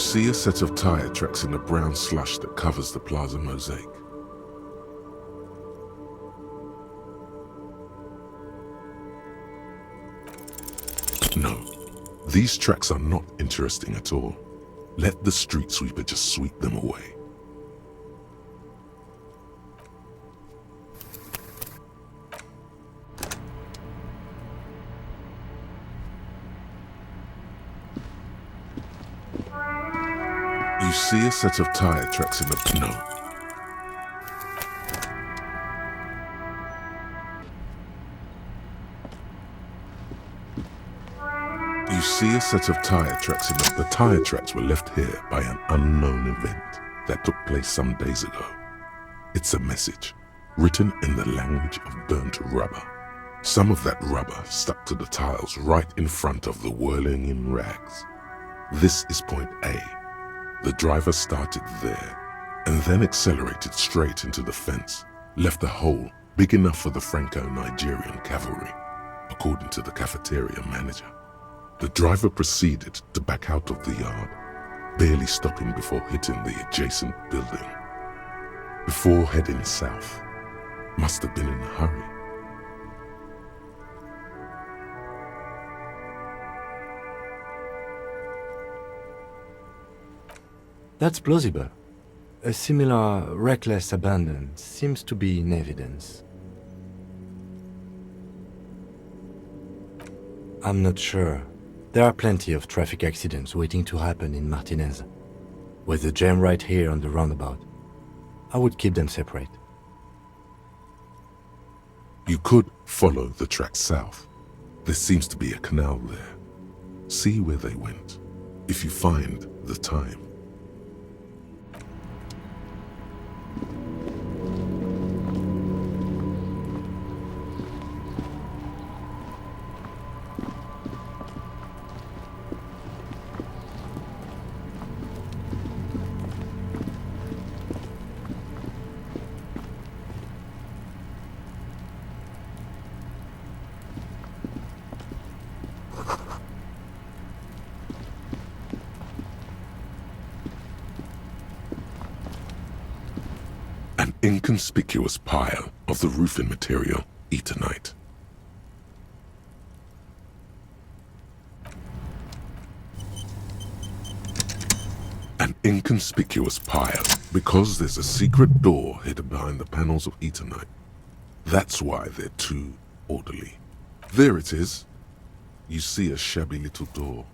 see a set of tire tracks in the brown slush that covers the plaza mosaic. No, these tracks are not interesting at all. Let the street sweeper just sweep them away. You see a set of tire tracks in the... No. You see a set of tire tracks in the tire tracks were left here by an unknown event that took place some days ago. It's a message written in the language of burnt rubber. Some of that rubber stuck to the tiles right in front of the whirling in rags. This is point A. The driver started there and then accelerated straight into the fence, left a hole big enough for the Franco-Nigerian cavalry, according to the cafeteria manager. The driver proceeded to back out of the yard, barely stopping before hitting the adjacent building. Before heading south, must have been in a hurry. That's plausible. A similar reckless abandon seems to be in evidence. I'm not sure. There are plenty of traffic accidents waiting to happen in Martinez. With the jam right here on the roundabout, I would keep them separate. You could follow the track south. There seems to be a canal there. See where they went, if you find the time. An inconspicuous pile of the roofing material, Eternite. An inconspicuous pile because there's a secret door hidden behind the panels of Eternite. That's why they're too orderly. There it is. You see a shabby little door.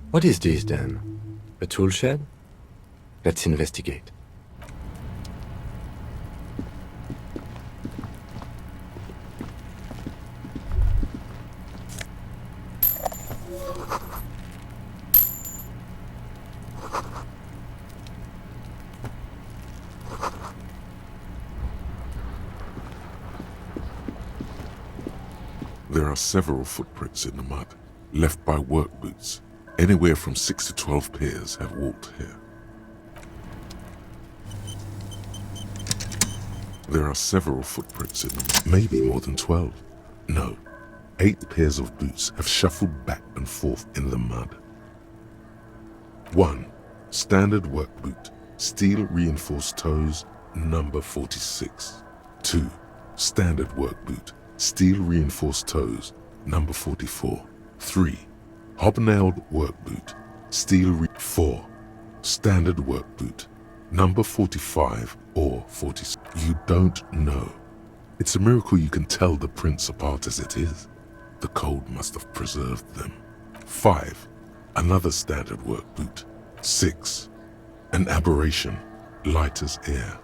What is this then? A tool shed? Let's investigate. There are several footprints in the mud, left by work boots. Anywhere from 6 to 12 pairs have walked here. There are several footprints in them, maybe more than 12. No, 8 pairs of boots have shuffled back and forth in the mud. 1. Standard work boot, steel reinforced toes, number 46. 2. Standard work boot, steel reinforced toes, number 44. 3. Hobnailed work boot, 4. Standard work boot, number 45 or 46. You don't know. It's a miracle you can tell the prints apart as it is. The cold must have preserved them. 5. Another standard work boot. 6. An aberration, light as air,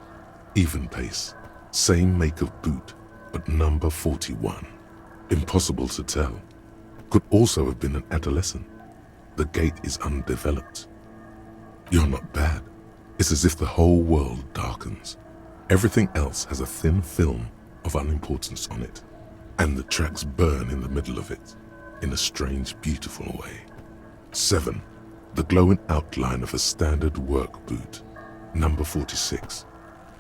even pace, same make of boot, but number 41. Impossible to tell. Could also have been an adolescent. The gait is undeveloped. You're not bad. It's as if the whole world darkens. Everything else has a thin film of unimportance on it, and the tracks burn in the middle of it, in a strange, beautiful way. 7. The glowing outline of a standard work boot, number 46,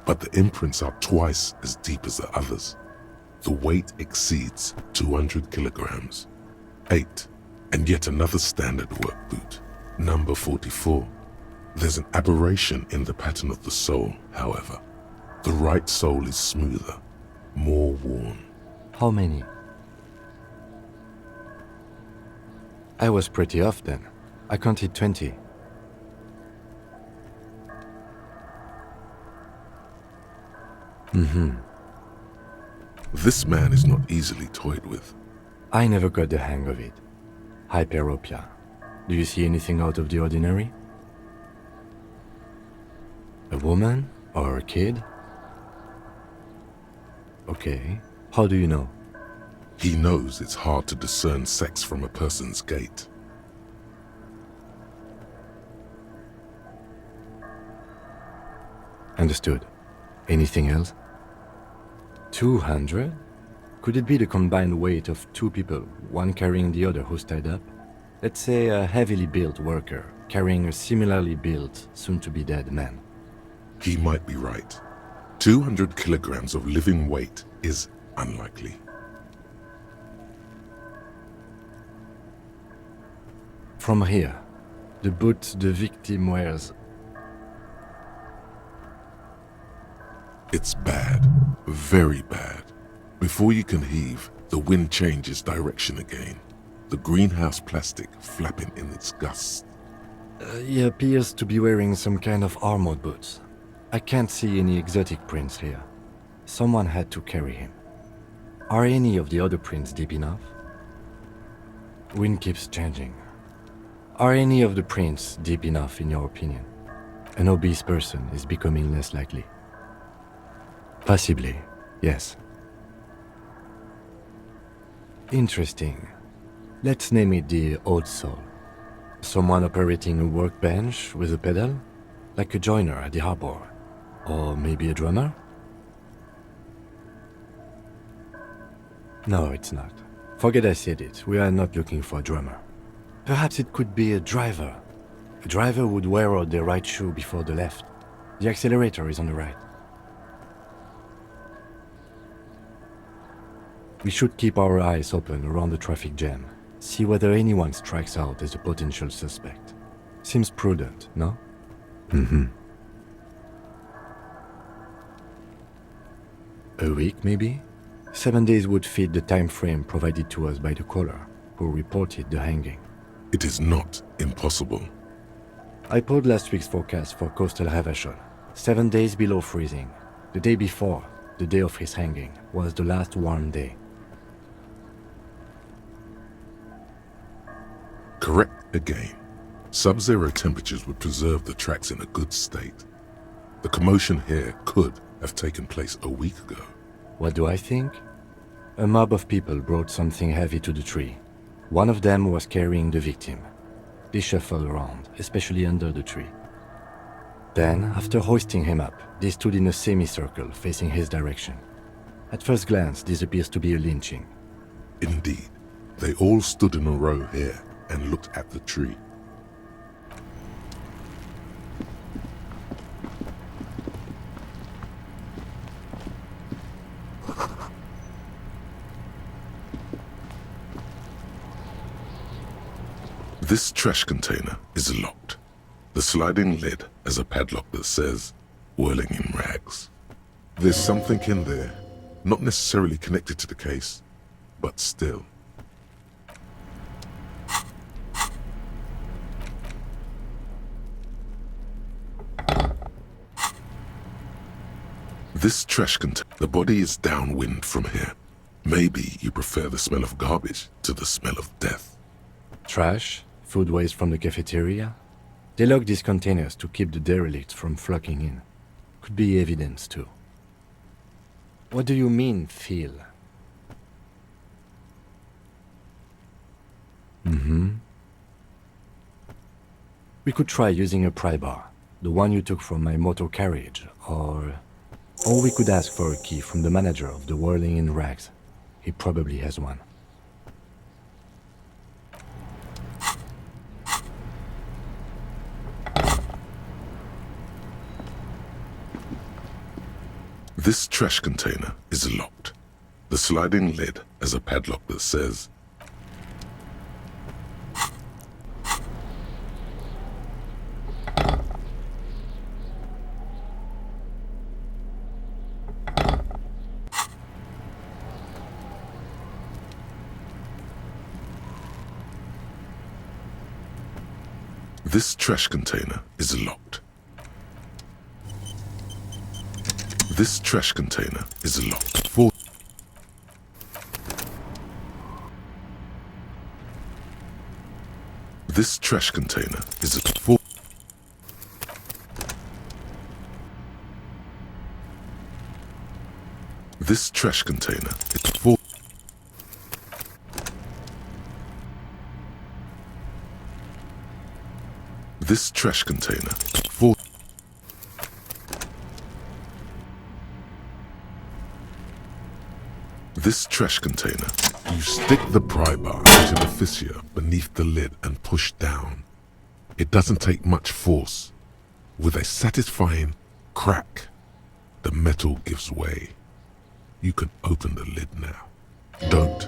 but the imprints are twice as deep as the others. The weight exceeds 200 kilograms. 8. And yet another standard work boot, number 44. There's an aberration in the pattern of the sole, however. The right sole is smoother, more worn. How many? I was pretty off then. I counted 20. This man is not easily toyed with. I never got the hang of it. Hyperopia. Do you see anything out of the ordinary? A woman or a kid? Okay. How do you know? He knows it's hard to discern sex from a person's gait. Understood. Anything else? 200? Could it be the combined weight of two people, one carrying the other who's tied up? Let's say a heavily built worker carrying a similarly built, soon-to-be-dead man. He might be right. 200 kilograms of living weight is unlikely. From here, the boot the victim wears. It's bad, very bad. Before you can heave, the wind changes direction again. The greenhouse plastic flapping in its gusts. He appears to be wearing some kind of armored boots. I can't see any exotic prints here. Someone had to carry him. Are any of the other prints deep enough? Wind keeps changing. Are any of the prints deep enough in your opinion? An obese person is becoming less likely. Possibly, yes. Interesting. Let's name it the old soul. Someone operating a workbench with a pedal? Like a joiner at the harbor. Or maybe a drummer? No, it's not. Forget I said it. We are not looking for a drummer. Perhaps it could be a driver. A driver would wear out their right shoe before the left. The accelerator is on the right. We should keep our eyes open around the traffic jam. See whether anyone strikes out as a potential suspect. Seems prudent, no? A week, maybe? 7 days would fit the time frame provided to us by the caller, who reported the hanging. It is not impossible. I pulled last week's forecast for coastal Havashol. 7 days below freezing. The day before, the day of his hanging, was the last warm day. Correct again. Sub-zero temperatures would preserve the tracks in a good state. The commotion here could have taken place a week ago. What do I think? A mob of people brought something heavy to the tree. One of them was carrying the victim. They shuffled around, especially under the tree. Then, after hoisting him up, they stood in a semicircle facing his direction. At first glance, this appears to be a lynching. Indeed, they all stood in a row here and looked at the tree. This trash container is locked. The sliding lid has a padlock that says, "Whirling in rags." There's something in there, not necessarily connected to the case, but still. This trash container, the body is downwind from here. Maybe you prefer the smell of garbage to the smell of death. Trash? Food waste from the cafeteria? They lock these containers to keep the derelicts from flocking in. Could be evidence too. What do you mean, feel? We could try using a pry bar, the one you took from my motor carriage, or we could ask for a key from the manager of the Whirling in Rags. He probably has one. This trash container is locked. The sliding lid has a padlock that says, "This trash container is locked. This trash container is locked. This trash container is for. This trash container is for. This trash container for. This trash container. You stick the pry bar into the fissure beneath the lid and push down. It doesn't take much force. With a satisfying crack, the metal gives way. You can open the lid now. Don't.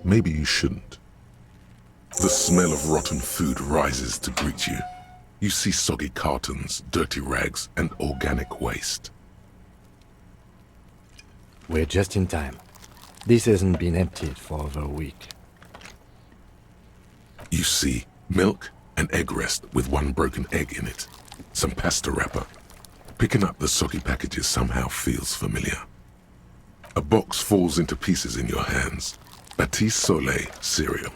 Maybe you shouldn't. The smell of rotten food rises to greet you. You see soggy cartons, dirty rags, and organic waste. We're just in time. This hasn't been emptied for over a week. You see milk and egg rest with one broken egg in it. Some pasta wrapper. Picking up the soggy packages somehow feels familiar. A box falls into pieces in your hands. Batiste Soleil cereal.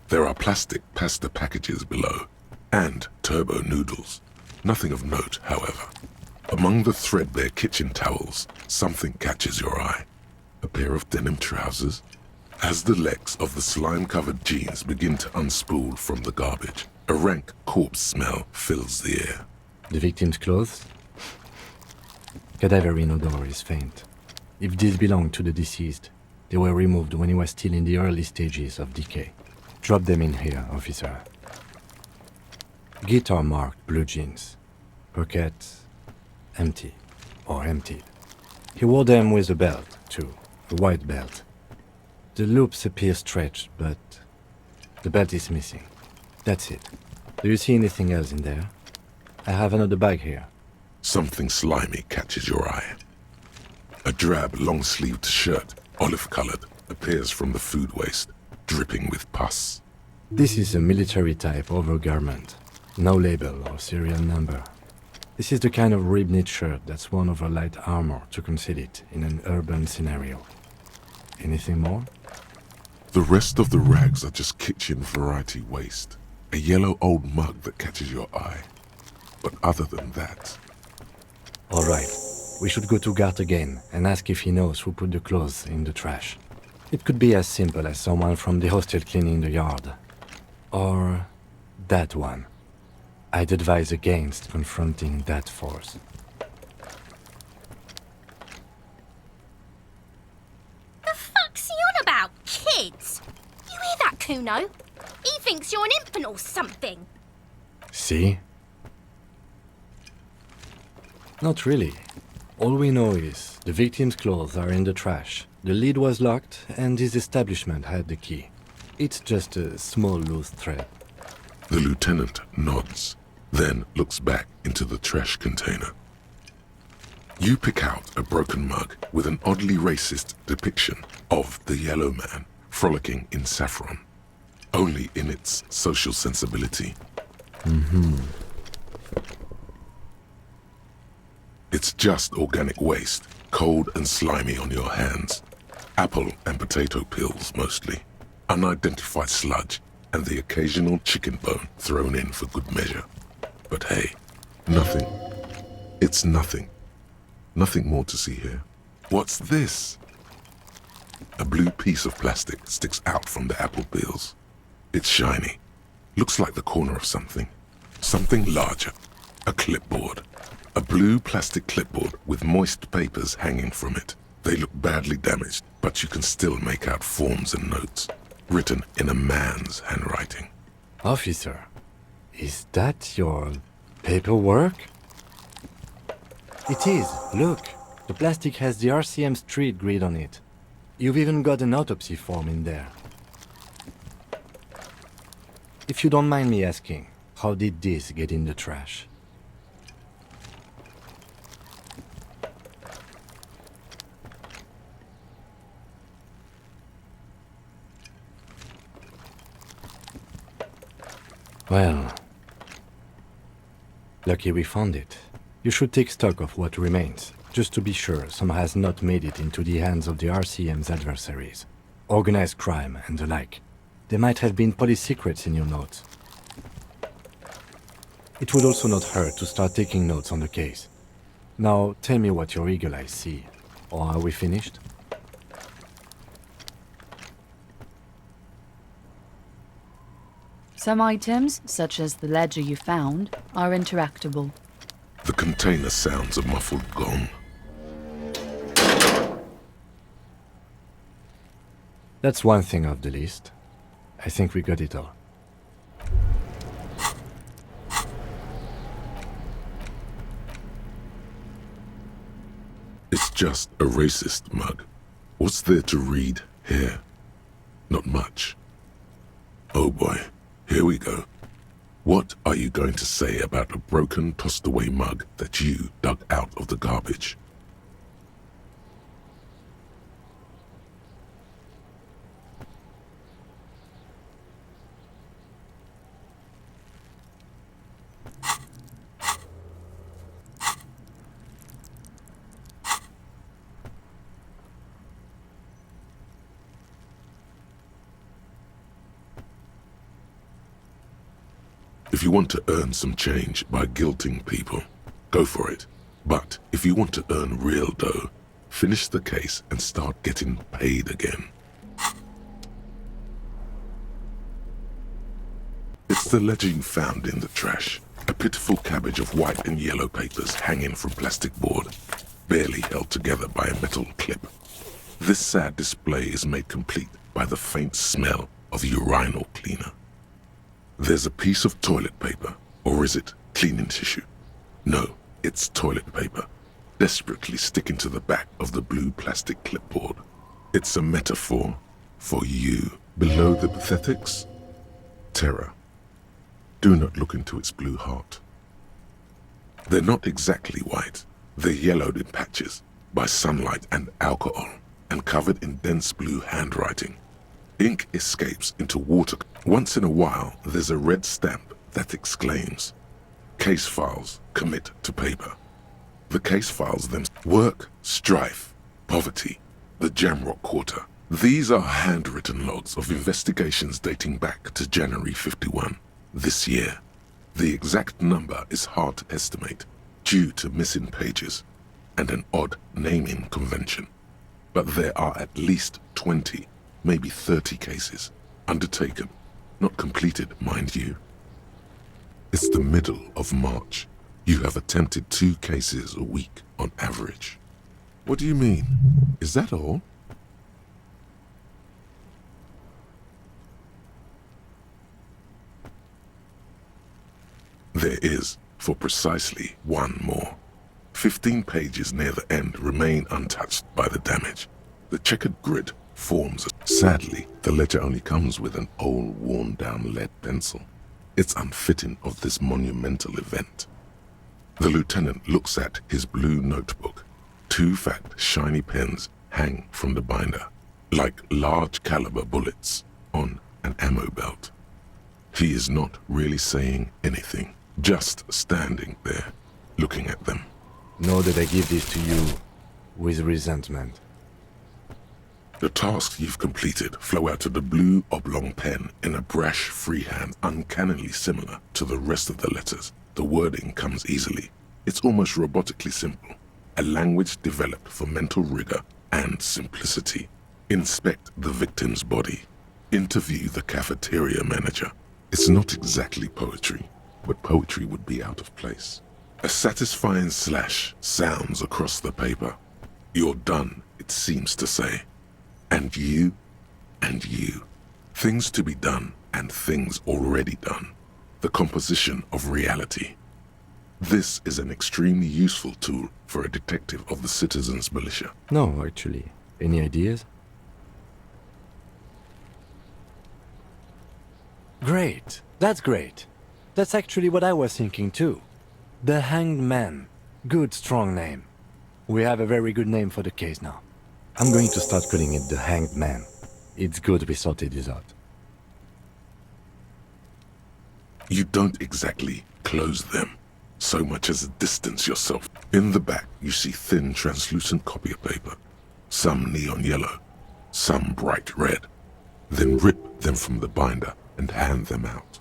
There are plastic pasta packages below, and turbo noodles. Nothing of note, however. Among the threadbare kitchen towels, something catches your eye. A pair of denim trousers. As the legs of the slime-covered jeans begin to unspool from the garbage, a rank corpse smell fills the air. The victim's clothes? Cadaverine odor is faint. If these belong to the deceased, they were removed when he was still in the early stages of decay. Drop them in here, officer. Guitar marked blue jeans. Pockets empty or emptied. He wore them with a belt, too. A white belt. The loops appear stretched, but the belt is missing. That's it. Do you see anything else in there? I have another bag here. Something slimy catches your eye. A drab, long-sleeved shirt, olive-colored, appears from the food waste, dripping with pus. This is a military-type overgarment. No label or serial number. This is the kind of rib-knit shirt that's worn over light armor to conceal it in an urban scenario. Anything more? The rest of the rags are just kitchen variety waste. A yellow old mug that catches your eye. But other than that... All right. We should go to Gart again and ask if he knows who put the clothes in the trash. It could be as simple as someone from the hostel cleaning the yard. Or that one. I'd advise against confronting that force. The fuck's he on about, kids? You hear that, Kuno? He thinks you're an infant or something. See? Not really. All we know is the victim's clothes are in the trash, the lid was locked, and his establishment had the key. It's just a small loose thread. The lieutenant nods, then looks back into the trash container. You pick out a broken mug with an oddly racist depiction of the yellow man frolicking in saffron, only in its social sensibility. It's just organic waste, cold and slimy on your hands. Apple and potato peels, mostly. Unidentified sludge, and the occasional chicken bone thrown in for good measure. But hey, nothing. It's nothing. Nothing more to see here. What's this? A blue piece of plastic sticks out from the apple peels. It's shiny. Looks like the corner of something. Something larger. A clipboard. A blue plastic clipboard with moist papers hanging from it. They look badly damaged, but you can still make out forms and notes, written in a man's handwriting. Officer, is that your paperwork? It is. Look, the plastic has the RCM street grid on it. You've even got an autopsy form in there. If you don't mind me asking, how did this get in the trash? Well, lucky we found it. You should take stock of what remains, just to be sure some has not made it into the hands of the RCM's adversaries. Organized crime and the like. There might have been police secrets in your notes. It would also not hurt to start taking notes on the case. Now, tell me what your eagle eyes see. Or are we finished? Some items, such as the ledger you found, are interactable. The container sounds a muffled gong. That's one thing off the list. I think we got it all. It's just a racist mug. What's there to read here? Not much. Oh boy, here we go. What are you going to say about a broken, tossed-away mug that you dug out of the garbage? If you want to earn some change by guilting people, go for it. But if you want to earn real dough, finish the case and start getting paid again. It's the ledger you found in the trash. A pitiful cabbage of white and yellow papers hanging from plastic board, barely held together by a metal clip. This sad display is made complete by the faint smell of urinal cleaner. There's a piece of toilet paper, or is it cleaning tissue? No, it's toilet paper, desperately sticking to the back of the blue plastic clipboard. It's a metaphor for you. Below the pathetics, terror. Do not look into its blue heart. They're not exactly white. They're yellowed in patches by sunlight and alcohol, and covered in dense blue handwriting. Ink escapes into water. Once in a while, there's a red stamp that exclaims, "Case files commit to paper." The case files work, strife, poverty, the Jamrock Quarter. These are handwritten logs of investigations dating back to January 51, this year. The exact number is hard to estimate due to missing pages and an odd naming convention. But there are at least 20, maybe 30 cases undertaken, not completed, mind you. It's the middle of March. You have attempted 2 cases a week on average. What do you mean? Is that all? There is, for precisely one more. 15 pages near the end remain untouched by the damage. The checkered grid forms. Sadly, the ledger only comes with an old, worn-down lead pencil. It's unfitting of this monumental event. The lieutenant looks at his blue notebook. 2 fat, shiny pens hang from the binder, like large-caliber bullets on an ammo belt. He is not really saying anything, just standing there, looking at them. Know that I give this to you with resentment. The tasks you've completed flow out of the blue oblong pen in a brash freehand uncannily similar to the rest of the letters. The wording comes easily. It's almost robotically simple. A language developed for mental rigor and simplicity. Inspect the victim's body. Interview the cafeteria manager. It's not exactly poetry, but poetry would be out of place. A satisfying slash sounds across the paper. You're done, it seems to say. And you, and you. Things to be done and things already done. The composition of reality. This is an extremely useful tool for a detective of the citizens' militia. No, actually. Any ideas? Great. That's great. That's actually what I was thinking too. The Hanged Man. Good, strong name. We have a very good name for the case now. I'm going to start calling it the Hanged Man. It's good we sorted this out. You don't exactly close them, so much as distance yourself. In the back, you see thin, translucent copy paper. Some neon yellow, some bright red. Then rip them from the binder and hand them out,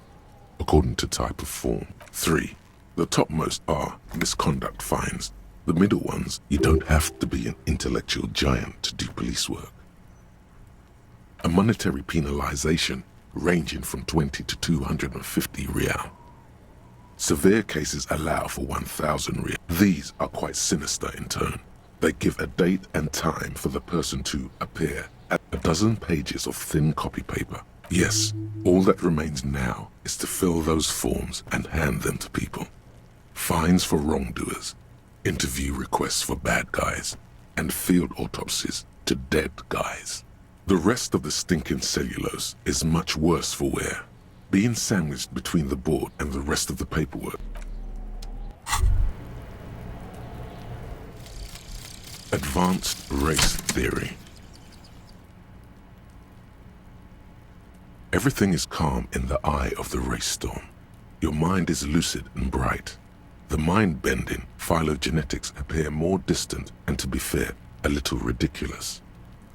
according to type of form. 3. The topmost are misconduct fines. The middle ones, you don't have to be an intellectual giant to do police work. A monetary penalization ranging from 20 to 250 real. Severe cases allow for 1,000 real. These are quite sinister in tone. They give a date and time for the person to appear at a dozen pages of thin copy paper. Yes, all that remains now is to fill those forms and hand them to people. Fines for wrongdoers, interview requests for bad guys, and field autopsies to dead guys. The rest of the stinking cellulose is much worse for wear, being sandwiched between the board and the rest of the paperwork. Advanced race theory. Everything is calm in the eye of the race storm. Your mind is lucid and bright. The mind-bending phylogenetics appear more distant and, to be fair, a little ridiculous.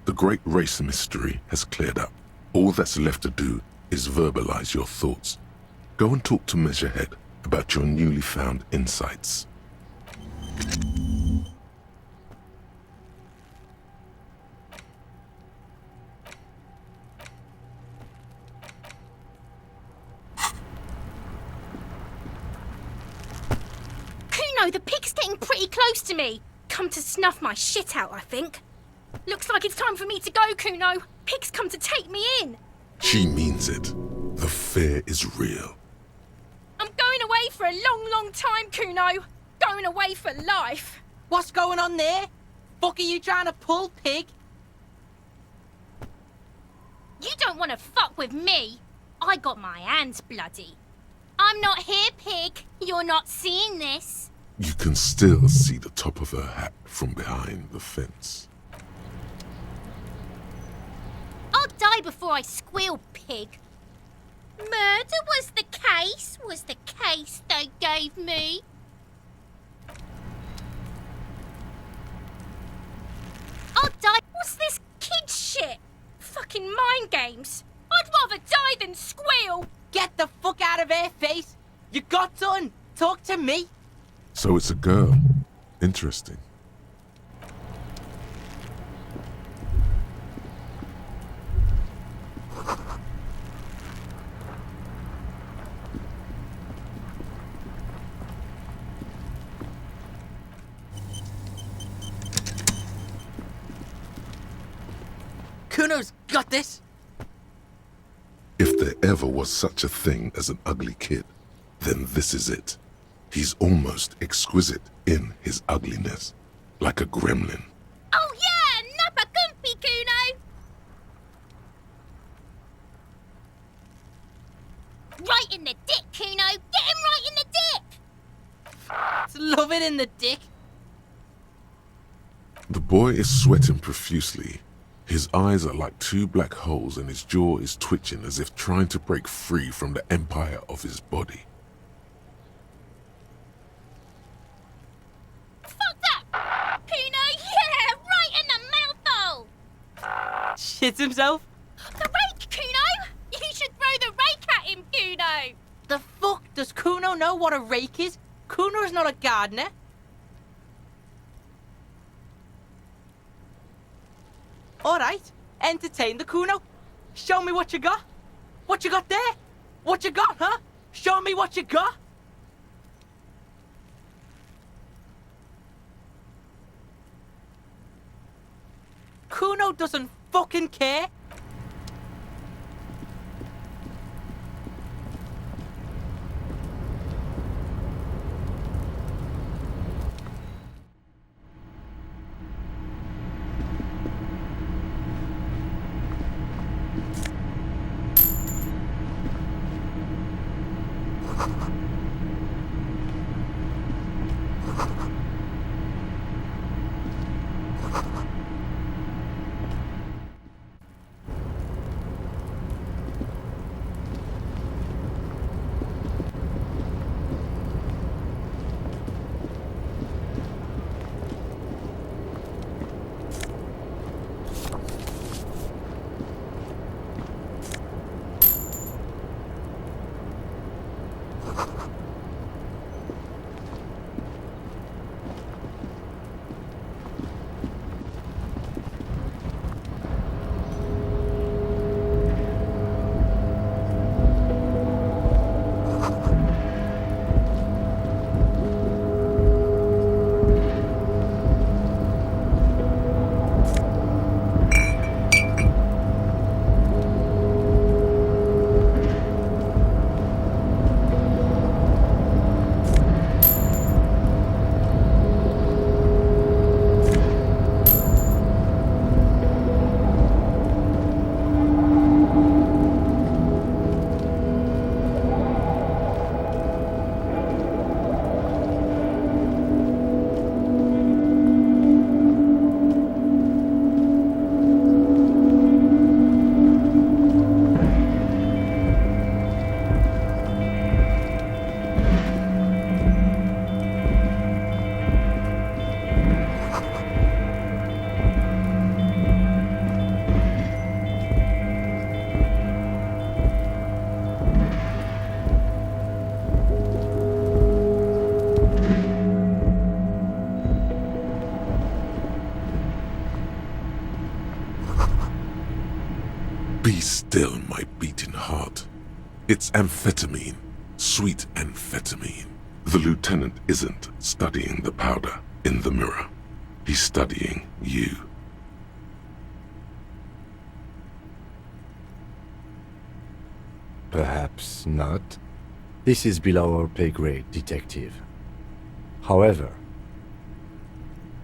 The great race mystery has cleared up. All that's left to do is verbalize your thoughts. Go and talk to Measurehead about your newly found insights. Kuno, the pig's getting pretty close to me. Come to snuff my shit out, I think. Looks like it's time for me to go, Kuno. Pig's come to take me in. She means it. The fear is real. I'm going away for a long, long time, Kuno. Going away for life. What's going on there? Fuck are you trying to pull, pig? You don't want to fuck with me. I got my hands bloody. I'm not here, pig. You're not seeing this. You can still see the top of her hat from behind the fence. I'll die before I squeal, pig. Murder was the case they gave me. I'll die. What's this kid shit? Fucking mind games. I'd rather die than squeal. Get the fuck out of her face. You got done. Talk to me. So it's a girl. Interesting. Kuno's got this. If there ever was such a thing as an ugly kid, then this is it. He's almost exquisite in his ugliness, like a gremlin. Oh yeah, nappa gumpy, Kuno. Right in the dick, Kuno. Get him right in the dick. It's love it in the dick. The boy is sweating profusely. His eyes are like two black holes and his jaw is twitching as if trying to break free from the empire of his body. Fuck that, Kuno. Yeah, right in the mouthhole. Shits himself. The rake, Kuno. You should throw the rake at him, Kuno. The fuck? Does Kuno know what a rake is? Kuno's not a gardener. Alright, entertain the Kuno. Show me what you got. What you got there? What you got, huh? Show me what you got. Kuno doesn't fucking care. Be still, my beating heart. It's amphetamine, sweet amphetamine. The lieutenant isn't studying the powder in the mirror. He's studying you. Perhaps not. This is below our pay grade, detective. However,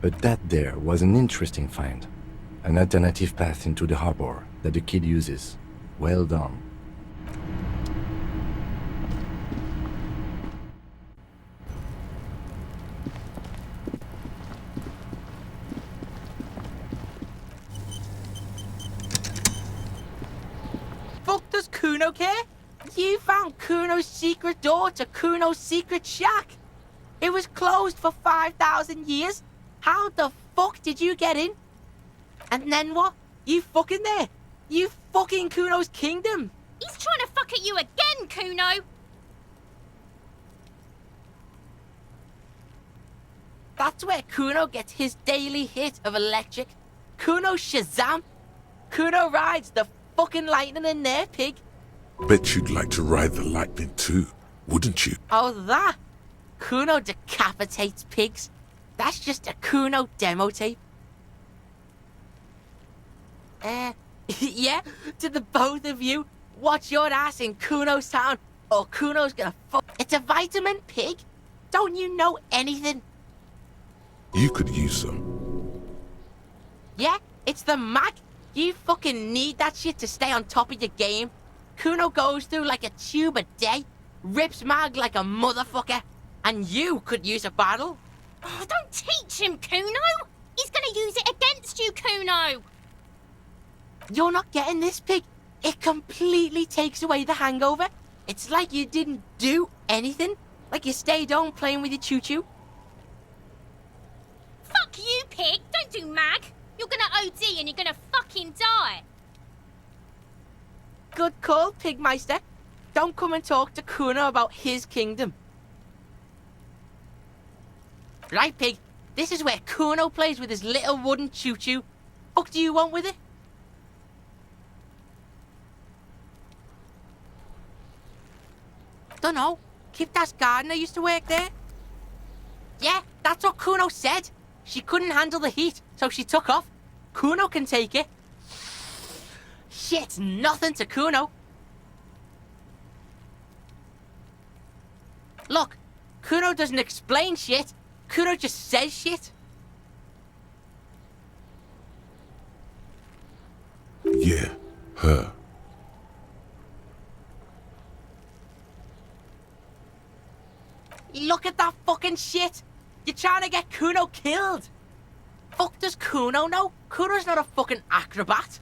but that there was an interesting find. An alternative path into the harbor that the kid uses. Well done. Fuck does Kuno care? You found Kuno's secret door to Kuno's secret shack. It was closed for 5,000 years. How the fuck did you get in? And then what? You fucking there? You fucking Kuno's kingdom? He's trying to fuck at you again, Kuno! That's where Kuno gets his daily hit of electric. Kuno Shazam. Kuno rides the fucking lightning in there, pig. Bet you'd like to ride the lightning too, wouldn't you? Oh, that? Kuno decapitates pigs. That's just a Kuno demo tape. Yeah, to the both of you, watch your ass in Kuno's town, or Kuno's gonna fuck. It's a vitamin, pig. Don't you know anything? You could use some. Yeah, it's the mag. You fucking need that shit to stay on top of your game. Kuno goes through like a tube a day, rips mag like a motherfucker, and you could use a bottle. Oh, don't teach him, Kuno! He's gonna use it against you, Kuno! You're not getting this, pig. It completely takes away the hangover. It's like you didn't do anything. Like you stayed home playing with your choo-choo. Fuck you, pig! Don't do mag! You're gonna OD and you're gonna fucking die! Good call, Pigmeister. Don't come and talk to Kuno about his kingdom. Right, pig. This is where Kuno plays with his little wooden choo-choo. Fuck do you want with it? Dunno. Kiptas gardener used to work there. Yeah, that's what Kuno said. She couldn't handle the heat, so she took off. Kuno can take it. Shit's nothing to Kuno. Look, Kuno doesn't explain shit. Kuno just says shit. Yeah, her. look at that fucking shit! You're trying to get Kuno killed! Fuck does Kuno know? Kuno's not a fucking acrobat.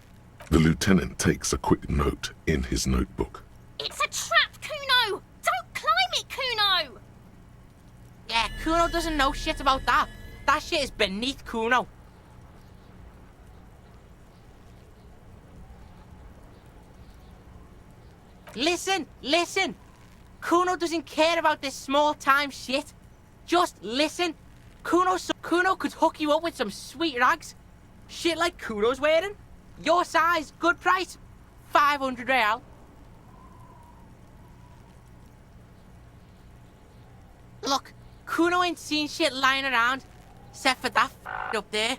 The lieutenant takes a quick note in his notebook. It's a trap, Kuno! Don't climb it, Kuno! Yeah, Kuno doesn't know shit about that. That shit is beneath Kuno. Listen! Kuno doesn't care about this small-time shit. Just listen. Kuno could hook you up with some sweet rags. Shit like Kuno's wearing. Your size, good price. 500 real. Look, Kuno ain't seen shit lying around, except for that up there.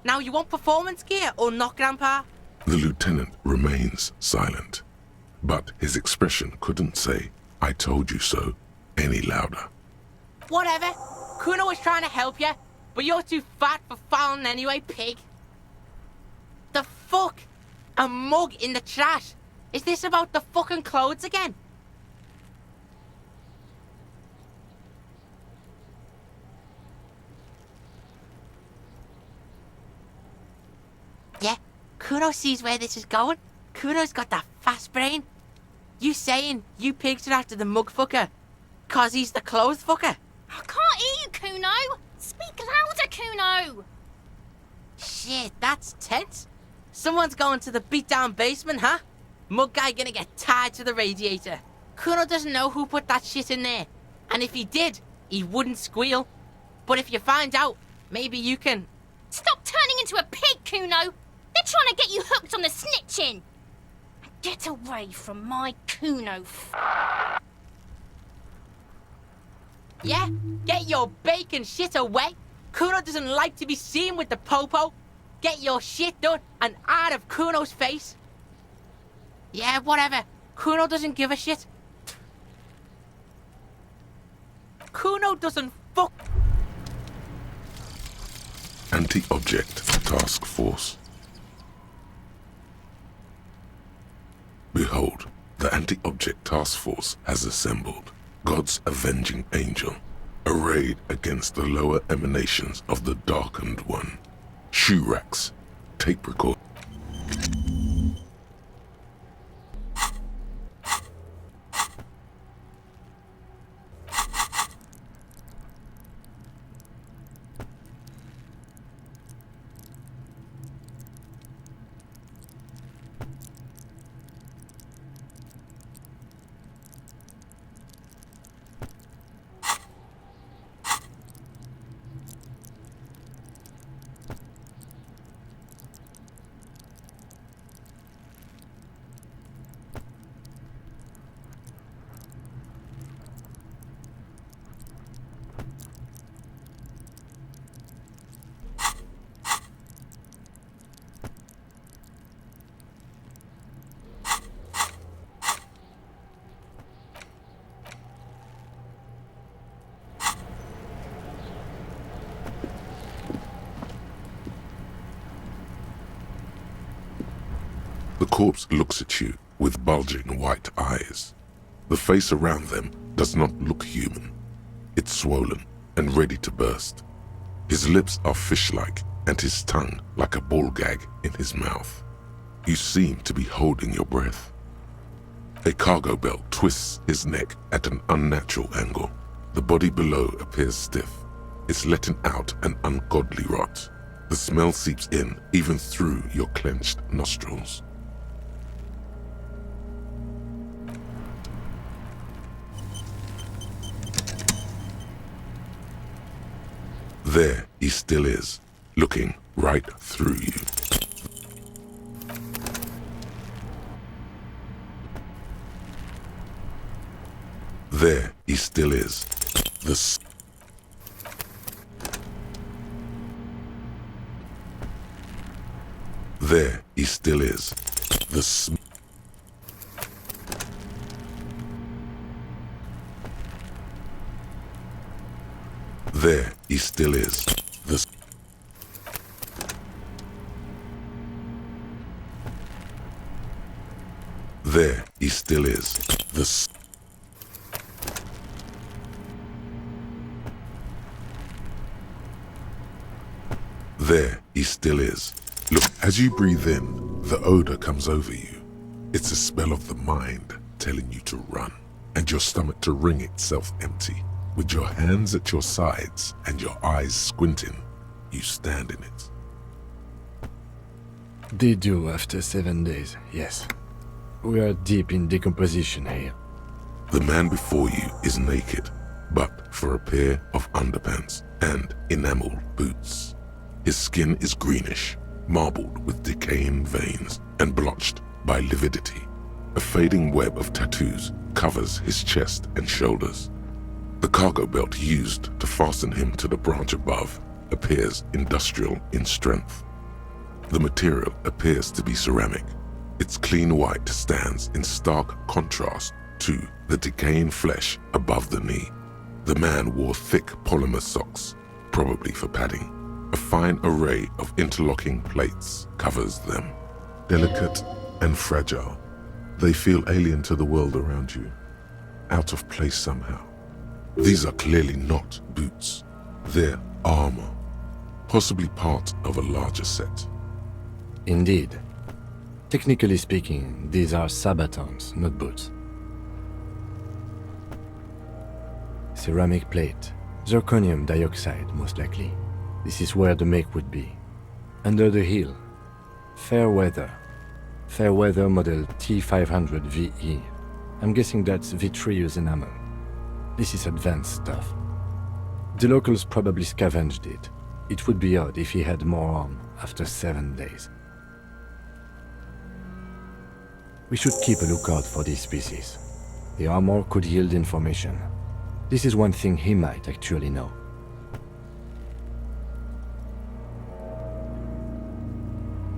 Now, you want performance gear or not, Grandpa? The lieutenant remains silent, but his expression couldn't say, "I told you so," any louder. Whatever. Kuno was trying to help you, but you're too fat for fouling anyway, pig. The fuck? A mug in the trash? Is this about the fucking clothes again? Yeah, Kuno sees where this is going. Kuno's got that fast brain. You saying you pigs are after the mug fucker, 'cause he's the clothes fucker? I can't hear you, Kuno! Speak louder, Kuno! Shit, that's tense. Someone's going to the beat-down basement, huh? Mug guy gonna get tied to the radiator. Kuno doesn't know who put that shit in there. And if he did, he wouldn't squeal. But if you find out, maybe you can... Stop turning into a pig, Kuno! They're trying to get you hooked on the snitching! Get away from my Kuno. Yeah, get your bacon shit away. Kuno doesn't like to be seen with the popo. Get your shit done and out of Kuno's face. Yeah, whatever. Kuno doesn't give a shit. Kuno doesn't fuck. Anti-object task force. Behold, the anti-object task force has assembled. God's avenging angel, arrayed against the lower emanations of the darkened one. Shoe racks, tape record. The corpse looks at you with bulging white eyes. The face around them does not look human. It's swollen and ready to burst. His lips are fish-like and his tongue like a ball gag in his mouth. You seem to be holding your breath. A cargo belt twists his neck at an unnatural angle. The body below appears stiff. It's letting out an ungodly rot. The smell seeps in even through your clenched nostrils. There he still is, looking right through you. There he still is. There he still is. There he still is. There he still is. There he still is. Look, as you breathe in, the odor comes over you. It's a spell of the mind telling you to run, and your stomach to wring itself empty. With your hands at your sides and your eyes squinting, you stand in it. They do after 7 days, yes. We are deep in decomposition here. The man before you is naked, but for a pair of underpants and enamel boots. His skin is greenish, marbled with decaying veins and blotched by lividity. A fading web of tattoos covers his chest and shoulders. The cargo belt used to fasten him to the branch above appears industrial in strength. The material appears to be ceramic. Its clean white stands in stark contrast to the decaying flesh above the knee. The man wore thick polymer socks, probably for padding. A fine array of interlocking plates covers them. Delicate and fragile, they feel alien to the world around you, out of place somehow. These are clearly not boots. They're armor, possibly part of a larger set. Indeed. Technically speaking, these are sabatons, not boots. Ceramic plate. Zirconium dioxide, most likely. This is where the make would be. Under the heel. Fair weather. Fair weather model T500 VE. I'm guessing that's vitreous enamel. This is advanced stuff. The locals probably scavenged it. It would be odd if he had more on after 7 days. We should keep a lookout for these species. The armor could yield information. This is one thing he might actually know.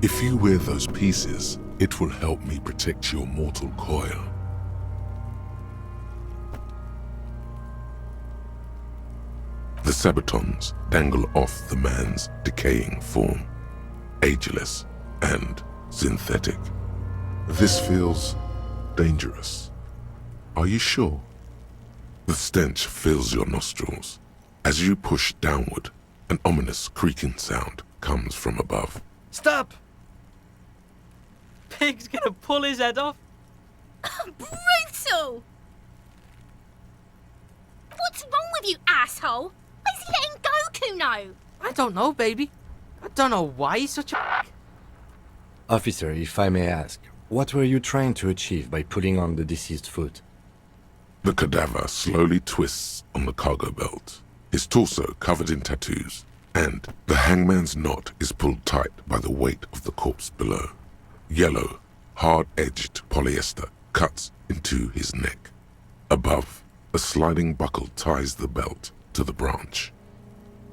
If you wear those pieces, it will help me protect your mortal coil. The sabatons dangle off the man's decaying form, ageless and synthetic. This feels dangerous. Are you sure? The stench fills your nostrils. As you push downward, an ominous creaking sound comes from above. Stop! Pig's gonna pull his head off. Brutal! What's wrong with you, asshole? Where's he letting go, Kuno? I don't know, baby. I don't know why he's such a... Officer, if I may ask, what were you trying to achieve by pulling on the deceased foot? The cadaver slowly twists on the cargo belt, his torso covered in tattoos, and the hangman's knot is pulled tight by the weight of the corpse below. Yellow, hard-edged polyester cuts into his neck. Above, a sliding buckle ties the belt to the branch.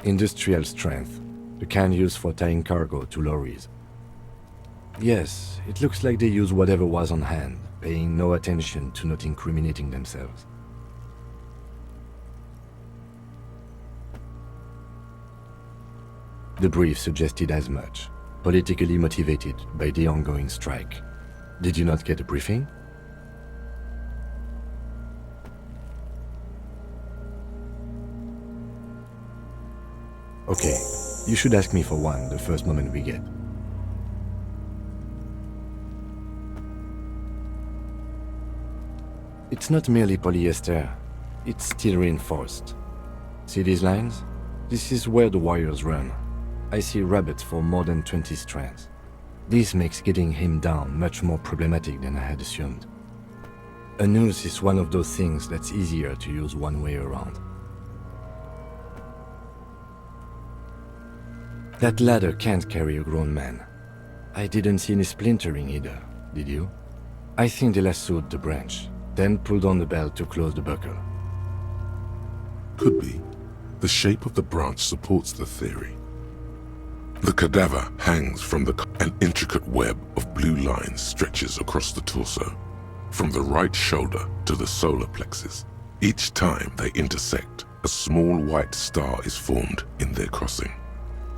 Industrial strength, the kind used for tying cargo to lorries. Yes, it looks like they use whatever was on hand, paying no attention to not incriminating themselves. The brief suggested as much, politically motivated by the ongoing strike. Did you not get a briefing? Okay, you should ask me for one the first moment we get. It's not merely polyester, it's steel reinforced. See these lines? This is where the wires run. I see rabbits for more than 20 strands. This makes getting him down much more problematic than I had assumed. A noose is one of those things that's easier to use one way around. That ladder can't carry a grown man. I didn't see any splintering either, did you? I think they lassoed the branch, then pulled on the belt to close the buckle. Could be. The shape of the branch supports the theory. The cadaver hangs from an intricate web of blue lines stretches across the torso, from the right shoulder to the solar plexus. Each time they intersect, a small white star is formed in their crossing.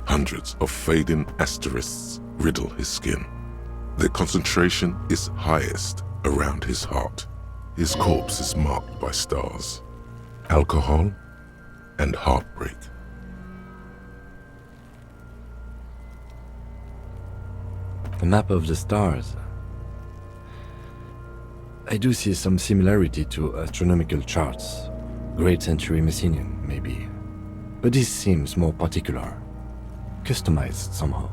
Hundreds of fading asterisks riddle his skin. Their concentration is highest around his heart. His corpse is marked by stars, alcohol, and heartbreak. A map of the stars. I do see some similarity to astronomical charts. Great Century Messinian, maybe. But this seems more particular. Customized somehow.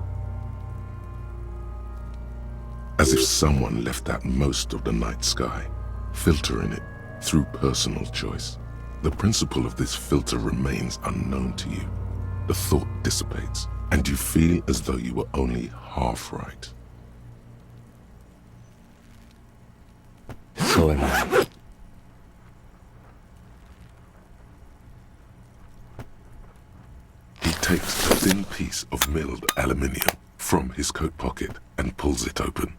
As if someone left out most of the night sky, filtering it through personal choice. The principle of this filter remains unknown to you. The thought dissipates, and you feel as though you were only half right. So am I. He takes a thin piece of milled aluminium from his coat pocket and pulls it open.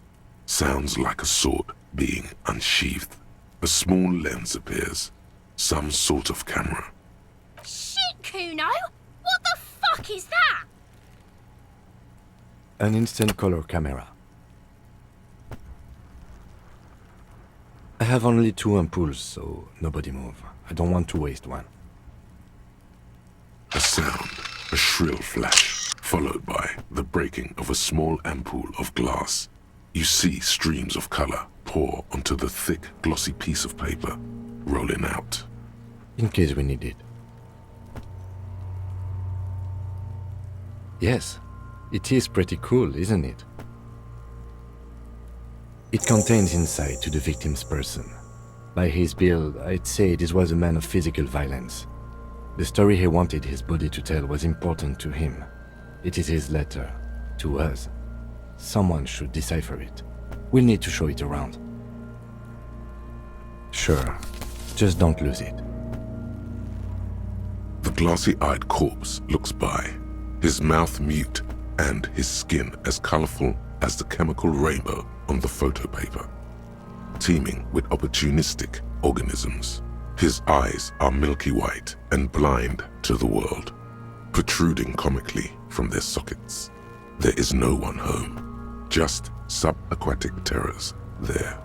Sounds like a sword being unsheathed. A small lens appears. Some sort of camera. Shit, Kuno! What the fuck is that? An instant color camera. I have only 2 ampoules, so nobody move. I don't want to waste one. A sound, a shrill flash, followed by the breaking of a small ampoule of glass. You see streams of color pour onto the thick, glossy piece of paper, rolling out. In case we need it. Yes, it is pretty cool, isn't it? It contains insight to the victim's person. By his build, I'd say this was a man of physical violence. The story he wanted his body to tell was important to him. It is his letter, to us. Someone should decipher it. We'll need to show it around. Sure, just don't lose it. The glassy-eyed corpse looks by, his mouth mute and his skin as colorful as the chemical rainbow on the photo paper, teeming with opportunistic organisms. His eyes are milky white and blind to the world, protruding comically from their sockets. There is no one home, just subaquatic terrors there.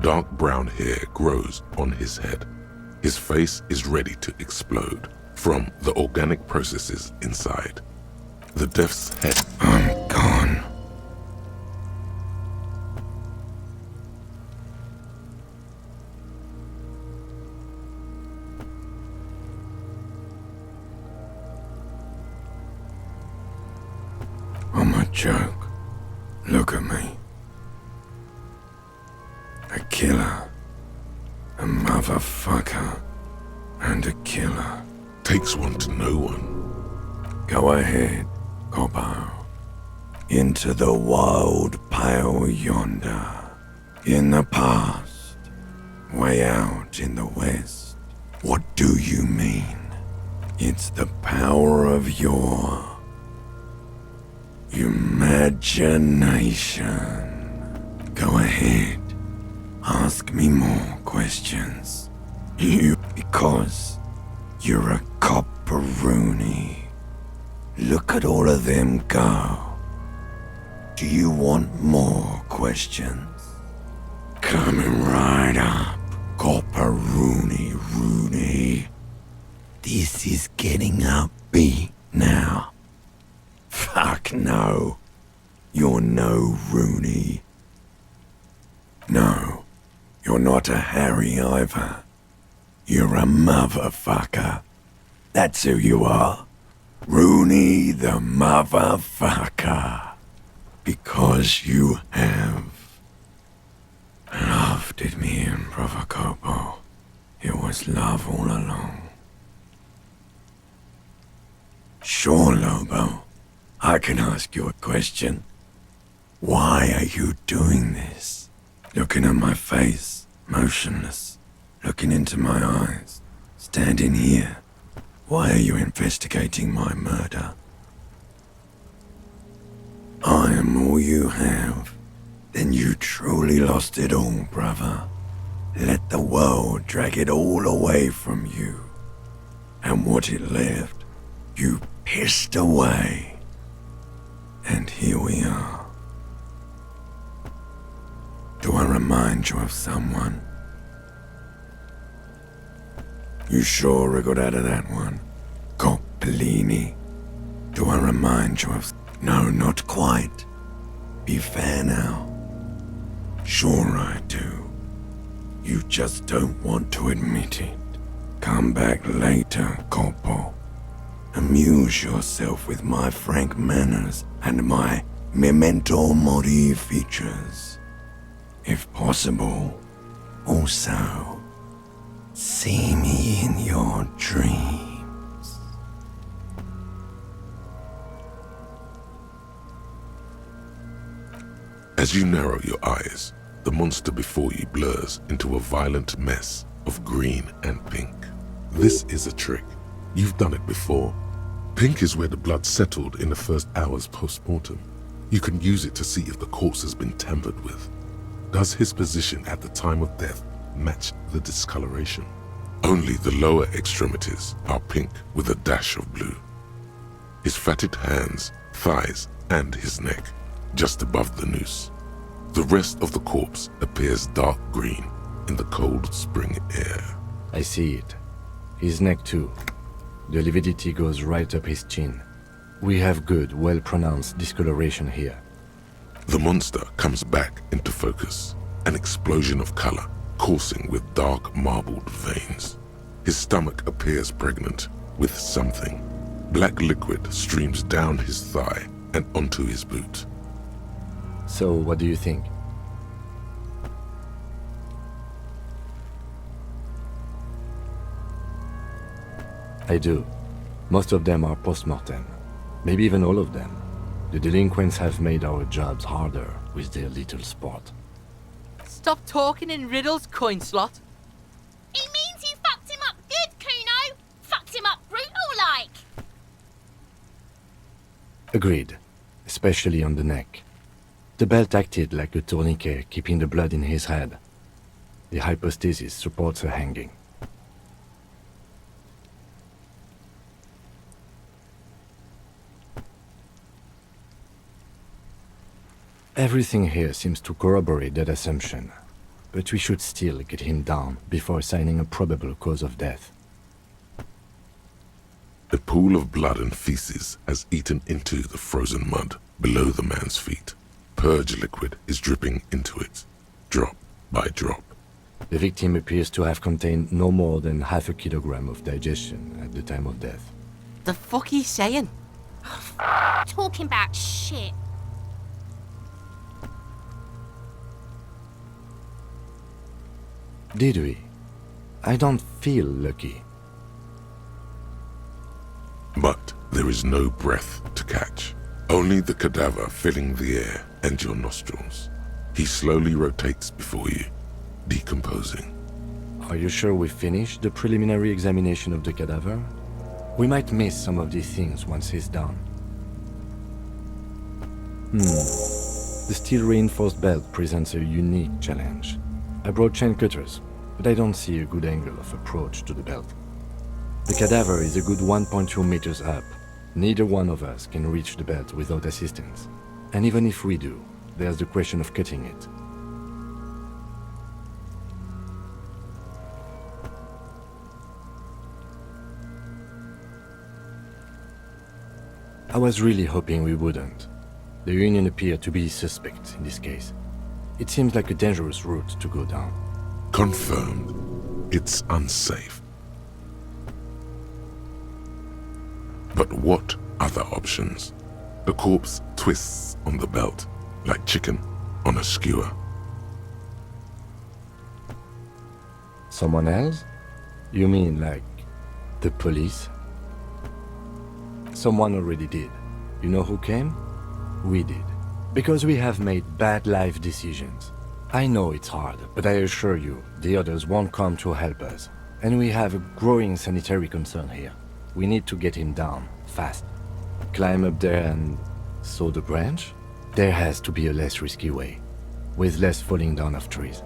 Dark brown hair grows on his head. His face is ready to explode from the organic processes inside. The death's head. I'm gone. I'm a joke. Look at me. A killer. A motherfucker. And a killer. Takes one to know one. Go ahead, Cobbo. Into the wild pale yonder. In the past. Way out in the west. What do you mean? It's the power of your imagination. Go ahead. Ask me more questions. Because you're a copperoonie. Look at all of them go. Do you want more questions? Coming right up, copperoonie Rooney. This is getting upbeat now. Fuck no. You're no Rooney. No, you're not a Harry either. You're a motherfucker. That's who you are. Rooney the motherfucker. Because you have loved it, me and Brother Copo. It was love all along. Sure, Lobo. I can ask you a question. Why are you doing this? Looking at my face, motionless, looking into my eyes, standing here. Why are you investigating my murder? I am all you have. Then you truly lost it all, brother. Let the world drag it all away from you. And what it left, you pissed away. And here we are. Do I remind you of someone? You sure I got out of that one? Coppolini. Do I remind you of... No, not quite. be fair now. Sure I do. You just don't want to admit it. Come back later, Corpo. Amuse yourself with my frank manners and my memento mori features. If possible, also, see me in your dreams. As you narrow your eyes, the monster before you blurs into a violent mess of green and pink. This is a trick. You've done it before. Pink is where the blood settled in the first hours post-mortem. You can use it to see if the corpse has been tampered with. Does his position at the time of death match the discoloration? Only the lower extremities are pink with a dash of blue. His fatted hands, thighs, and his neck, just above the noose. The rest of the corpse appears dark green in the cold spring air. I see it. His neck too. The lividity goes right up his chin. We have good, well-pronounced discoloration here. The monster comes back into focus, an explosion of color coursing with dark marbled veins. His stomach appears pregnant with something. Black liquid streams down his thigh and onto his boot. So, what do you think? I do. Most of them are post-mortem. Maybe even all of them. The delinquents have made our jobs harder with their little sport. Stop talking in riddles, coin slot. It means you fucked him up good, Kuno. Fucked him up brutal-like. Agreed. Especially on the neck. The belt acted like a tourniquet, keeping the blood in his head. The hypostasis supports a hanging. Everything here seems to corroborate that assumption, but we should still get him down before assigning a probable cause of death. A pool of blood and feces has eaten into the frozen mud below the man's feet. Purge liquid is dripping into it, drop by drop. The victim appears to have contained no more than half a kilogram of digestion at the time of death. The fuck he's saying? Talking about shit. Did we? I don't feel lucky. But there is no breath to catch. Only the cadaver filling the air and your nostrils. He slowly rotates before you, decomposing. Are you sure we finished the preliminary examination of the cadaver? We might miss some of these things once he's done. The steel-reinforced belt presents a unique challenge. I brought chain cutters, but I don't see a good angle of approach to the belt. The cadaver is a good 1.2 meters up. Neither one of us can reach the belt without assistance. And even if we do, there's the question of cutting it. I was really hoping we wouldn't. The Union appeared to be suspect in this case. It seems like a dangerous route to go down. Confirmed. It's unsafe. But what other options? The corpse twists on the belt, like chicken on a skewer. Someone else? You mean like the police? Someone already did. You know who came? We did. Because we have made bad life decisions. I know it's hard, but I assure you, the others won't come to help us. And we have a growing sanitary concern here. We need to get him down, fast. Climb up there and saw the branch? There has to be a less risky way, with less falling down of trees.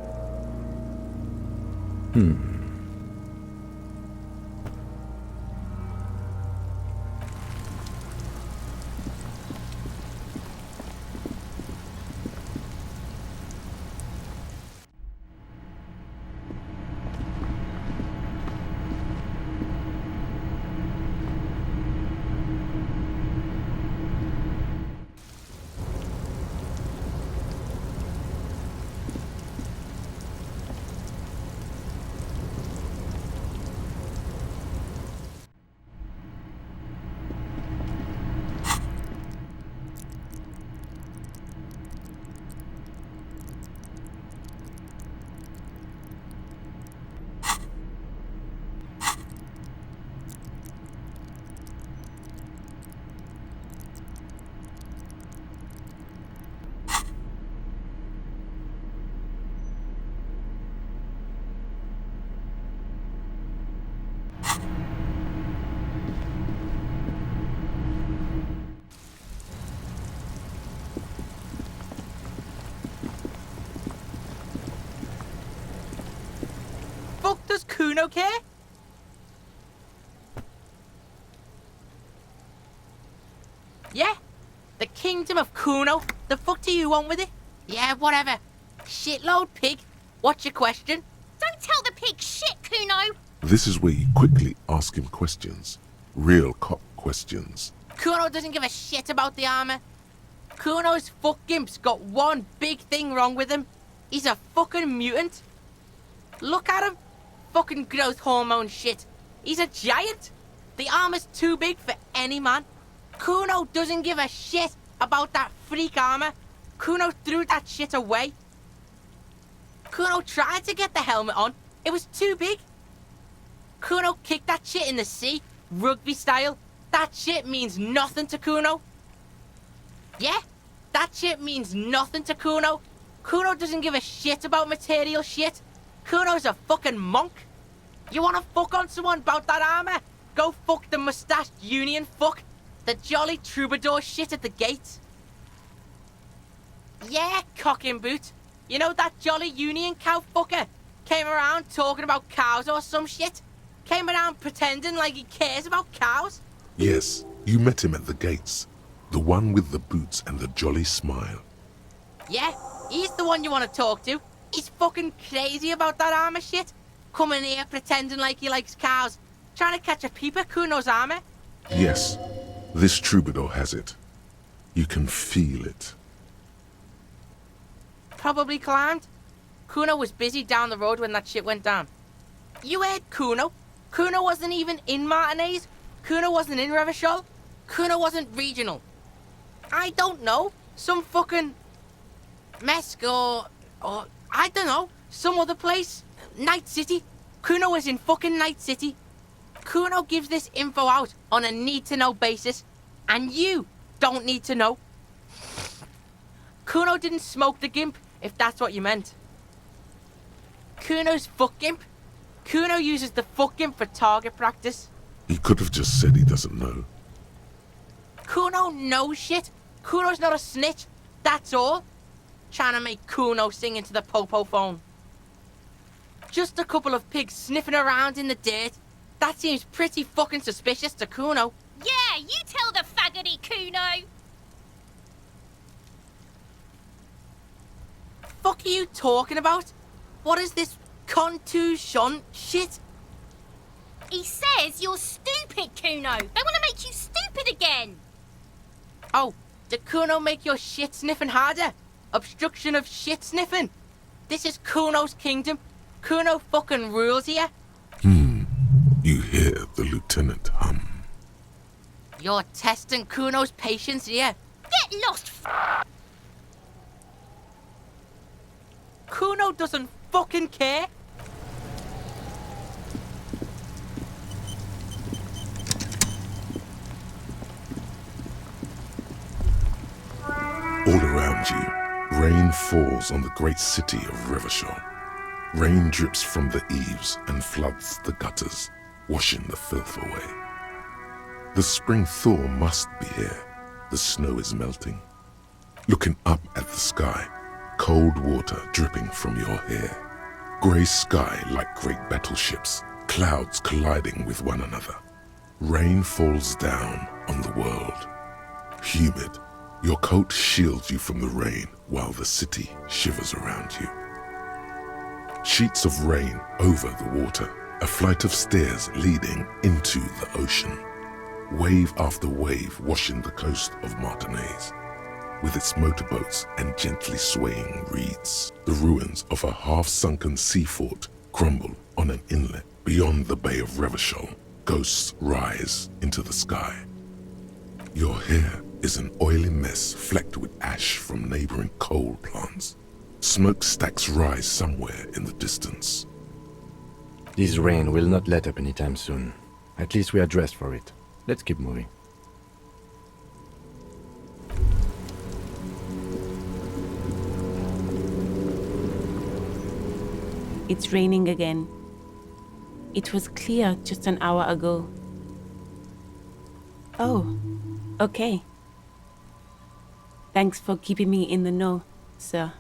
Kuno care? Yeah, the kingdom of Kuno. The fuck do you want with it? Yeah, whatever. Shitload pig. What's your question? Don't tell the pig shit, Kuno. This is where you quickly ask him questions. Real cop questions. Kuno doesn't give a shit about the armor. Kuno's fuck gimp's got one big thing wrong with him. He's a fucking mutant. Look at him. Fucking growth hormone shit. He's a giant. The armor's too big for any man. Kuno doesn't give a shit about that freak armor. Kuno threw that shit away. Kuno tried to get the helmet on. It was too big. Kuno kicked that shit in the sea, rugby style. That shit means nothing to Kuno. Yeah, that shit means nothing to Kuno. Kuno doesn't give a shit about material shit. Kuno's a fucking monk. You wanna fuck on someone about that armor? Go fuck the mustached union fuck. The jolly troubadour shit at the gate. Yeah, cock and boot. You know that jolly union cow fucker? Came around talking about cows or some shit? Came around pretending like he cares about cows? Yes, you met him at the gates. The one with the boots and the jolly smile. Yeah, he's the one you want to talk to. He's fucking crazy about that armor shit. Coming here pretending like he likes cows. Trying to catch a peep at Kuno's armor. Yes, this troubadour has it. You can feel it. Probably climbed. Kuno was busy down the road when that shit went down. You heard Kuno. Kuno wasn't even in Martinez. Kuno wasn't in Revachol. Kuno wasn't regional. I don't know. Some fucking Mesk or I don't know. Some other place. Night City. Kuno was in fucking Night City. Kuno gives this info out on a need-to-know basis. And you don't need to know. Kuno didn't smoke the gimp, if that's what you meant. Kuno's fuck gimp. Kuno uses the fuck gimp for target practice. He could have just said he doesn't know. Kuno knows shit. Kuno's not a snitch. That's all. Trying to make Kuno sing into the popo phone. Just a couple of pigs sniffing around in the dirt. That seems pretty fucking suspicious to Kuno. Yeah, you tell the faggoty, Kuno. Fuck are you talking about? What is this contusion shit? He says you're stupid, Kuno. They want to make you stupid again. Oh, did Kuno make your shit sniffing harder? Obstruction of shit sniffing? This is Kuno's kingdom. Kuno fucking rules here. You hear the lieutenant hum. You're testing Kuno's patience here. Get lost, Kuno doesn't fucking care. All around you, rain falls on the great city of Revachol. Rain drips from the eaves and floods the gutters, washing the filth away. The spring thaw must be here. The snow is melting. Looking up at the sky, cold water dripping from your hair. Grey sky like great battleships, clouds colliding with one another. Rain falls down on the world. Humid, your coat shields you from the rain while the city shivers around you. Sheets of rain over the water, a flight of stairs leading into the ocean. Wave after wave washing the coast of Martinez. With its motorboats and gently swaying reeds, the ruins of a half-sunken sea fort crumble on an inlet beyond the Bay of Revachol. Ghosts rise into the sky. Your hair is an oily mess flecked with ash from neighboring coal plants. Smokestacks rise somewhere in the distance. This rain will not let up anytime soon. At least we are dressed for it. Let's keep moving. It's raining again. It was clear just an hour ago. Oh, okay. Thanks for keeping me in the know, sir.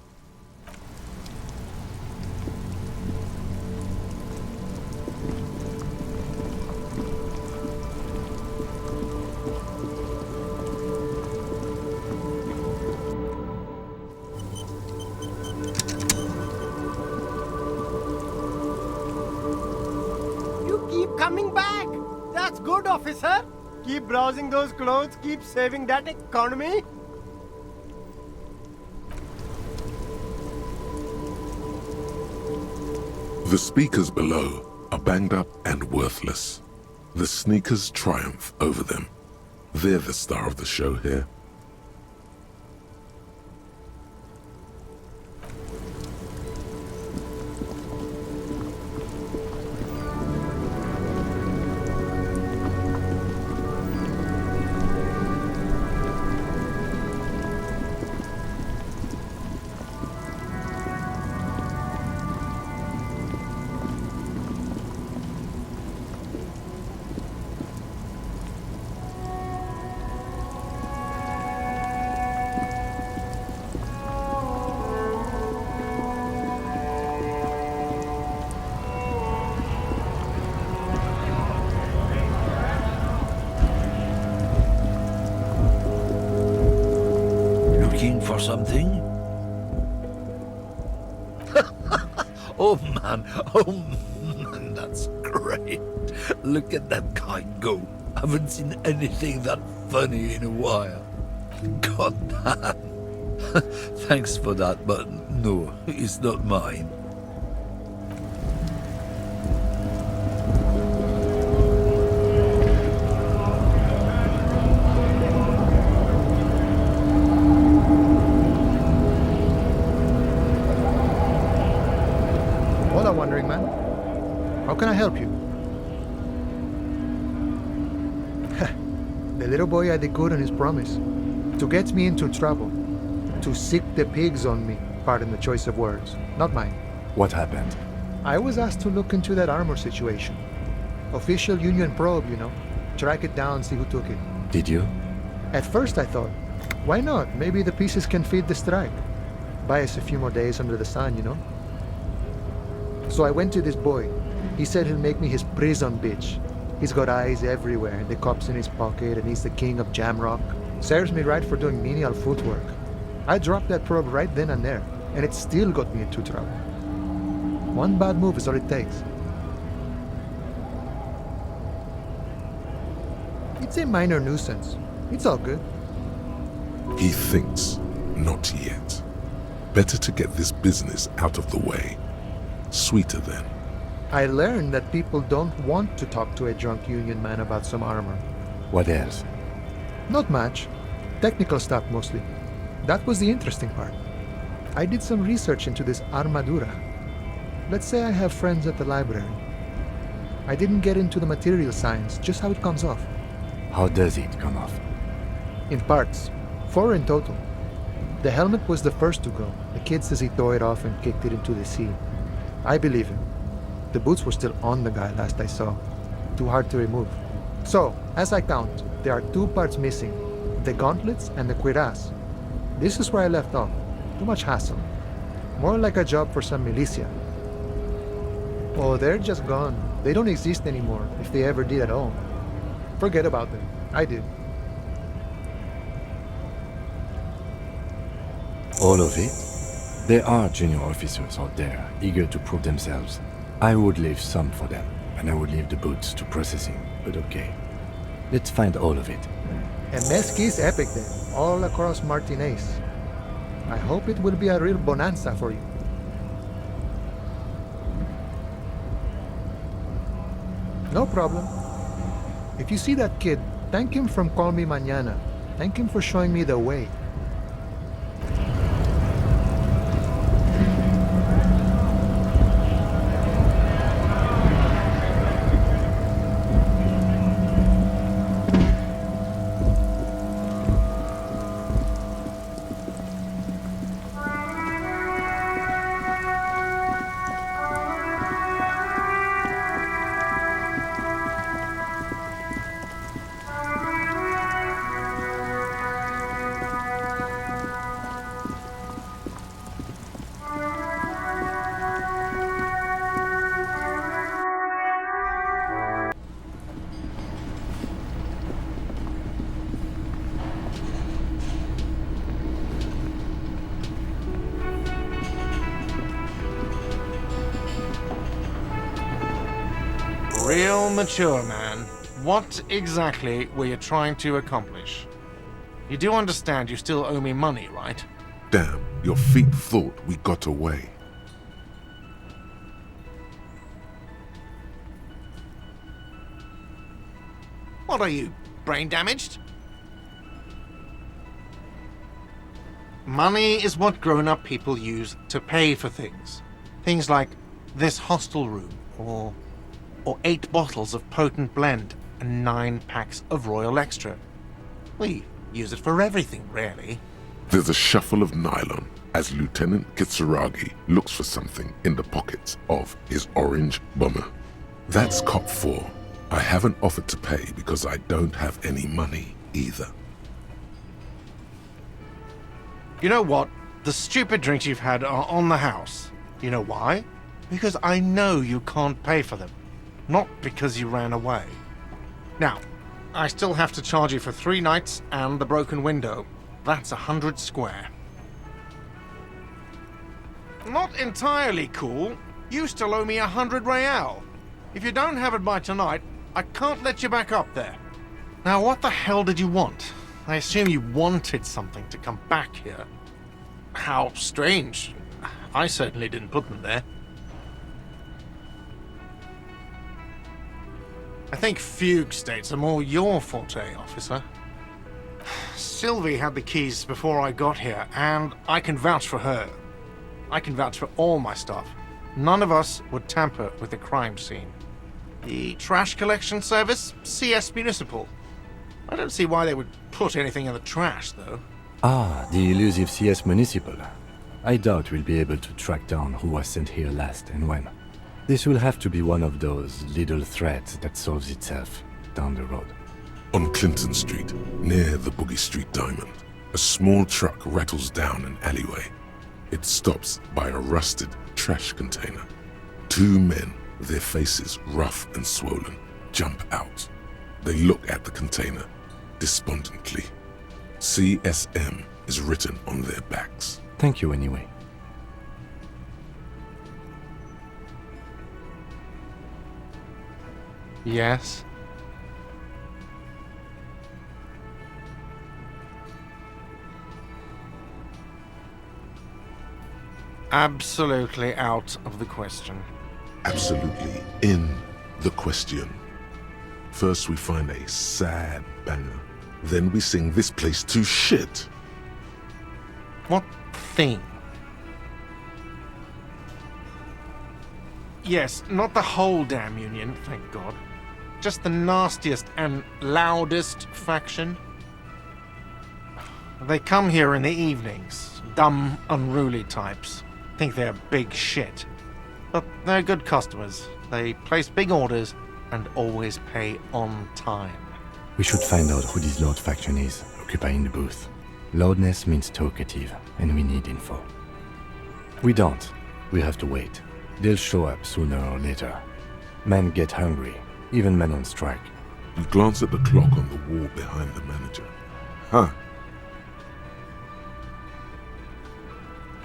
keep coming back. That's good, officer. Keep browsing those clothes, keep saving that economy. The speakers below are banged up and worthless. The sneakers triumph over them. They're the star of the show here. Looking for something? Oh man, that's great. Look at that kite go. Haven't seen anything that funny in a while. God damn. Thanks for that, but no, it's not mine. Hola, wandering man. How can I help you? The little boy had a good on his promise. To get me into trouble. To sick the pigs on me. Pardon the choice of words. Not mine. What happened? I was asked to look into that armor situation. Official Union probe, you know. Track it down, see who took it. Did you? At first I thought, why not? Maybe the pieces can feed the strike. Buy us a few more days under the sun, you know? So I went to this boy. He said he'll make me his prison bitch. He's got eyes everywhere, and the cops in his pocket, and he's the king of Jamrock. Serves me right for doing menial footwork. I dropped that probe right then and there, and it still got me into trouble. One bad move is all it takes. It's a minor nuisance. It's all good. He thinks, not yet. Better to get this business out of the way. Sweeter then. I learned that people don't want to talk to a drunk Union man about some armor. What else? Not much. Technical stuff mostly. That was the interesting part. I did some research into this armadura. Let's say I have friends at the library. I didn't get into the material science, just how it comes off. How does it come off? In parts. 4 in total. The helmet was the first to go. The kid says he tore it off and kicked it into the sea. I believe him. The boots were still on the guy last I saw. Too hard to remove. So, as I count, there are 2 parts missing. The gauntlets and the cuirass. This is where I left off. Too much hassle. More like a job for some militia. Oh, they're just gone. They don't exist anymore, if they ever did at all. Forget about them. I did. All of it? There are junior officers out there, eager to prove themselves. I would leave some for them, and I would leave the boots to processing, but okay. Let's find all of it. And Mesqui's epic then, all across Martinez. I hope it will be a real bonanza for you. No problem. If you see that kid, thank him from Call Me Mañana. Thank him for showing me the way. Real mature, man. What exactly were you trying to accomplish? You do understand you still owe me money, right? Damn, your feet thought we got away. What are you, brain damaged? Money is what grown-up people use to pay for things. Things like this hostel room, or 8 bottles of potent blend, and 9 packs of Royal Extra. We use it for everything, really. There's a shuffle of nylon as Lieutenant Kitsuragi looks for something in the pockets of his orange bomber. That's cop 4. I haven't offered to pay because I don't have any money either. You know what? The stupid drinks you've had are on the house. You know why? Because I know you can't pay for them. Not because you ran away. Now, I still have to charge you for 3 nights and the broken window. That's 100 square. Not entirely cool. You still owe me 100 real. If you don't have it by tonight, I can't let you back up there. Now, what the hell did you want? I assume you wanted something to come back here. How strange. I certainly didn't put them there. I think fugue states are more your forte, officer. Sylvie had the keys before I got here, and I can vouch for her. I can vouch for all my stuff. None of us would tamper with the crime scene. The trash collection service? CS Municipal. I don't see why they would put anything in the trash, though. Ah, the elusive CS Municipal. I doubt we'll be able to track down who was sent here last and when. This will have to be one of those little threads that solves itself down the road. On Clinton Street, near the Boogie Street Diamond, a small truck rattles down an alleyway. It stops by a rusted trash container. 2 men, their faces rough and swollen, jump out. They look at the container despondently. CSM is written on their backs. Thank you anyway. Yes? Absolutely out of the question. Absolutely in the question. First we find a sad banger. Then we sing this place to shit. What thing? Yes, not the whole damn union, thank God. Just the nastiest and loudest faction. They come here in the evenings. Dumb, unruly types. Think they're big shit. But they're good customers. They place big orders and always pay on time. We should find out who this Lord faction is, occupying the booth. Loudness means talkative, and we need info. We don't. We have to wait. They'll show up sooner or later. Men get hungry, even men on strike. You glance at the clock on the wall behind the manager. Huh.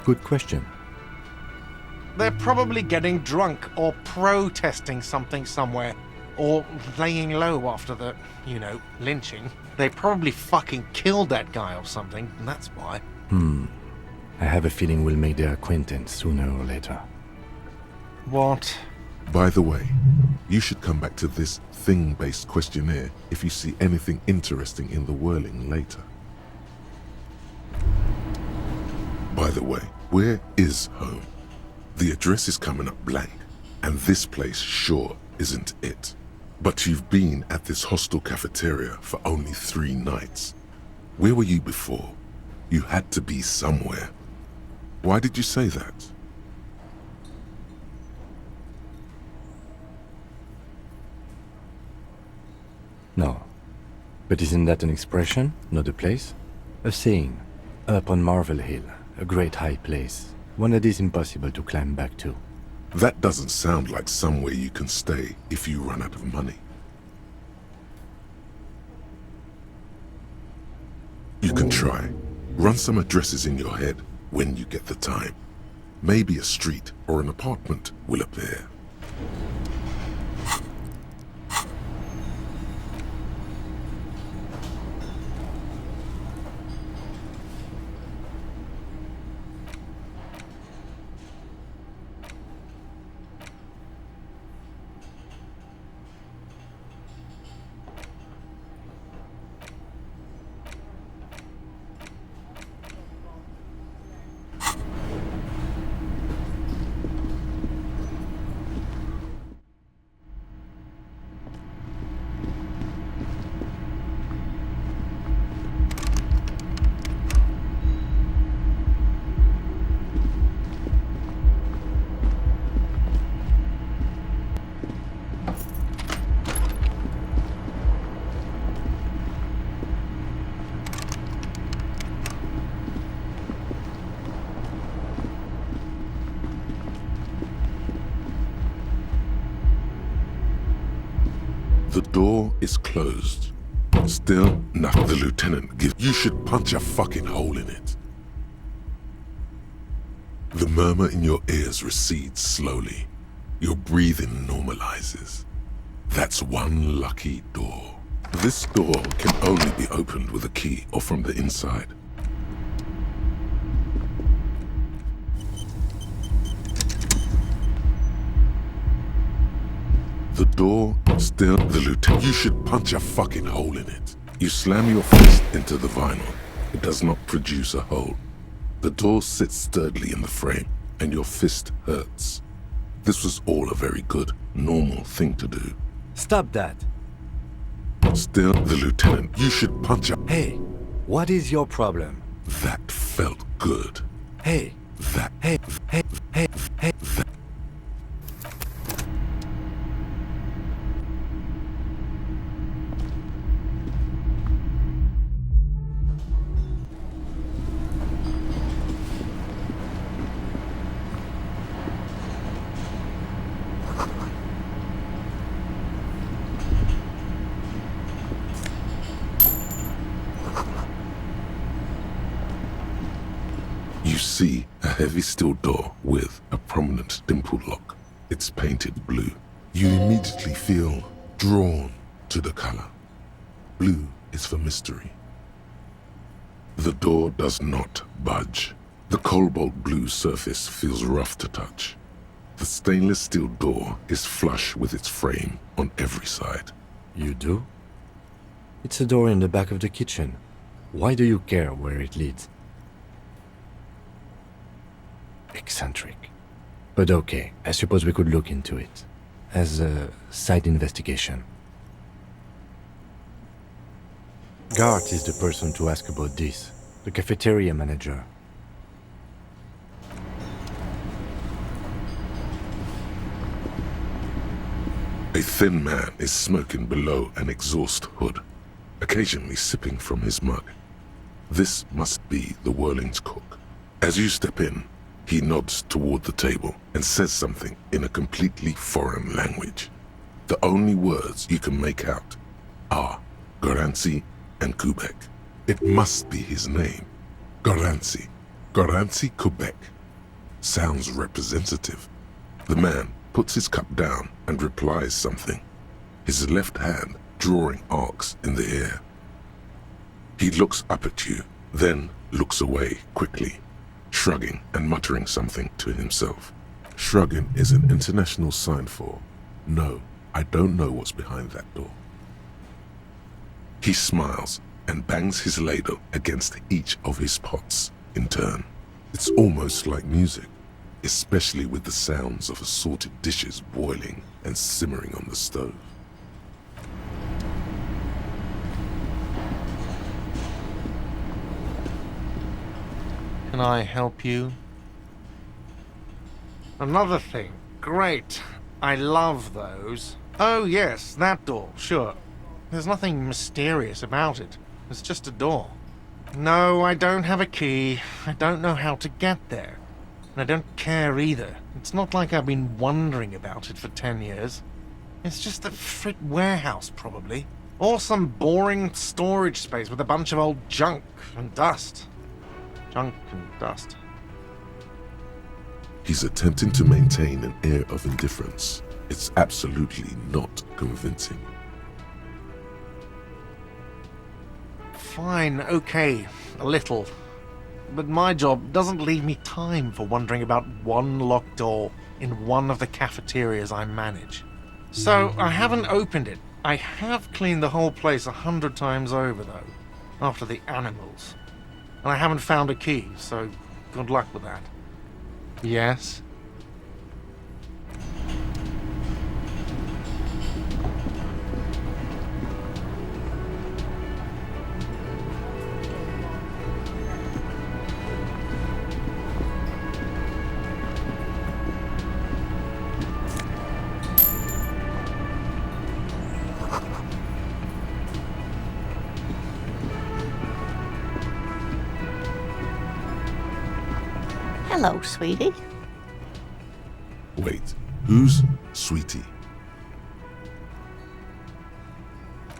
Good question. They're probably getting drunk or protesting something somewhere. Or laying low after the, lynching. They probably fucking killed that guy or something, and that's why. I have a feeling we'll make their acquaintance sooner or later. What? By the way, you should come back to this thing-based questionnaire if you see anything interesting in the whirling later. By the way, where is home? The address is coming up blank, and this place sure isn't it. But you've been at this hostel cafeteria for only 3 nights. Where were you before? You had to be somewhere. Why did you say that? No. But isn't that an expression, not a place? A saying. Up on Marvel Hill, a great high place. One that is impossible to climb back to. That doesn't sound like somewhere you can stay if you run out of money. You can try. Run some addresses in your head when you get the time. Maybe a street or an apartment will appear. The door is closed. Still, nothing. The lieutenant gives. You should punch a fucking hole in it. The murmur in your ears recedes slowly. Your breathing normalizes. That's one lucky door. This door can only be opened with a key or from the inside. The door still. The lieutenant. You should punch a fucking hole in it. You slam your fist into the vinyl. It does not produce a hole. The door sits sturdily in the frame, and your fist hurts. This was all a very good, normal thing to do. Stop that. Still, the lieutenant. You should punch a. Hey, what is your problem? That felt good. Hey, That. hey, hey, hey, hey. That. You see a heavy steel door with a prominent dimple lock. It's painted blue. You immediately feel drawn to the color. Blue is for mystery. The door does not budge. The cobalt blue surface feels rough to touch. The stainless steel door is flush with its frame on every side. You do? It's a door in the back of the kitchen. Why do you care where it leads? Eccentric. But okay, I suppose we could look into it. As a side investigation. Gart is the person to ask about this. The cafeteria manager. A thin man is smoking below an exhaust hood, occasionally sipping from his mug. This must be the Whirling's cook. As you step in, he nods toward the table and says something in a completely foreign language. The only words you can make out are Garanci and Quebec. It must be his name. Garanci. Garanci Quebec. Sounds representative. The man puts his cup down and replies something, his left hand drawing arcs in the air. He looks up at you, then looks away quickly, shrugging and muttering something to himself. Shrugging is an international sign for, no, I don't know what's behind that door. He smiles and bangs his ladle against each of his pots in turn. It's almost like music, especially with the sounds of assorted dishes boiling and simmering on the stove. Can I help you? Another thing. Great. I love those. Oh yes, that door, sure. There's nothing mysterious about it. It's just a door. No, I don't have a key. I don't know how to get there. And I don't care either. It's not like I've been wondering about it for 10 years. It's just a frick warehouse, probably. Or some boring storage space with a bunch of old junk and dust. Junk and dust. He's attempting to maintain an air of indifference. It's absolutely not convincing. Fine, okay, a little. But my job doesn't leave me time for wondering about one locked door in one of the cafeterias I manage. So I haven't opened it. I have cleaned the whole place 100 times over, though, after the animals. And I haven't found a key, so good luck with that. Yes? Hello, sweetie. Wait, who's Sweetie?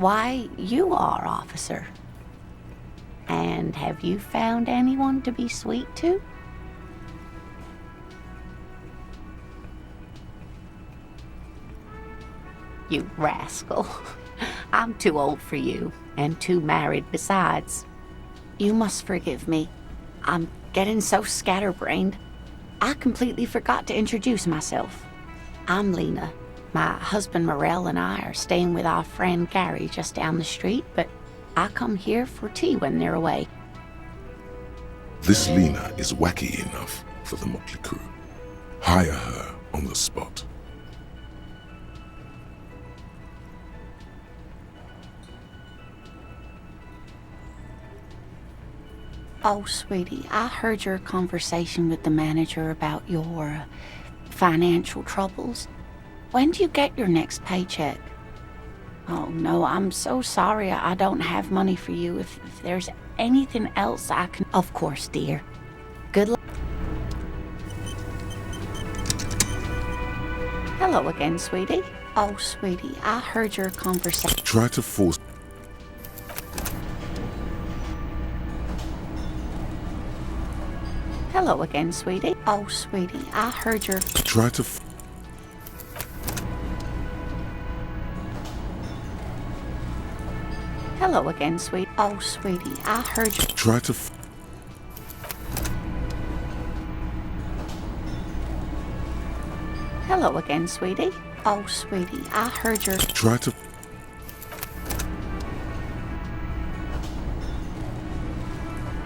Why, you are, officer. And have you found anyone to be sweet to? You rascal. I'm too old for you, and too married besides. You must forgive me. I'm getting so scatterbrained. I completely forgot to introduce myself. I'm Lena. My husband Morel and I are staying with our friend Gary just down the street, but I come here for tea when they're away. This Lena is wacky enough for the motley crew. Hire her on the spot. Oh, sweetie, I heard your conversation with the manager about your financial troubles. When do you get your next paycheck? Oh, no, I'm so sorry I don't have money for you. If there's anything else I can... Of course, dear. Good luck. Hello again, sweetie. Oh, sweetie, I heard your conversation. Try to force... Hello again, sweetie. Oh, sweetie, I heard your... Try to... Hello again, sweet. Oh, sweetie, I heard you. Try to... Hello again, sweetie. Oh, sweetie, I heard your... Try to...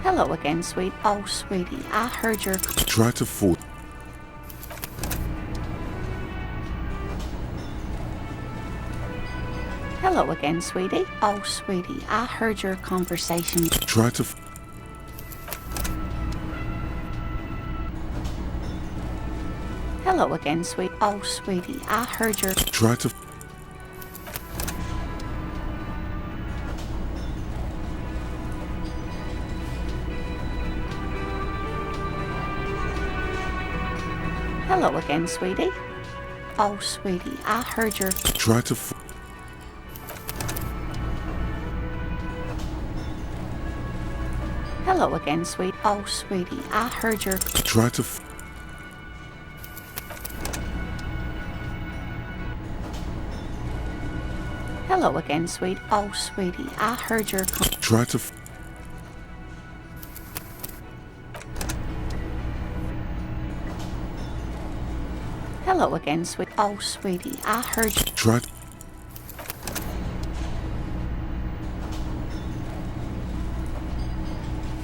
Hello again, sweet. Oh, sweetie, I heard your... Try to force... Hello again, sweetie. Oh, sweetie, I heard your conversation. Try to... Hello again, sweet. Oh, sweetie, I heard your... Try to... Hello again, sweetie. Oh, sweetie, I heard your... Try to... Hello again, sweet. Oh, sweetie, I heard your... Try to... Hello again, sweet. Oh, sweetie, I heard your... Try to... Hello again, sweet. Oh, sweetie, I heard you. Try...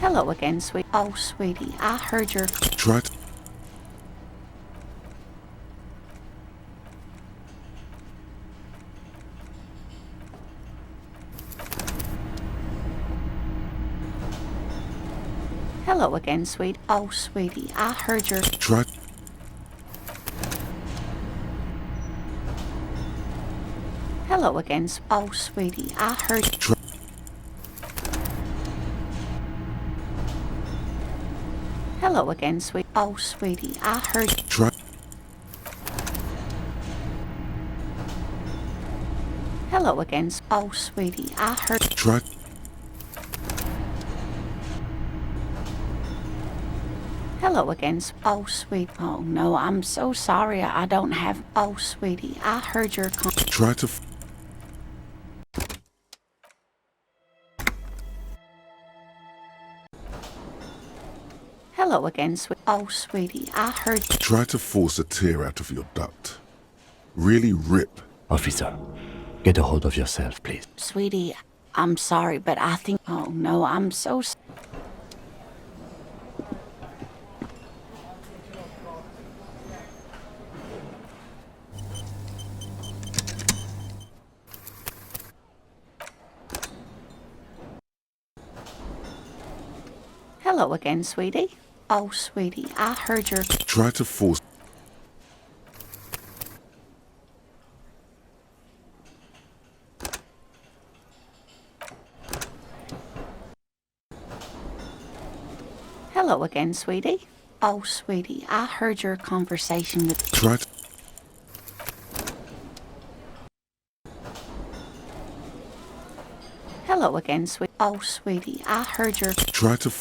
Hello again, sweet. Oh, sweetie, I heard your... Try to... Hello again, sweet. Oh, sweetie, I heard your... Try... Hello again. Oh, sweetie, I heard... Try... Hello again, sweet. Oh, sweetie, I heard... Try... Hello again. Oh, sweetie, I heard... Try... Hello again. Oh, sweet. Oh, no, I'm so sorry I don't have... Oh, sweetie, I heard your... Try to... Hello again, sweet. Oh, sweetie, I heard... Try to force a tear out of your duct. Really rip. Officer, get a hold of yourself, please. Sweetie, I'm sorry, but I think... Oh, no, I'm so... Hello again, sweetie. Oh, sweetie, I heard your... Try to force... Hello again, sweetie. Oh, sweetie, I heard your conversation with... Try to... Hello Hello again, sweet. Oh, sweetie, I heard your... Try to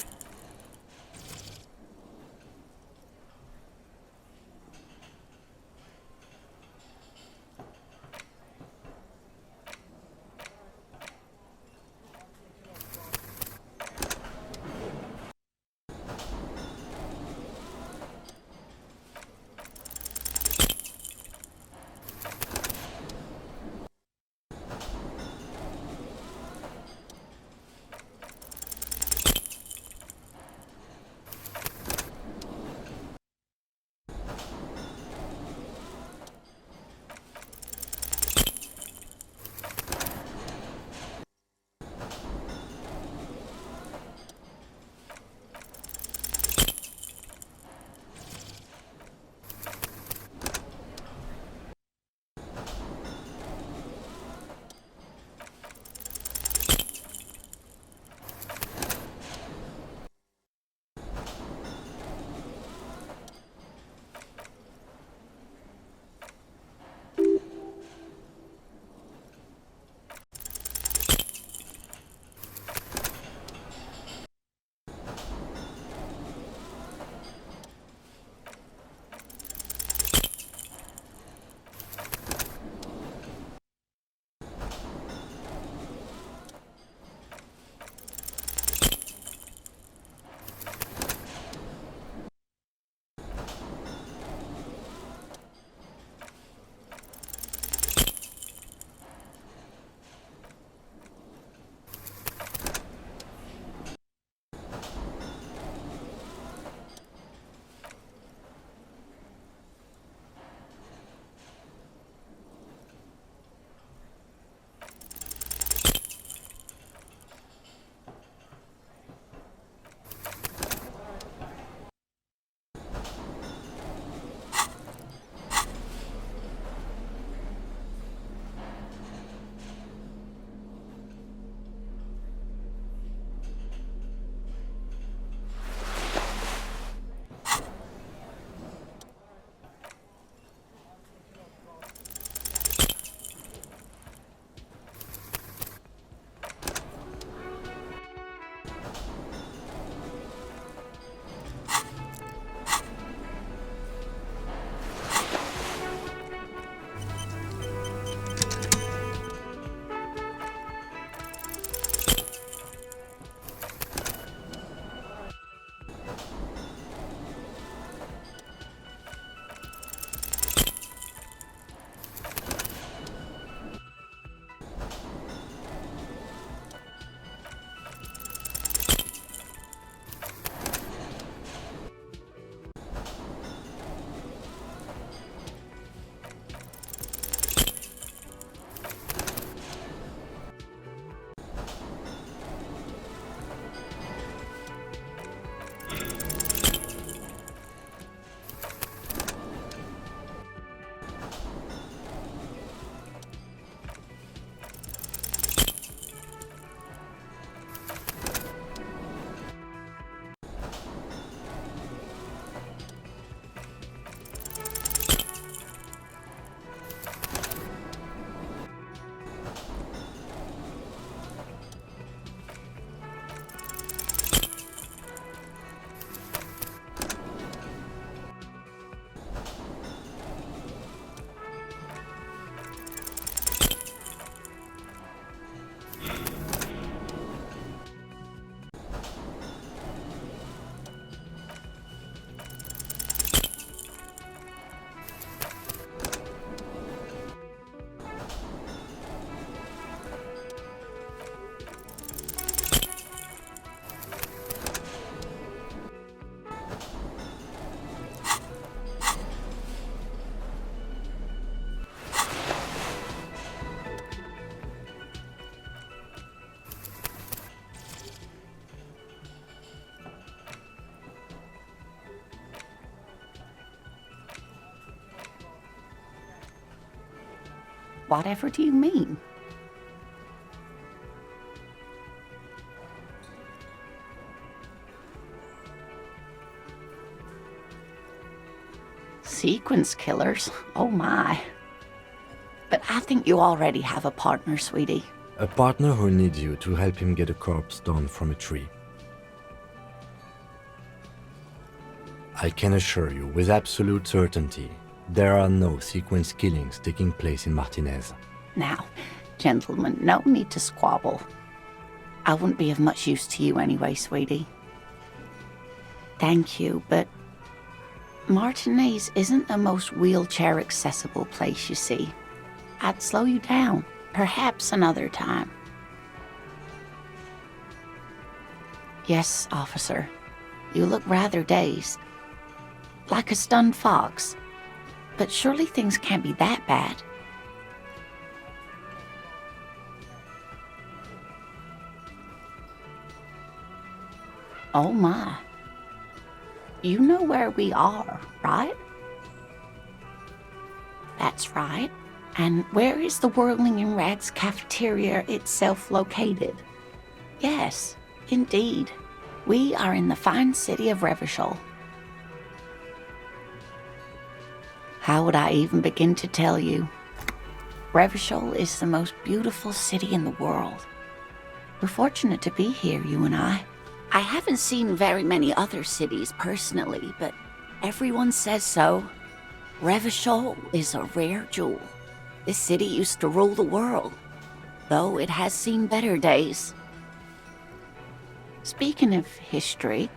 Whatever do you mean? Sequence killers? Oh my. But I think you already have a partner, sweetie. A partner who needs you to help him get a corpse down from a tree. I can assure you with absolute certainty, there are no sequence killings taking place in Martinez. Now, gentlemen, no need to squabble. I wouldn't be of much use to you anyway, sweetie. Thank you, but Martinez isn't the most wheelchair-accessible place, you see. I'd slow you down. Perhaps another time. Yes, officer. You look rather dazed. Like a stunned fox. But surely things can't be that bad. Oh my. You know where we are, right? That's right. And where is the Whirling in Rags cafeteria itself located? Yes, indeed. We are in the fine city of Revachol. How would I even begin to tell you? Revachol is the most beautiful city in the world. We're fortunate to be here, you and I. I haven't seen very many other cities personally, but everyone says so. Revachol is a rare jewel. This city used to rule the world, though it has seen better days. Speaking of history,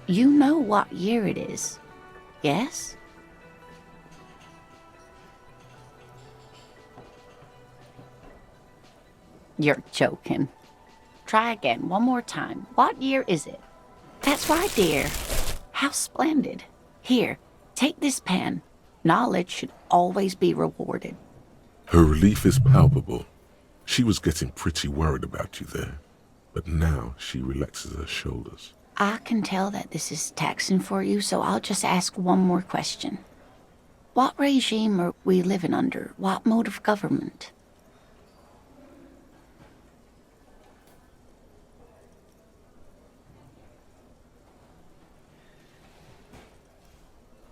you know what year it is, yes? You're joking. Try again, one more time. What year is it? That's right, dear. How splendid. Here, take this pen. Knowledge should always be rewarded. Her relief is palpable. She was getting pretty worried about you there, but now she relaxes her shoulders. I can tell that this is taxing for you, so I'll just ask one more question. What regime are we living under? What mode of government?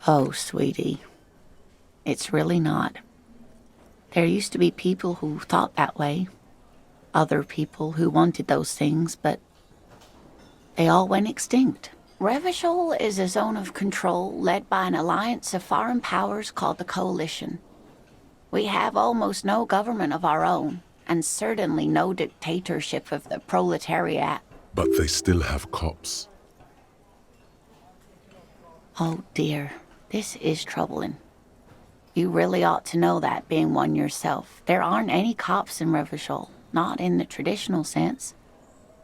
Oh, sweetie. It's really not. There used to be people who thought that way. Other people who wanted those things, but they all went extinct. Revachol is a zone of control led by an alliance of foreign powers called the Coalition. We have almost no government of our own, and certainly no dictatorship of the proletariat. But they still have cops. Oh dear, this is troubling. You really ought to know that, being one yourself. There aren't any cops in Revachol, not in the traditional sense.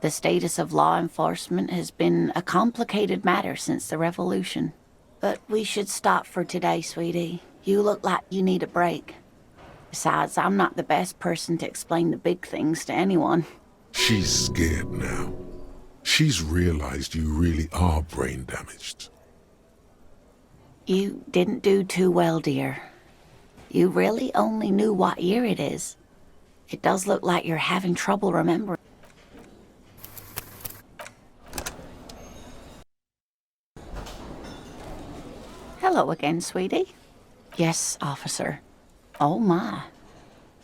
The status of law enforcement has been a complicated matter since the revolution. But we should stop for today, sweetie. You look like you need a break. Besides, I'm not the best person to explain the big things to anyone. She's scared now. She's realized you really are brain damaged. You didn't do too well, dear. You really only knew what year it is. It does look like you're having trouble remembering. Hello again, sweetie. Yes, officer. Oh my.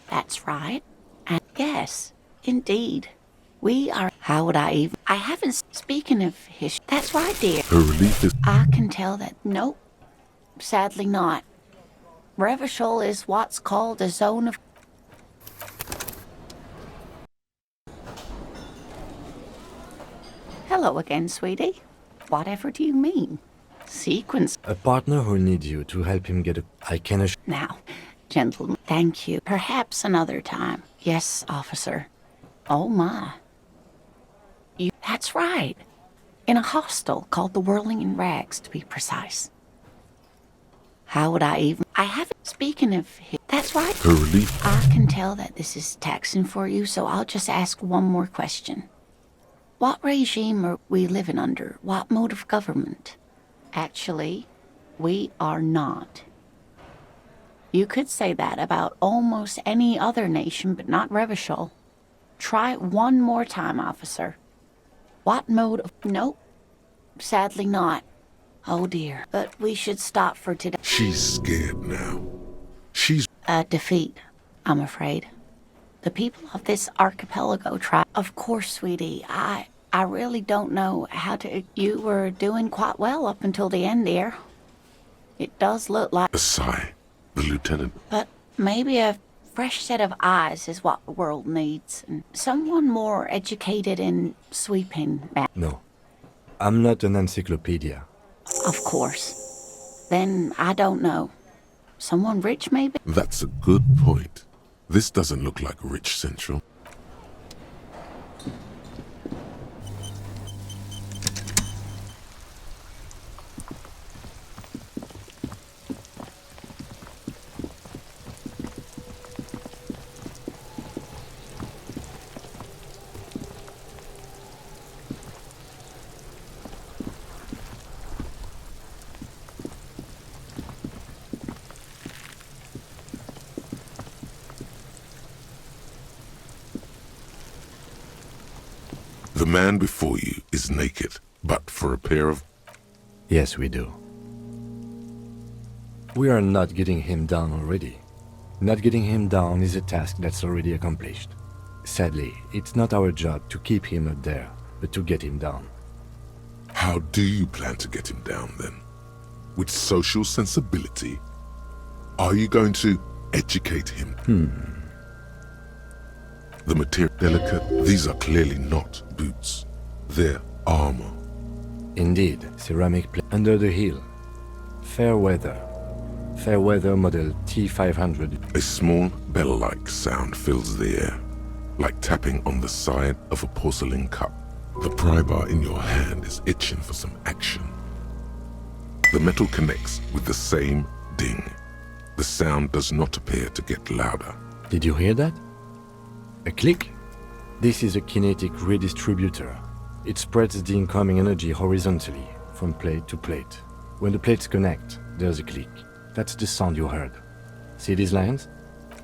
That's right. And yes, indeed. We are... How would I even... I haven't... Speaking of history... That's right, dear. Her relief is... I can tell that... Nope. Sadly not. Revachol is what's called a zone of... Hello again, sweetie. Whatever do you mean? Sequence... A partner who needs you to help him get a... I can assure... Now, gentlemen, thank you. Perhaps another time. Yes, officer. Oh my. You... That's right. In a hostel called the Whirling in Rags, to be precise. How would I even... I haven't... Speaking of... That's right. Her relief... I can tell that this is taxing for you, so I'll just ask one more question. What regime are we living under? What mode of government? Actually, we are not. You could say that about almost any other nation, but not Revachol. Try one more time, officer. What mode of... Nope. Sadly not. Oh dear. But we should stop for today. She's scared now. She's... A defeat, I'm afraid. The people of this archipelago try. Of course, sweetie. I really don't know how to. You were doing quite well up until the end, dear. It does look like. A sigh. The lieutenant. But maybe a fresh set of eyes is what the world needs. And someone more educated in sweeping. No. I'm not an encyclopedia. Of course. Then I don't know. Someone rich, maybe? That's a good point. This doesn't look like Rich Central. The man before you is naked, but for a pair of... Yes, we do. We are not getting him down already. Not getting him down is a task that's already accomplished. Sadly, it's not our job to keep him up there, but to get him down. How do you plan to get him down, then? With social sensibility? Are you going to educate him? The material delicate, these are clearly not boots. They're armor. Indeed, ceramic plate under the heel. Fair weather. Fair weather model T500. A small bell-like sound fills the air, like tapping on the side of a porcelain cup. The pry bar in your hand is itching for some action. The metal connects with the same ding. The sound does not appear to get louder. Did you hear that? A click? This is a kinetic redistributor. It spreads the incoming energy horizontally, from plate to plate. When the plates connect, there's a click. That's the sound you heard. See these lines?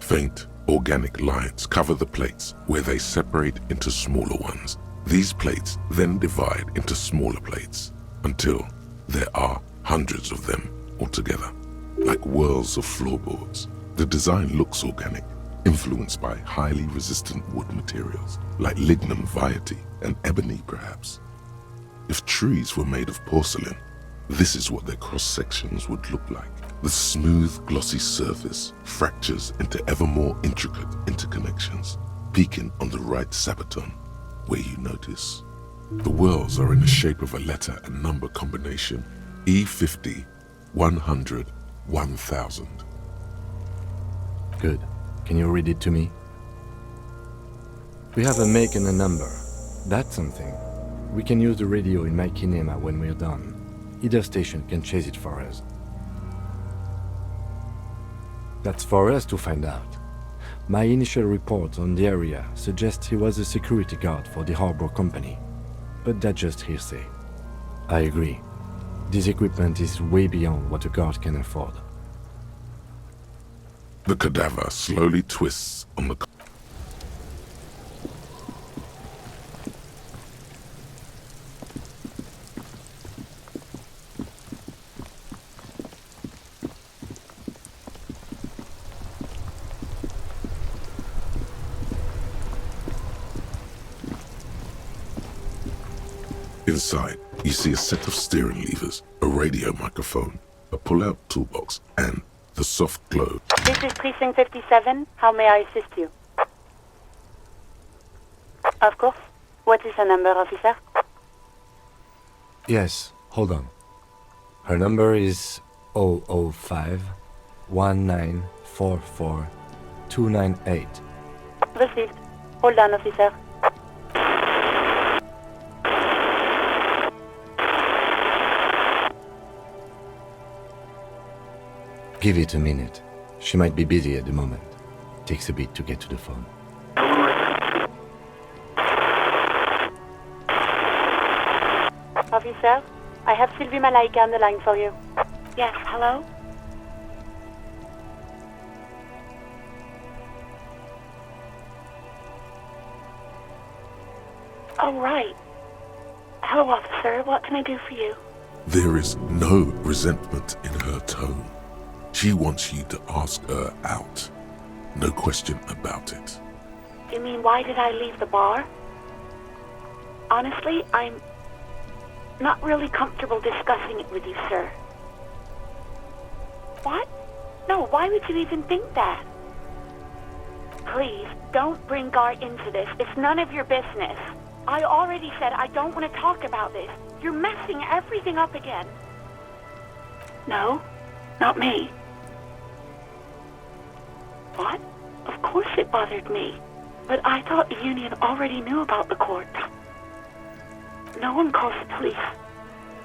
Faint, organic lines cover the plates where they separate into smaller ones. These plates then divide into smaller plates until there are hundreds of them altogether, like whirls of floorboards. The design looks organic, influenced by highly resistant wood materials, like lignum vitae and ebony perhaps. If trees were made of porcelain, this is what their cross-sections would look like. The smooth, glossy surface fractures into ever more intricate interconnections, peaking on the right sabaton, where you notice. The whirls are in the shape of a letter and number combination, E50, 100, 1000. Good. Can you read it to me? We have a make and a number. That's something. We can use the radio in my kinema when we're done. Either station can chase it for us. That's for us to find out. My initial report on the area suggests he was a security guard for the harbor company. But that's just hearsay. I agree. This equipment is way beyond what a guard can afford. The cadaver slowly twists on the... Inside, you see a set of steering levers, a radio microphone, a pull-out toolbox, and the soft glow. This is Precinct 57. How may I assist you? Of course. What is her number, officer? Yes, hold on. Her number is 005 1944 298. Received. Hold on, officer. Give it a minute. She might be busy at the moment. Takes a bit to get to the phone. Officer, I have Sylvie Malaika on the line for you. Yes, hello? Oh, right. Hello, officer. What can I do for you? There is no resentment in her tone. She wants you to ask her out. No question about it. You mean, why did I leave the bar? Honestly, I'm not really comfortable discussing it with you, sir. What? No, why would you even think that? Please, don't bring Gar into this. It's none of your business. I already said I don't want to talk about this. You're messing everything up again. No, not me. What? Of course it bothered me. But I thought the Union already knew about the court. No one calls the police.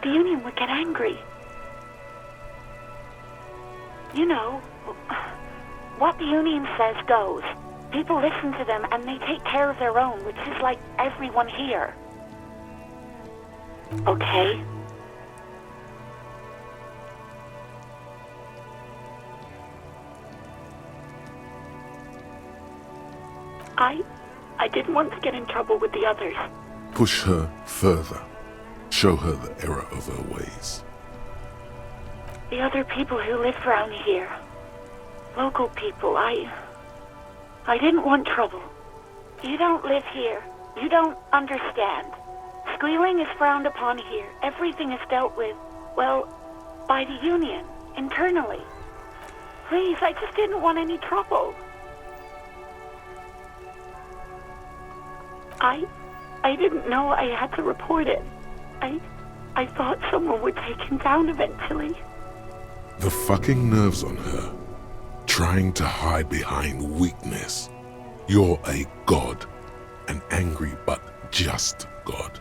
The Union would get angry. You know, what the Union says goes. People listen to them and they take care of their own, which is like everyone here. Okay? I didn't want to get in trouble with the others. Push her further. Show her the error of her ways. The other people who live around here. Local people, I didn't want trouble. You don't live here. You don't understand. Squealing is frowned upon here. Everything is dealt with, well, by the Union, internally. Please, I just didn't want any trouble. I didn't know I had to report it. I thought someone would take him down eventually. The fucking nerves on her. Trying to hide behind weakness. You're a god. An angry but just god.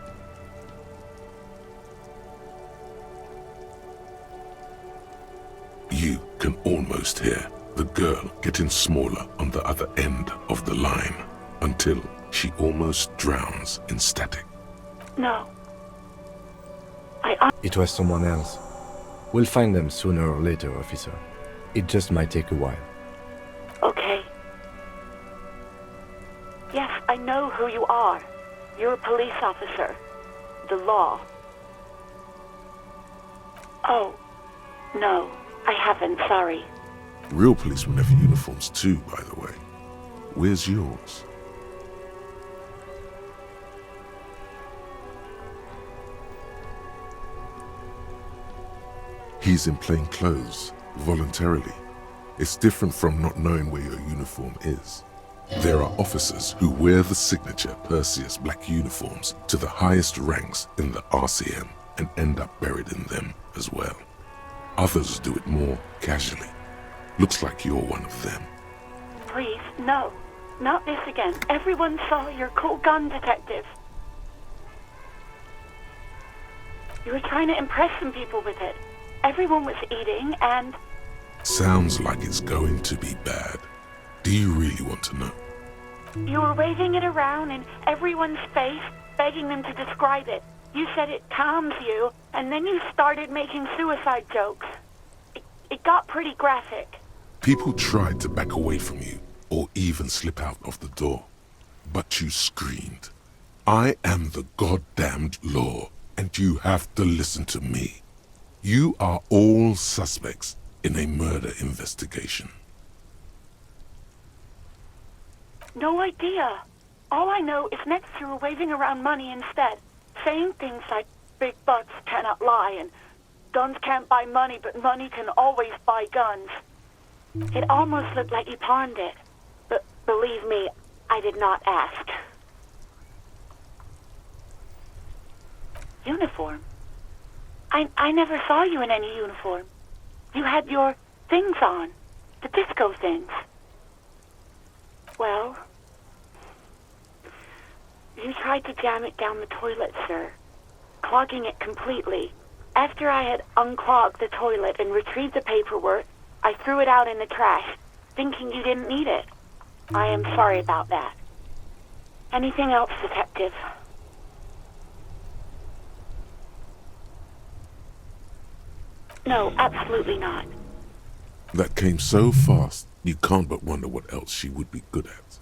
You can almost hear the girl getting smaller on the other end of the line until she almost drowns in static. No. It was someone else. We'll find them sooner or later, officer. It just might take a while. Okay. Yes, I know who you are. You're a police officer. The law. Oh, no, I haven't, sorry. Real policemen have uniforms too, by the way. Where's yours? He's in plain clothes, voluntarily. It's different from not knowing where your uniform is. There are officers who wear the signature Perseus black uniforms to the highest ranks in the RCM and end up buried in them as well. Others do it more casually. Looks like you're one of them. Please, no. Not this again. Everyone saw your cool gun detective. You were trying to impress some people with it. Everyone was eating and... Sounds like it's going to be bad. Do you really want to know? You were waving it around in everyone's face, begging them to describe it. You said it calms you, and then you started making suicide jokes. It got pretty graphic. People tried to back away from you, or even slip out of the door. But you screamed, I am the goddamned law, and you have to listen to me. You are all suspects in a murder investigation. No idea. All I know is next you were waving around money instead, saying things like big butts cannot lie and guns can't buy money, but money can always buy guns. It almost looked like you pawned it, but believe me, I did not ask. Uniform? I never saw you in any uniform. You had your things on, the disco things. Well, you tried to jam it down the toilet, sir, clogging it completely. After I had unclogged the toilet and retrieved the paperwork, I threw it out in the trash, thinking you didn't need it. I am sorry about that. Anything else, Detective? No, absolutely not. That came so fast, you can't but wonder what else she would be good at.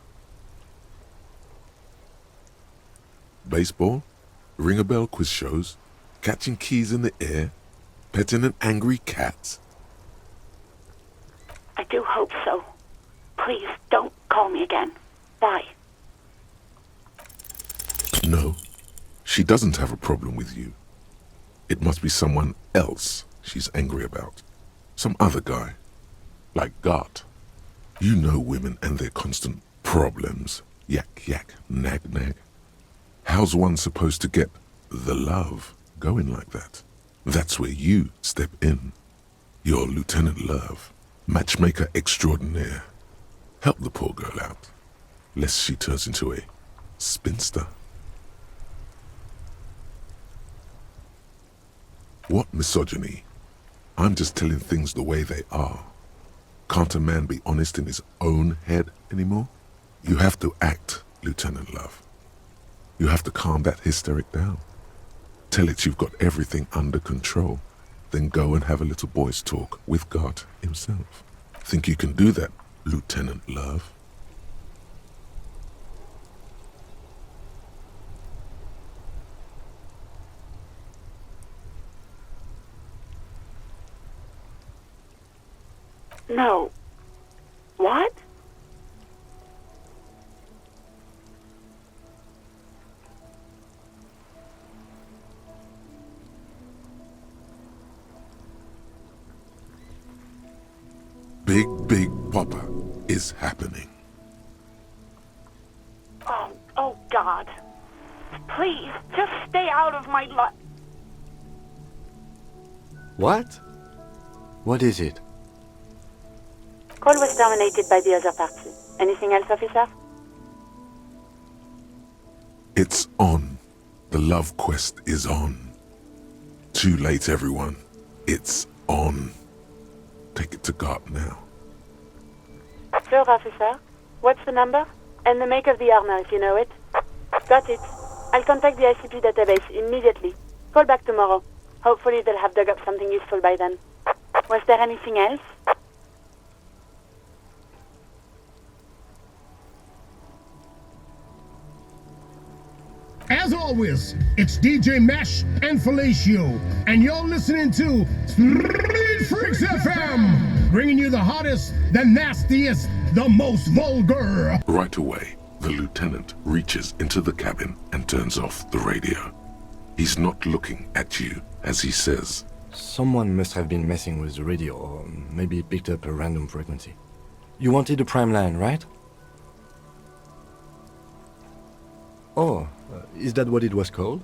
Baseball? Ring a bell quiz shows? Catching keys in the air? Petting an angry cat? I do hope so. Please, don't call me again. Bye. No, she doesn't have a problem with you. It must be someone else she's angry about. Some other guy. Like Gart. You know women and their constant problems. Yak, yak, nag, nag. How's one supposed to get the love going like that? That's where you step in. You're Lieutenant Love, matchmaker extraordinaire. Help the poor girl out, lest she turns into a spinster. What misogyny? I'm just telling things the way they are. Can't a man be honest in his own head anymore? You have to act, Lieutenant Love. You have to calm that hysteric down. Tell it you've got everything under control. Then go and have a little boy's talk with God himself. Think you can do that, Lieutenant Love? No. What? Big Papa is happening. Oh God. Please, just stay out of my life. What? What is it? Call was terminated by the other party. Anything else, officer? It's on. The love quest is on. Too late, everyone. It's on. Take it to God now. Sure, officer. What's the number? And the make of the armor, if you know it. Got it. I'll contact the ICP database immediately. Call back tomorrow. Hopefully they'll have dug up something useful by then. Was there anything else? As always, it's DJ Mesh and Felicio, and you're listening to Street Freaks FM, bringing you the hottest, the nastiest, the most vulgar. Right away, the lieutenant reaches into the cabin and turns off the radio. He's not looking at you as he says, Someone must have been messing with the radio, or maybe it picked up a random frequency. You wanted a prime line, right? Oh, is that what it was called?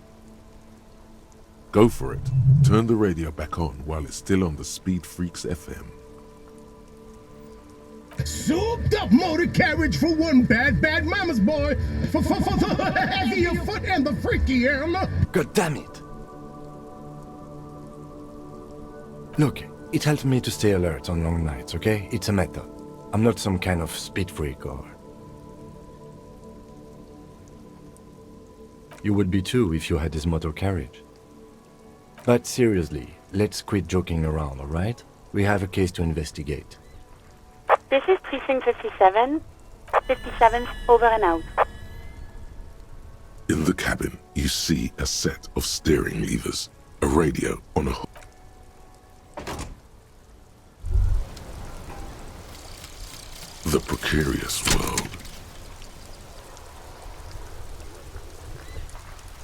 Go for it. Turn the radio back on while it's still on the Speed Freaks FM. Souped up motor carriage for one bad mama's boy. For the heavier foot and the freaky arm. God damn it! Look, it helps me to stay alert on long nights, okay? It's a method. I'm not some kind of speed freak or... You would be too if you had this motor carriage. But seriously, let's quit joking around, alright? We have a case to investigate. This is Precinct 57. 57th, over and out. In the cabin, you see a set of steering levers, a radio on a hook. The precarious world.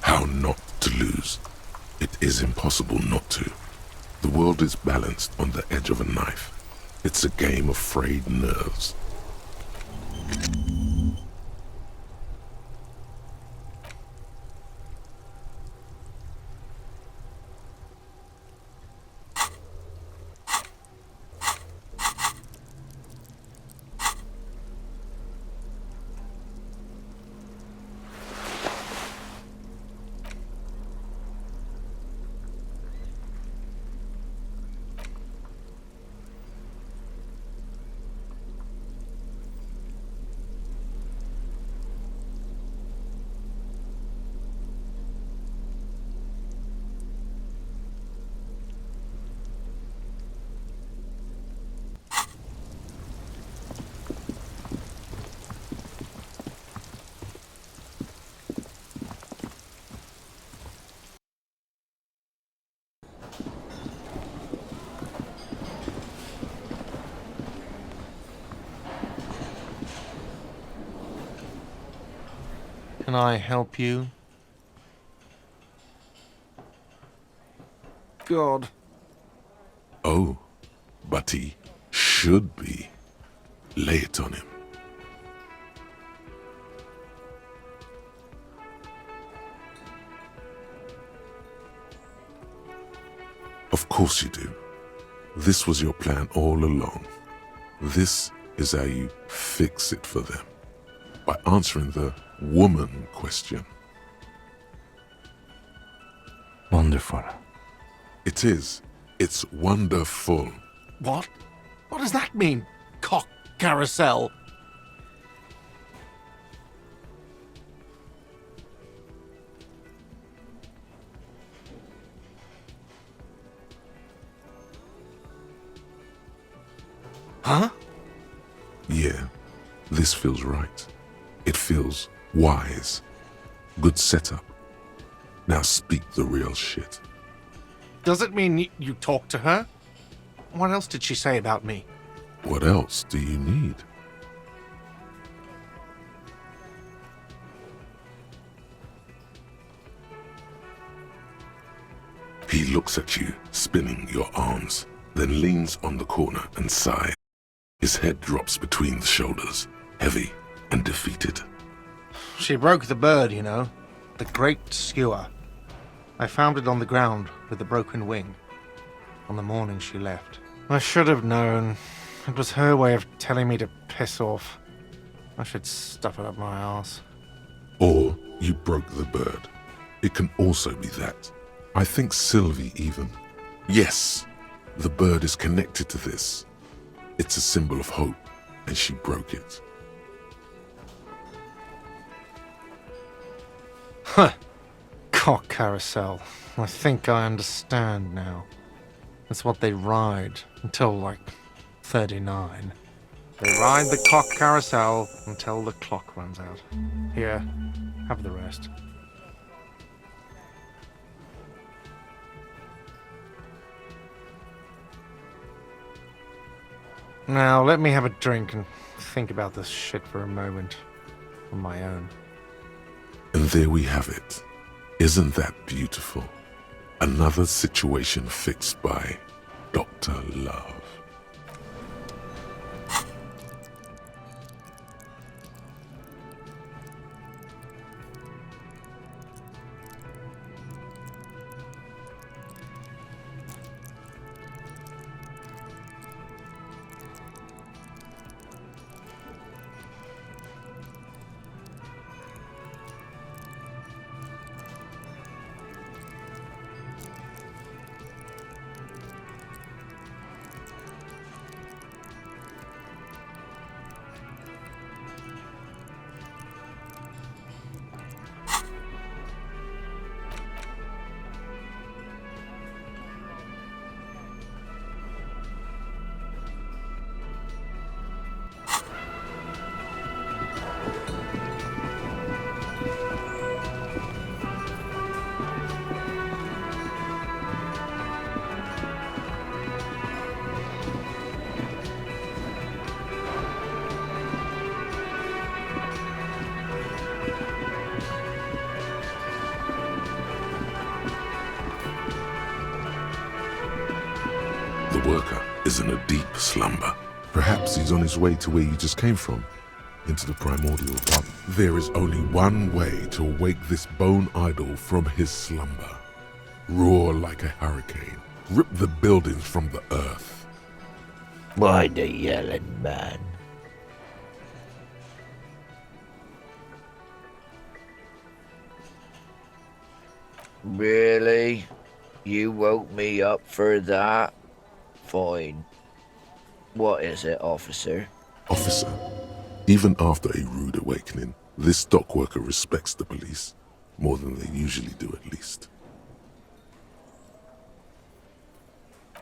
How not to lose. It is impossible not to. The world is balanced on the edge of a knife. It's a game of frayed nerves. Can I help you? God. Oh, but he should be. Lay it on him. Of course you do. This was your plan all along. This is how you fix it for them. By answering the woman question. Wonderful. It is. It's wonderful. What? What does that mean? Cock carousel? Huh? Yeah, this feels right. It feels wise. Good setup. Now speak the real shit. Does it mean you talked to her? What else did she say about me? What else do you need? He looks at you, spinning your arms, then leans on the corner and sighs. His head drops between the shoulders, heavy and defeated. She broke the bird, you know. The great skewer. I found it on the ground with a broken wing. On the morning she left. I should have known. It was her way of telling me to piss off. I should stuff it up my arse. Or you broke the bird. It can also be that. I think Sylvie even. Yes, the bird is connected to this. It's a symbol of hope, and she broke it. Huh. Cock carousel. I think I understand now. That's what they ride until, like, 39. They ride the cock carousel until the clock runs out. Here, have the rest. Now, let me have a drink and think about this shit for a moment. On my own. And there we have it. Isn't that beautiful? Another situation fixed by Dr. Love. The worker is in a deep slumber. Perhaps he's on his way to where you just came from, into the primordial pub. There is only one way to awake this bone idol from his slumber. Roar like a hurricane. Rip the buildings from the earth. Why the yelling, man? Really? You woke me up for that? Fine. What is it, officer? Officer, even after a rude awakening, this dock worker respects the police more than they usually do, at least.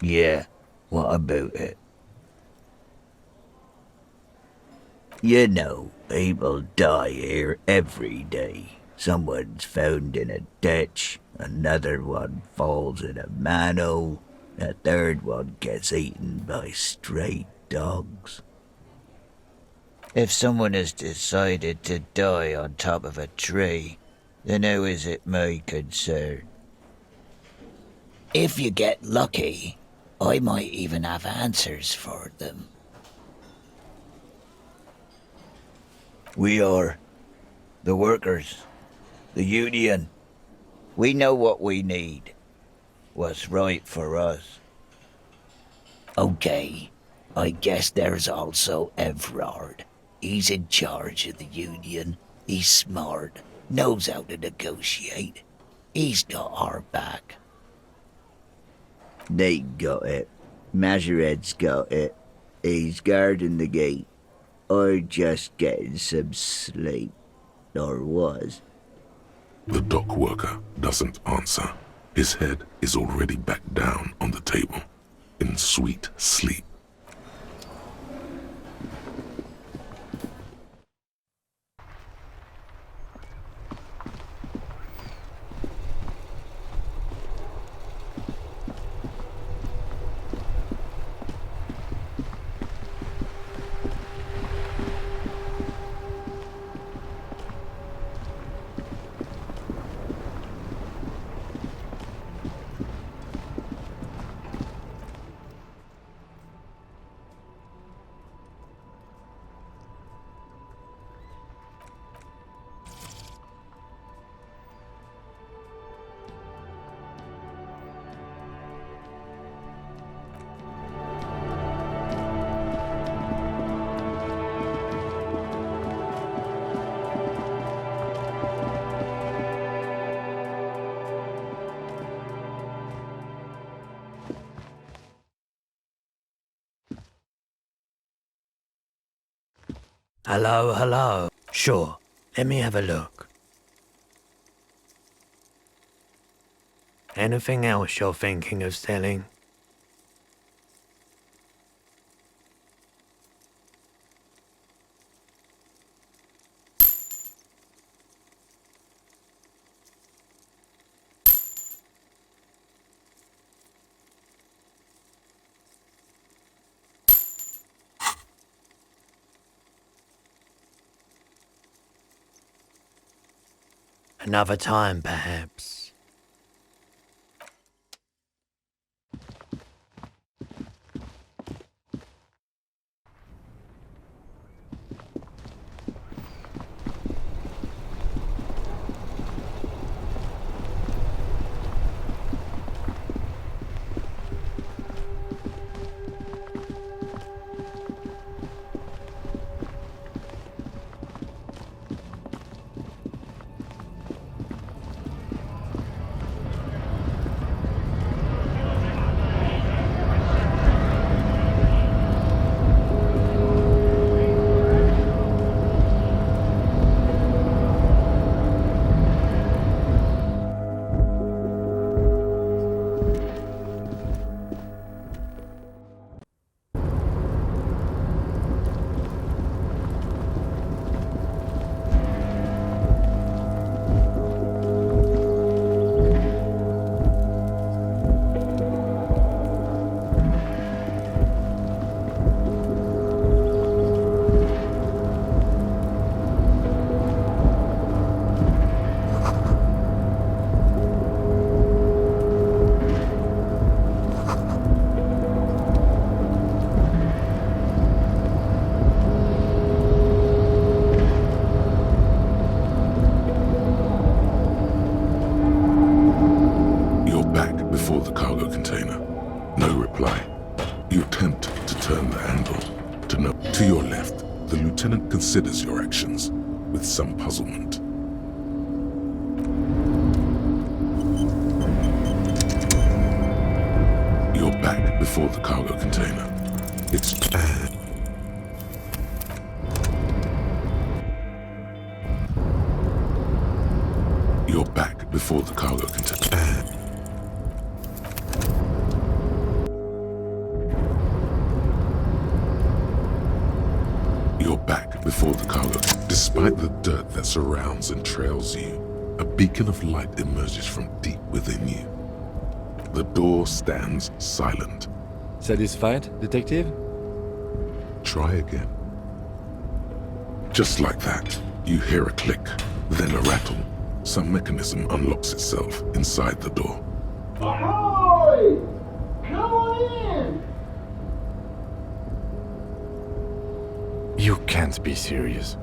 Yeah, what about it? You know, people die here every day. Someone's found in a ditch, another one falls in a manhole, a third one gets eaten by stray dogs. If someone has decided to die on top of a tree, then how is it my concern? If you get lucky, I might even have answers for them. We are the workers, the union. We know what we need, what's right for us. Okay, I guess there's also Everard. He's in charge of the union. He's smart, knows how to negotiate. He's got our back. They got it. Majoret's got it. He's guarding the gate. Or just getting some sleep. Or was. The dock worker doesn't answer. His head is already back down on the table, in sweet sleep. Hello. Sure, let me have a look. Anything else you're thinking of selling? Another time, perhaps. Before the cargo container. No reply. You attempt to turn the handle. To your left, the lieutenant considers your actions with some puzzlement. You're back before the cargo container. It's You're back before the cargo container. You're back before the cargo. Despite the dirt that surrounds and trails you, a beacon of light emerges from deep within you. The door stands silent. Satisfied, detective? Try again. Just like that, you hear a click, then a rattle. Some mechanism unlocks itself inside the door. Ahoy! Hey! Come on in! You can't be serious.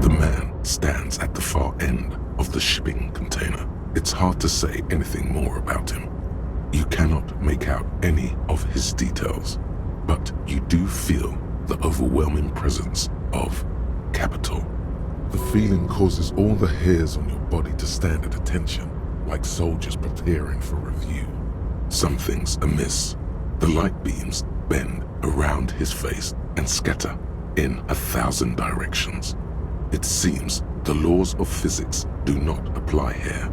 The man stands at the far end of the shipping container. It's hard to say anything more about him. You cannot make out any of his details, but you do feel the overwhelming presence of capital. The feeling causes all the hairs on your body to stand at attention, like soldiers preparing for review. Something's amiss. The light beams bend around his face and scatter in 1,000 directions. It seems the laws of physics do not apply here.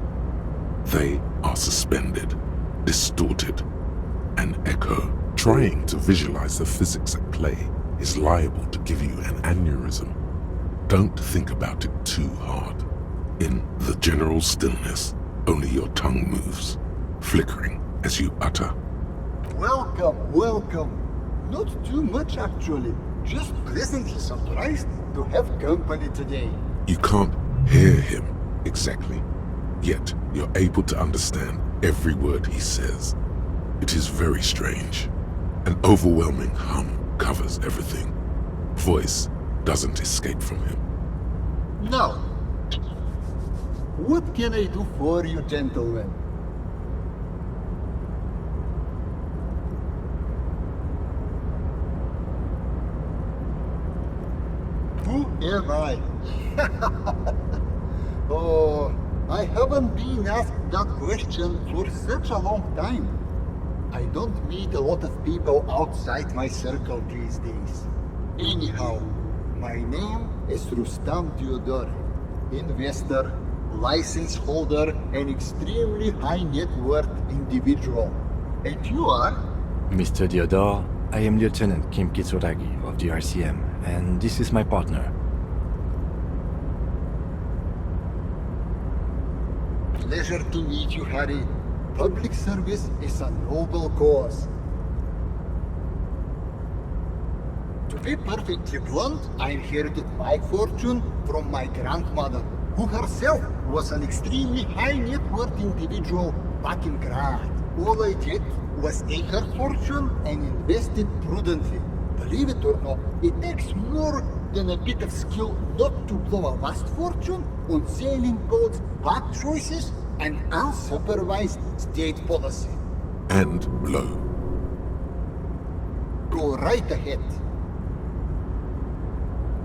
They are suspended, distorted, and echo. Trying to visualize the physics at play is liable to give you an aneurysm. Don't think about it too hard. In the general stillness, only your tongue moves, flickering as you utter. Welcome, welcome. Not too much actually. Just pleasantly surprised to have company today. You can't hear him exactly, yet you're able to understand every word he says. It is very strange. An overwhelming hum covers everything. Voice doesn't escape from him. Now, what can I do for you, gentlemen? Who am I? Oh, I haven't been asked that question for such a long time. I don't meet a lot of people outside my circle these days. Anyhow, my name is Rustam Diodore, investor, license holder, and extremely high net worth individual. And you are? Mr. Diodore, I am Lieutenant Kim Kitsuragi of the RCM, and this is my partner. Pleasure to meet you, Harry. Public service is a noble cause. To be perfectly blunt, I inherited my fortune from my grandmother, who herself was an extremely high net worth individual back in Grad. All I did was take her fortune and invest it prudently. Believe it or not, it takes more than a bit of skill not to blow a vast fortune on sailing boats, bad choices, and unsupervised state policy. And blow. Go right ahead.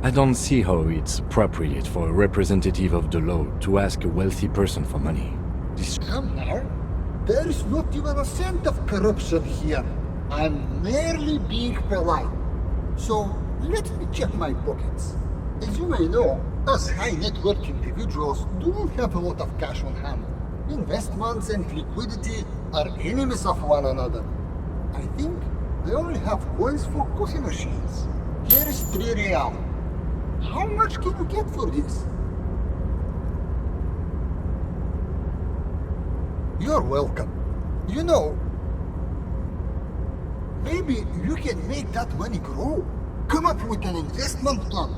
I don't see how it's appropriate for a representative of the law to ask a wealthy person for money. Come now. There is not even a cent of corruption here. I'm merely being polite. So, let me check my pockets. As you may know, us high net worth individuals don't have a lot of cash on hand. Investments and liquidity are enemies of one another. I think they only have coins for coffee machines. Here is 3 real. How much can you get for this? You're welcome. You know, maybe you can make that money grow. Come up with an investment plan.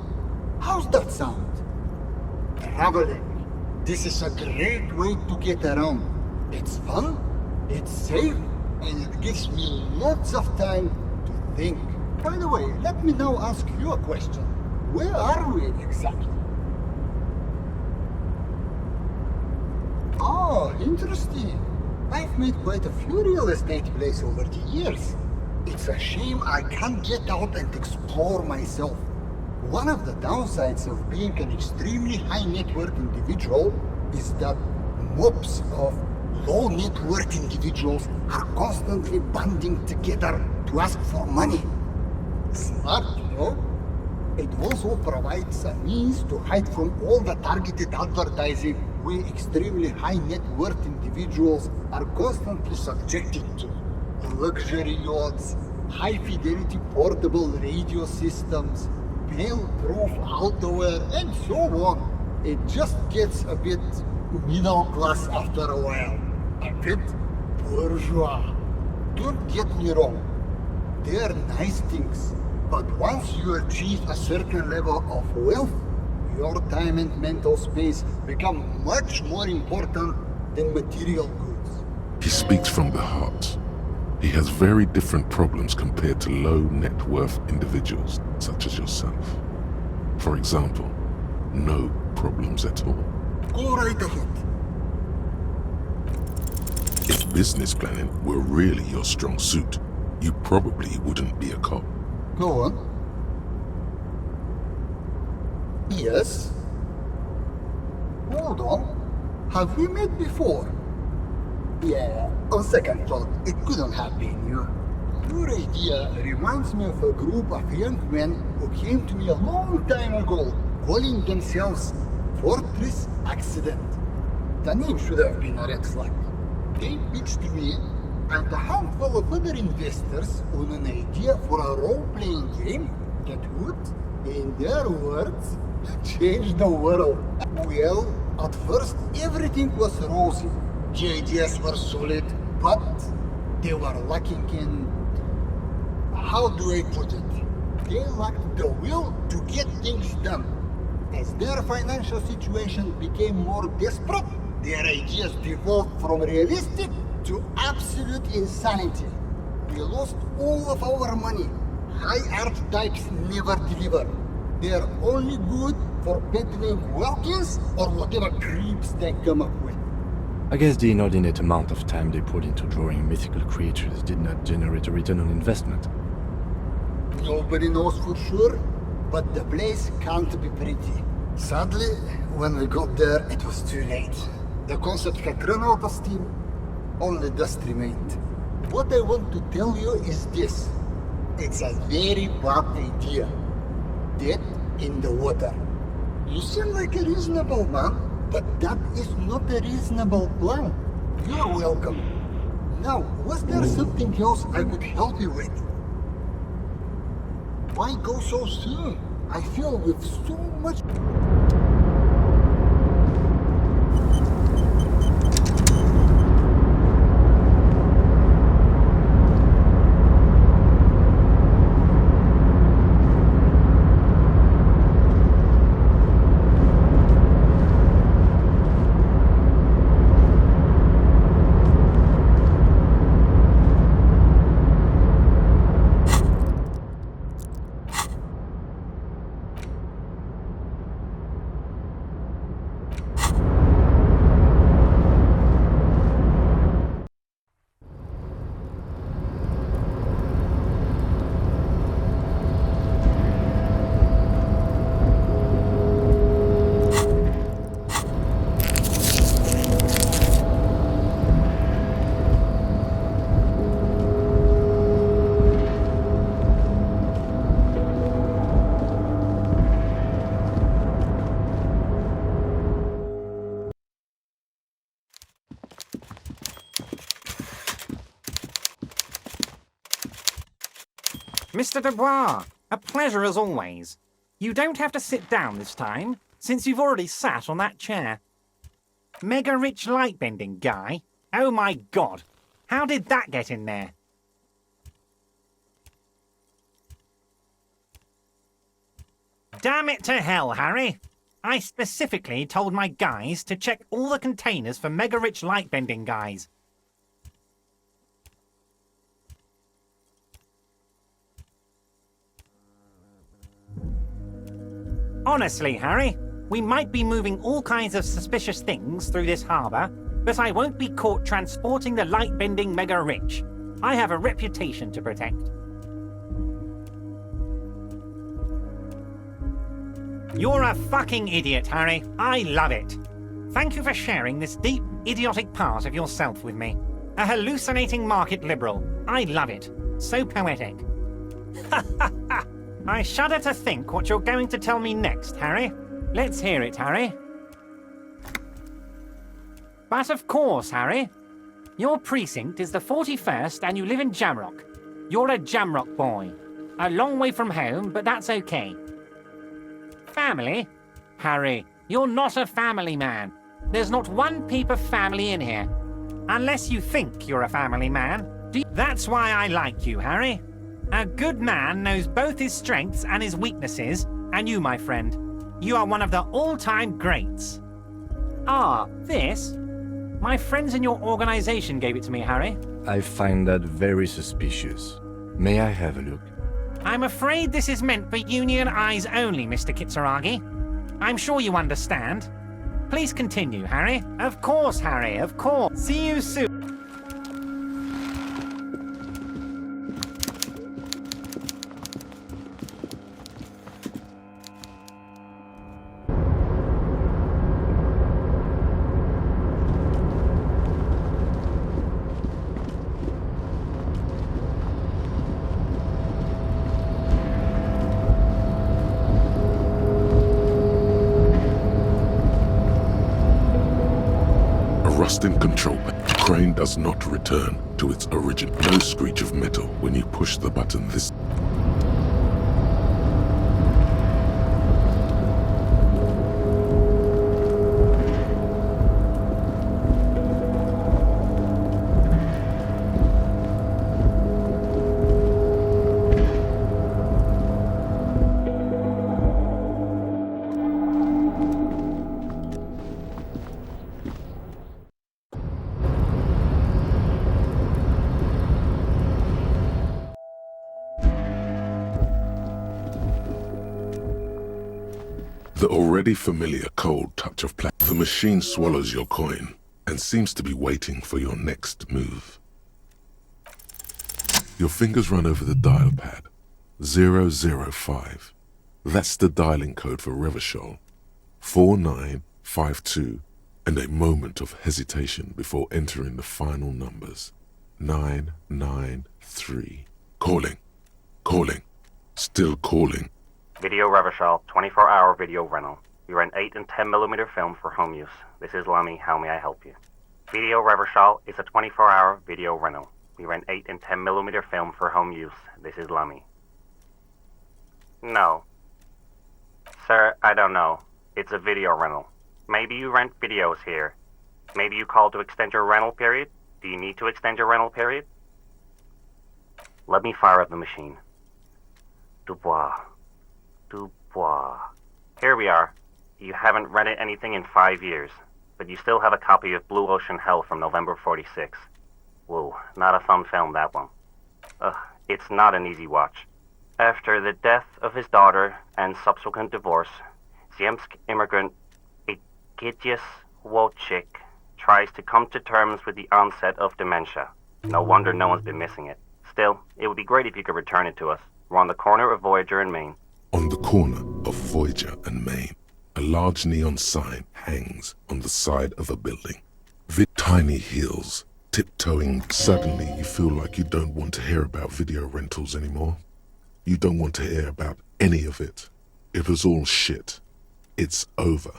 How's that sound? Traveling. This is a great way to get around. It's fun, it's safe, and it gives me lots of time to think. By the way, let me now ask you a question. Where are we exactly? Oh, interesting. I've made quite a few real estate plays over the years. It's a shame I can't get out and explore myself. One of the downsides of being an extremely high net worth individual is that mobs of low net worth individuals are constantly banding together to ask for money. Smart, you know? It also provides a means to hide from all the targeted advertising we extremely high net worth individuals are constantly subjected to. Luxury yachts, high fidelity portable radio systems, bail-proof outerwear, and so on. It just gets a bit middle class after a while. A bit bourgeois. Don't get me wrong. They're nice things. But once you achieve a certain level of wealth, your time and mental space become much more important than material goods. He speaks from the heart. He has very different problems compared to low net worth individuals such as yourself. For example, no problems at all. Go right ahead. If business planning were really your strong suit, you probably wouldn't be a cop. Go on. Yes. Hold on. Have we met before? Yeah, on second thought, it couldn't have been you. Your idea reminds me of a group of young men who came to me a long time ago, calling themselves Fortress Accident. The name should have been a red flag. They pitched me and a handful of other investors on an idea for a role-playing game that would, in their words, change the world. Well, at first everything was rosy. The ideas were solid, but they were lacking in... How do I put it? They lacked the will to get things done. As their financial situation became more desperate, their ideas devolved from realistic to absolute insanity. We lost all of our money. High archetypes never deliver. They're only good for peddling Wilkins or whatever creeps they come up with. I guess the inordinate amount of time they put into drawing mythical creatures did not generate a return on investment. Nobody knows for sure, but the place can't be pretty. Sadly, when we got there, it was too late. The concept had run out of steam. Only dust remained. What I want to tell you is this. It's a very bad idea. Dead in the water. You seem like a reasonable man, but that is not a reasonable plan. You're welcome. Now, was there something else I could help you with? Why go so soon? I feel with so much... Mr. Dubois, a pleasure as always. You don't have to sit down this time, since you've already sat on that chair. Mega rich lightbending guy? Oh my god, how did that get in there? Damn it to hell, Harry. I specifically told my guys to check all the containers for mega rich lightbending guys. Honestly, Harry, we might be moving all kinds of suspicious things through this harbour, but I won't be caught transporting the light-bending mega-rich. I have a reputation to protect. You're a fucking idiot, Harry. I love it. Thank you for sharing this deep, idiotic part of yourself with me. A hallucinating market liberal. I love it. So poetic. Ha ha ha! I shudder to think what you're going to tell me next, Harry. Let's hear it, Harry. But of course, Harry. Your precinct is the 41st and you live in Jamrock. You're a Jamrock boy. A long way from home, but that's okay. Family? Harry, you're not a family man. There's not one peep of family in here. Unless you think you're a family man. That's why I like you, Harry. A good man knows both his strengths and his weaknesses, and you, my friend, you are one of the all-time greats. Ah, this? My friends in your organization gave it to me, Harry. I find that very suspicious. May I have a look? I'm afraid this is meant for Union eyes only, Mr. Kitsuragi. I'm sure you understand. Please continue, Harry. Of course, Harry, of course. See you soon. Rusting control. Crane does not return to its origin. No screech of metal when you push the button this. The already familiar cold touch of plastic. The machine swallows your coin and seems to be waiting for your next move. Your fingers run over the dial pad. 005. That's the dialing code for Revachol. 4952, and a moment of hesitation before entering the final numbers. 993. Calling. Calling. Still calling. Video Revachol, 24-hour video rental. We rent 8 and 10mm film for home use. This is Lummy. How may I help you? Video Revachol is a 24-hour video rental. We rent 8 and 10mm film for home use. This is Lummy. No. Sir, I don't know. It's a video rental. Maybe you rent videos here. Maybe you called to extend your rental period? Do you need to extend your rental period? Let me fire up the machine. Dubois. Dubois. Here we are. You haven't rented anything in 5 years, but you still have a copy of Blue Ocean Hell from November 46. Whoa, not a fun film, that one. It's not an easy watch. After the death of his daughter and subsequent divorce, Ziemsk immigrant Egidius Wojcik tries to come to terms with the onset of dementia. No wonder no one's been missing it. Still, it would be great if you could return it to us. We're on the corner of Voyager and Main. On the corner of Voyager and Main, a large neon sign hangs on the side of a building. Tiny heels, tiptoeing. Suddenly you feel like you don't want to hear about video rentals anymore. You don't want to hear about any of it. It was all shit. It's over.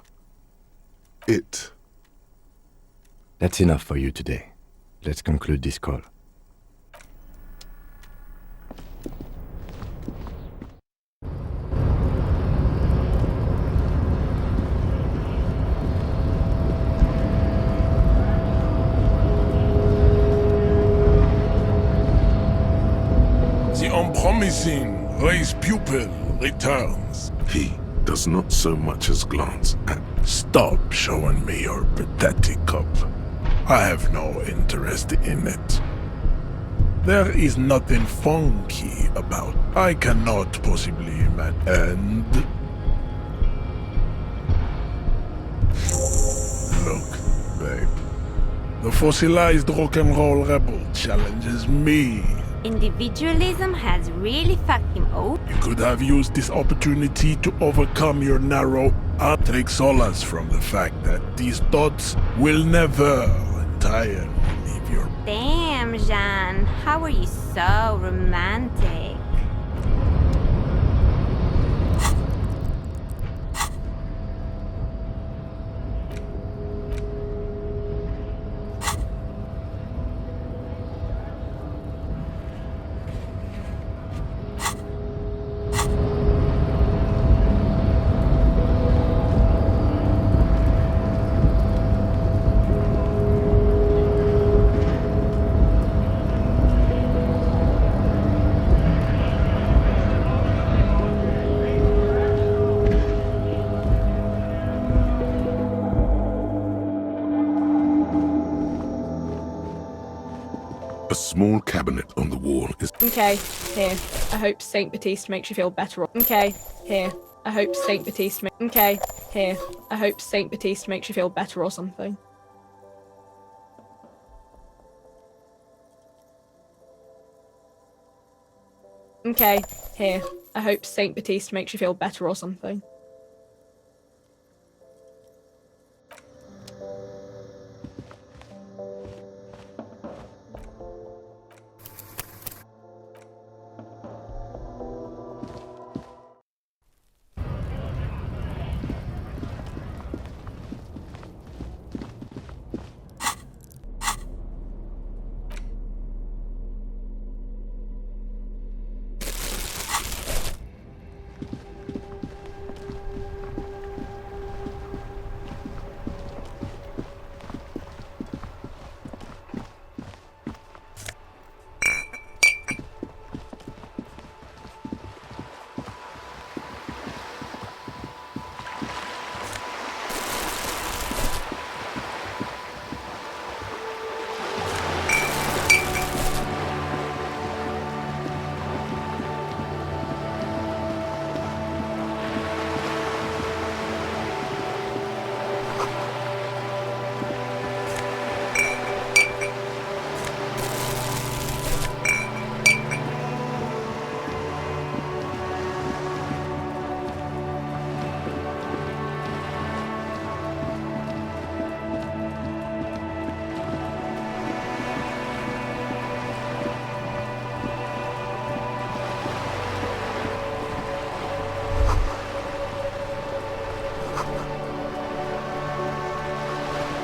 That's enough for you today. Let's conclude this call. The unpromising race pupil returns. He does not so much as glance at. Stop showing me your pathetic cup. I have no interest in it. There is nothing funky about. I cannot possibly imagine. And look, babe. The fossilized rock and roll rebel challenges me. Individualism has really fucked him up. You could have used this opportunity to overcome your narrow and take solace from the fact that these thoughts will never entirely leave your... Damn, Jean. How are you so romantic? small cabinet on the wall is... Okay, here. I hope Saint Baptiste makes you feel better. Okay, here. I hope Saint Baptiste Okay, here. I hope Saint Baptiste makes you feel better or something. Okay, here. I hope Saint Baptiste makes you feel better or something.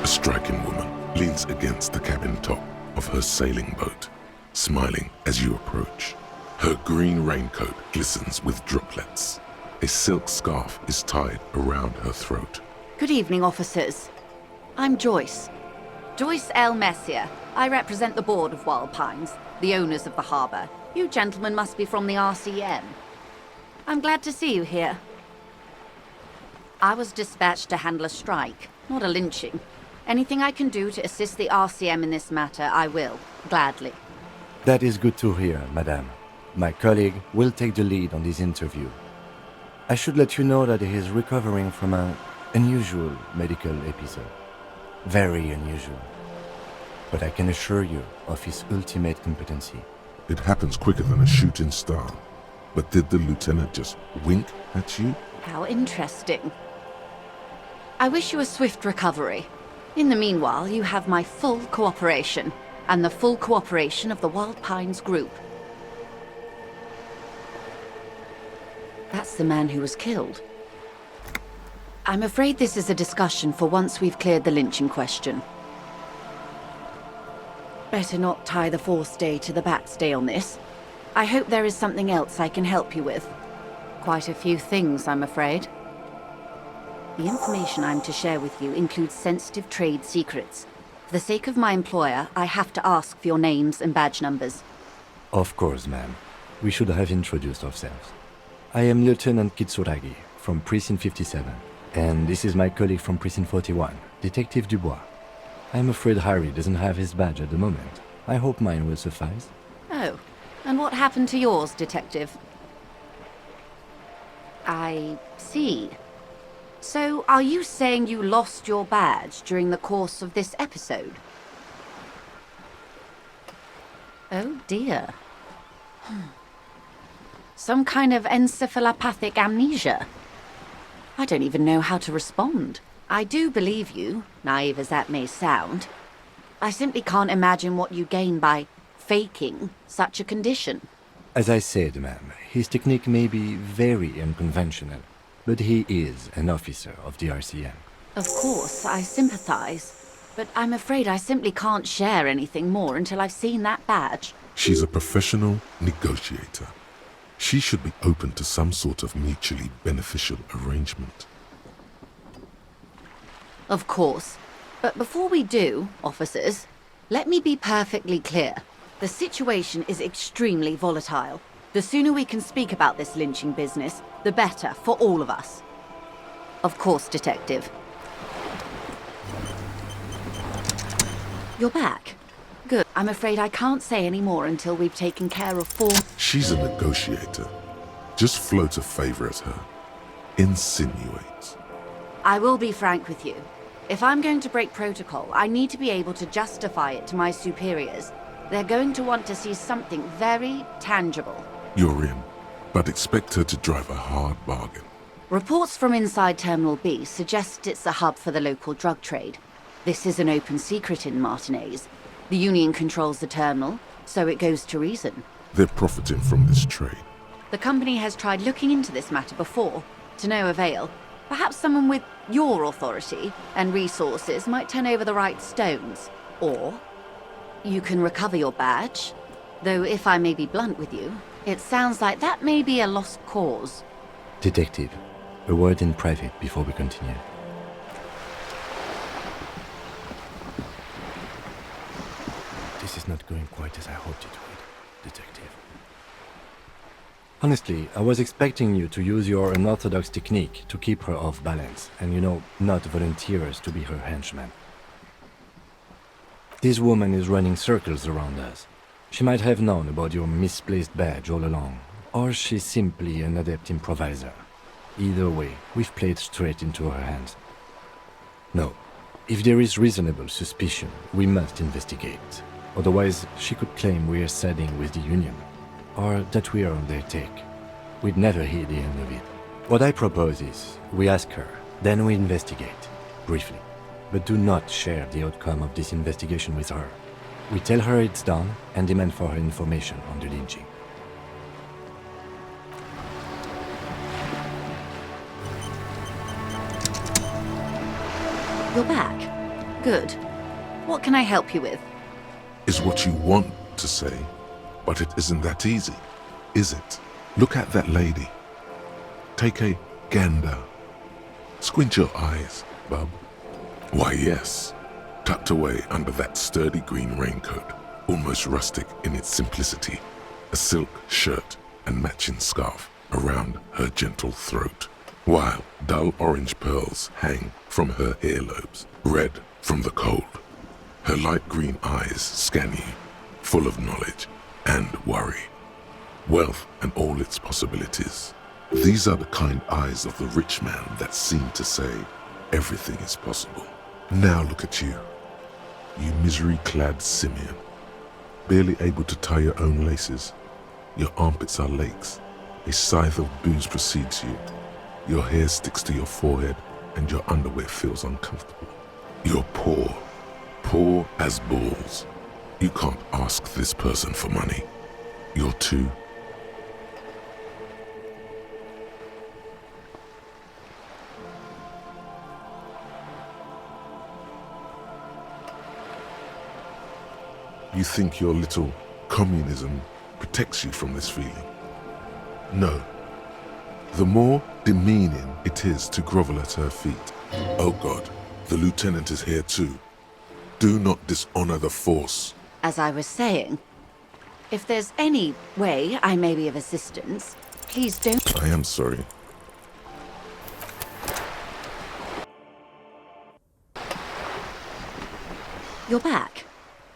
A striking woman leans against the cabin top of her sailing boat, smiling as you approach. Her green raincoat glistens with droplets. A silk scarf is tied around her throat. Good evening, officers. I'm Joyce. Joyce L. Messier. I represent the board of Wild Pines, the owners of the harbour. You gentlemen must be from the RCM. I'm glad to see you here. I was dispatched to handle a strike, not a lynching. Anything I can do to assist the RCM in this matter, I will, gladly. That is good to hear, madame. My colleague will take the lead on this interview. I should let you know that he is recovering from an unusual medical episode. Very unusual. But I can assure you of his ultimate competency. It happens quicker than a shooting star. But did the lieutenant just wink at you? How interesting. I wish you a swift recovery. In the meanwhile, you have my full cooperation, and the full cooperation of the Wild Pines group. That's the man who was killed. I'm afraid this is a discussion for once we've cleared the lynching question. Better not tie the forestay to the backstay on this. I hope there is something else I can help you with. Quite a few things, I'm afraid. The information I'm to share with you includes sensitive trade secrets. For the sake of my employer, I have to ask for your names and badge numbers. Of course, ma'am. We should have introduced ourselves. I am Lieutenant Kitsuragi from Precinct 57, and this is my colleague from Precinct 41, Detective Dubois. I'm afraid Harry doesn't have his badge at the moment. I hope mine will suffice. Oh, and what happened to yours, Detective? I see. So, are you saying you lost your badge during the course of this episode? Oh dear. Some kind of encephalopathic amnesia. I don't even know how to respond. I do believe you, naive as that may sound. I simply can't imagine what you gain by faking such a condition. As I said, ma'am, his technique may be very unconventional, but he is an officer of the RCM. Of course, I sympathize, but I'm afraid I simply can't share anything more until I've seen that badge. She's a professional negotiator. She should be open to some sort of mutually beneficial arrangement. Of course. But before we do, officers, let me be perfectly clear. The situation is extremely volatile. The sooner we can speak about this lynching business, the better for all of us. Of course, Detective. You're back. Good. I'm afraid I can't say any more until we've taken care of four. She's a negotiator. Just float a favor at her. Insinuates. I will be frank with you. If I'm going to break protocol, I need to be able to justify it to my superiors. They're going to want to see something very tangible. You're in, but expect her to drive a hard bargain. Reports from inside Terminal B suggest it's a hub for the local drug trade. This is an open secret in Martinez. The Union controls the terminal, so it goes to reason. They're profiting from this trade. The company has tried looking into this matter before, to no avail. Perhaps someone with your authority and resources might turn over the right stones. Or you can recover your badge. Though if I may be blunt with you, it sounds like that may be a lost cause. Detective, a word in private before we continue. This is not going quite as I hoped it would, Detective. Honestly, I was expecting you to use your unorthodox technique to keep her off balance, and not volunteer us to be her henchman. This woman is running circles around us. She might have known about your misplaced badge all along, or she's simply an adept improviser. Either way, we've played straight into her hands. No, if there is reasonable suspicion, we must investigate. Otherwise, she could claim we're siding with the Union, or that we are on their take. We'd never hear the end of it. What I propose is, we ask her, then we investigate, briefly. But do not share the outcome of this investigation with her. We tell her it's done and demand for her information on the lynching. You're back. Good. What can I help you with? Is what you want to say, but it isn't that easy, is it? Look at that lady. Take a gander. Squint your eyes, bub. Why, yes. Tucked away under that sturdy green raincoat, almost rustic in its simplicity, a silk shirt and matching scarf around her gentle throat, while dull orange pearls hang from her earlobes, red from the cold. Her light green eyes scan you, full of knowledge and worry, wealth and all its possibilities. These are the kind eyes of the rich man that seem to say everything is possible. Now look at you, you misery-clad simian, barely able to tie your own laces. Your armpits are lakes. A scythe of booze precedes you. Your hair sticks to your forehead and your underwear feels uncomfortable. You're poor, poor as balls. You can't ask this person for money. You're too. You think your little communism protects you from this feeling? No. The more demeaning it is to grovel at her feet. Oh God, the lieutenant is here too. Do not dishonor the force. As I was saying, if there's any way I may be of assistance, please don't. I am sorry. You're back.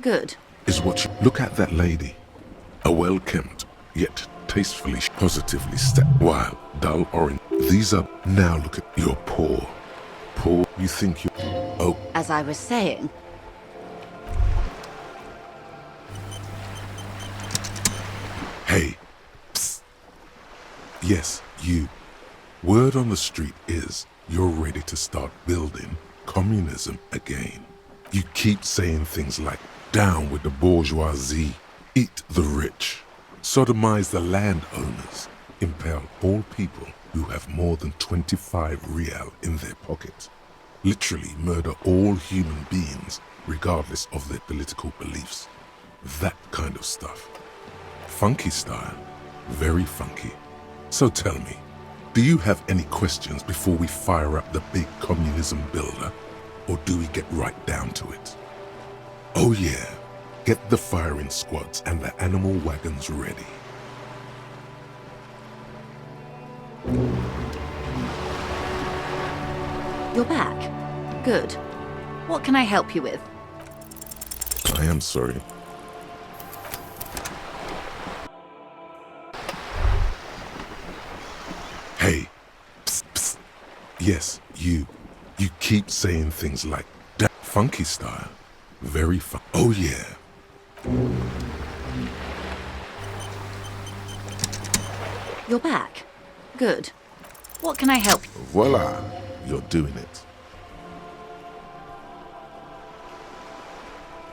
Good. Is what you look at that lady. A well-kempt, yet tastefully, positively while dull orange. These are, now look at, you're poor. Poor, you think you're, oh. As I was saying. Hey, psst. Yes, you. Word on the street is you're ready to start building communism again. You keep saying things like, down with the bourgeoisie, eat the rich, sodomize the landowners, impale all people who have more than 25 real in their pocket, literally murder all human beings regardless of their political beliefs. That kind of stuff. Funky style, very funky. So tell me, do you have any questions before we fire up the big communism builder, or do we get right down to it? Oh yeah, get the firing squads and the animal wagons ready. You're back. Good. What can I help you with? I am sorry. Yes, you. You keep saying things like, that funky style. Very fun. Oh yeah. You're back. Good. What can I help you? Voila. You're doing it.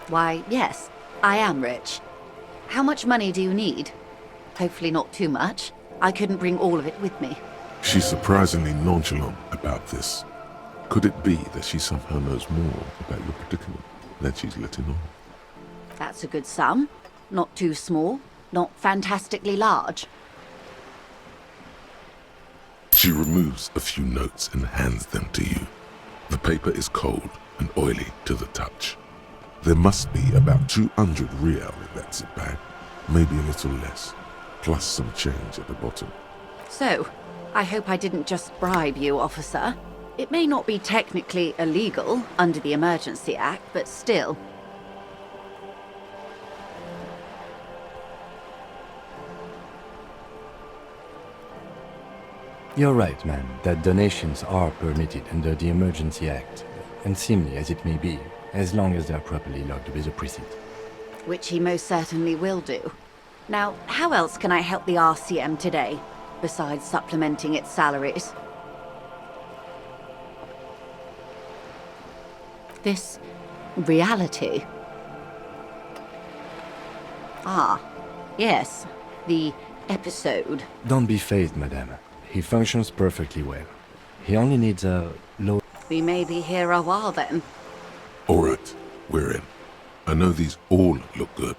Why, yes, I am rich. How much money do you need? Hopefully not too much. I couldn't bring all of it with me. She's surprisingly nonchalant about this. Could it be that she somehow knows more about your predicament than she's letting on? That's a good sum. Not too small, not fantastically large. She removes a few notes and hands them to you. The paper is cold and oily to the touch. There must be about 200 real in that zip bag, maybe a little less, plus some change at the bottom. So, I hope I didn't just bribe you, officer. It may not be technically illegal under the Emergency Act, but still. You're right, ma'am, that donations are permitted under the Emergency Act, unseemly as it may be, as long as they're properly logged with a precinct. Which he most certainly will do. Now, how else can I help the RCM today, besides supplementing its salaries? This reality. Ah, yes, the episode. Don't be phased, madame. He functions perfectly well. He only needs a low... We may be here a while then. All right, we're in. I know these all look good,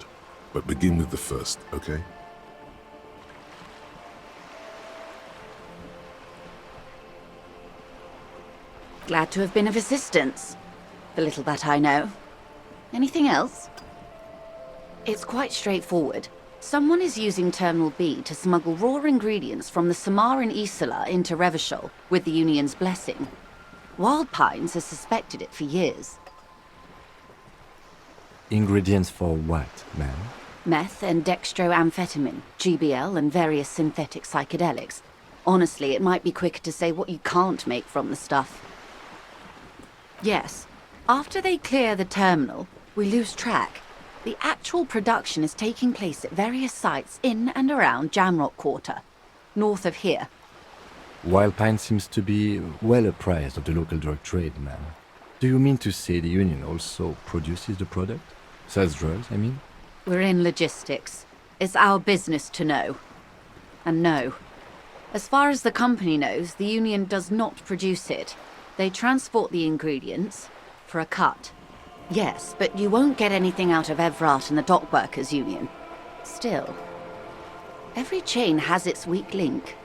but begin with the first, okay? Glad to have been of assistance. The little that I know. Anything else? It's quite straightforward. Someone is using Terminal B to smuggle raw ingredients from the Samaran Isola into Revachol with the Union's blessing. Wild Pines has suspected it for years. Ingredients for what, ma'am? Meth and dextroamphetamine, GBL and various synthetic psychedelics. Honestly, it might be quicker to say what you can't make from the stuff. Yes, after they clear the terminal, we lose track. The actual production is taking place at various sites in and around Jamrock Quarter, north of here. Wild Pine seems to be well apprised of the local drug trade, ma'am. Do you mean to say the Union also produces the product? Sells drugs, I mean? We're in logistics. It's our business to know. And no. As far as the company knows, the Union does not produce it. They transport the ingredients for a cut. Yes, but you won't get anything out of Evrat and the Dock Workers Union. Still, every chain has its weak link.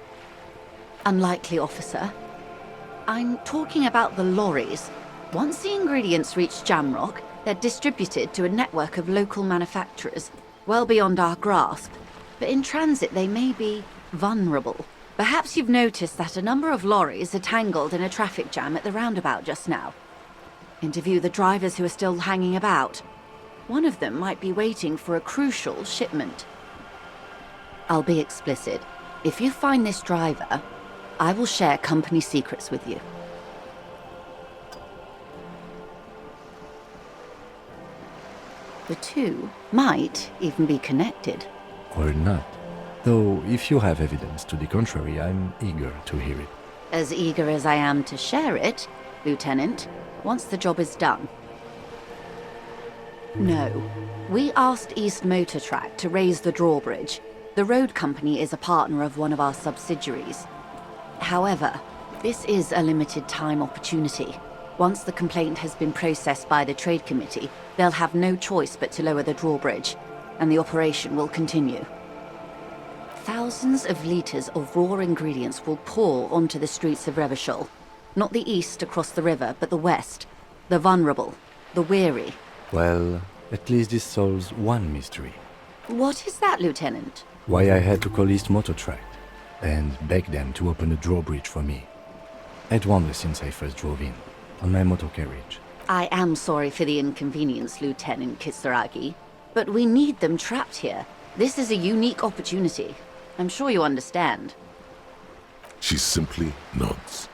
Unlikely, officer. I'm talking about the lorries. Once the ingredients reach Jamrock, they're distributed to a network of local manufacturers, well beyond our grasp. But in transit, they may be vulnerable. Perhaps you've noticed that a number of lorries are tangled in a traffic jam at the roundabout just now. Interview the drivers who are still hanging about. One of them might be waiting for a crucial shipment. I'll be explicit. If you find this driver, I will share company secrets with you. The two might even be connected. Or not. Though, if you have evidence to the contrary, I'm eager to hear it. As eager as I am to share it, Lieutenant, once the job is done. No. We asked East Motor Track to raise the drawbridge. The road company is a partner of one of our subsidiaries. However, this is a limited time opportunity. Once the complaint has been processed by the Trade Committee, they'll have no choice but to lower the drawbridge, and the operation will continue. Thousands of litres of raw ingredients will pour onto the streets of Revachol. Not the east across the river, but the west. The vulnerable, the weary. Well, at least this solves one mystery. What is that, Lieutenant? Why I had to call East Motor Track and beg them to open a drawbridge for me. I'd wondered since I first drove in, on my motor carriage. I am sorry for the inconvenience, Lieutenant Kisaragi, but we need them trapped here. This is a unique opportunity. I'm sure you understand. She simply nods.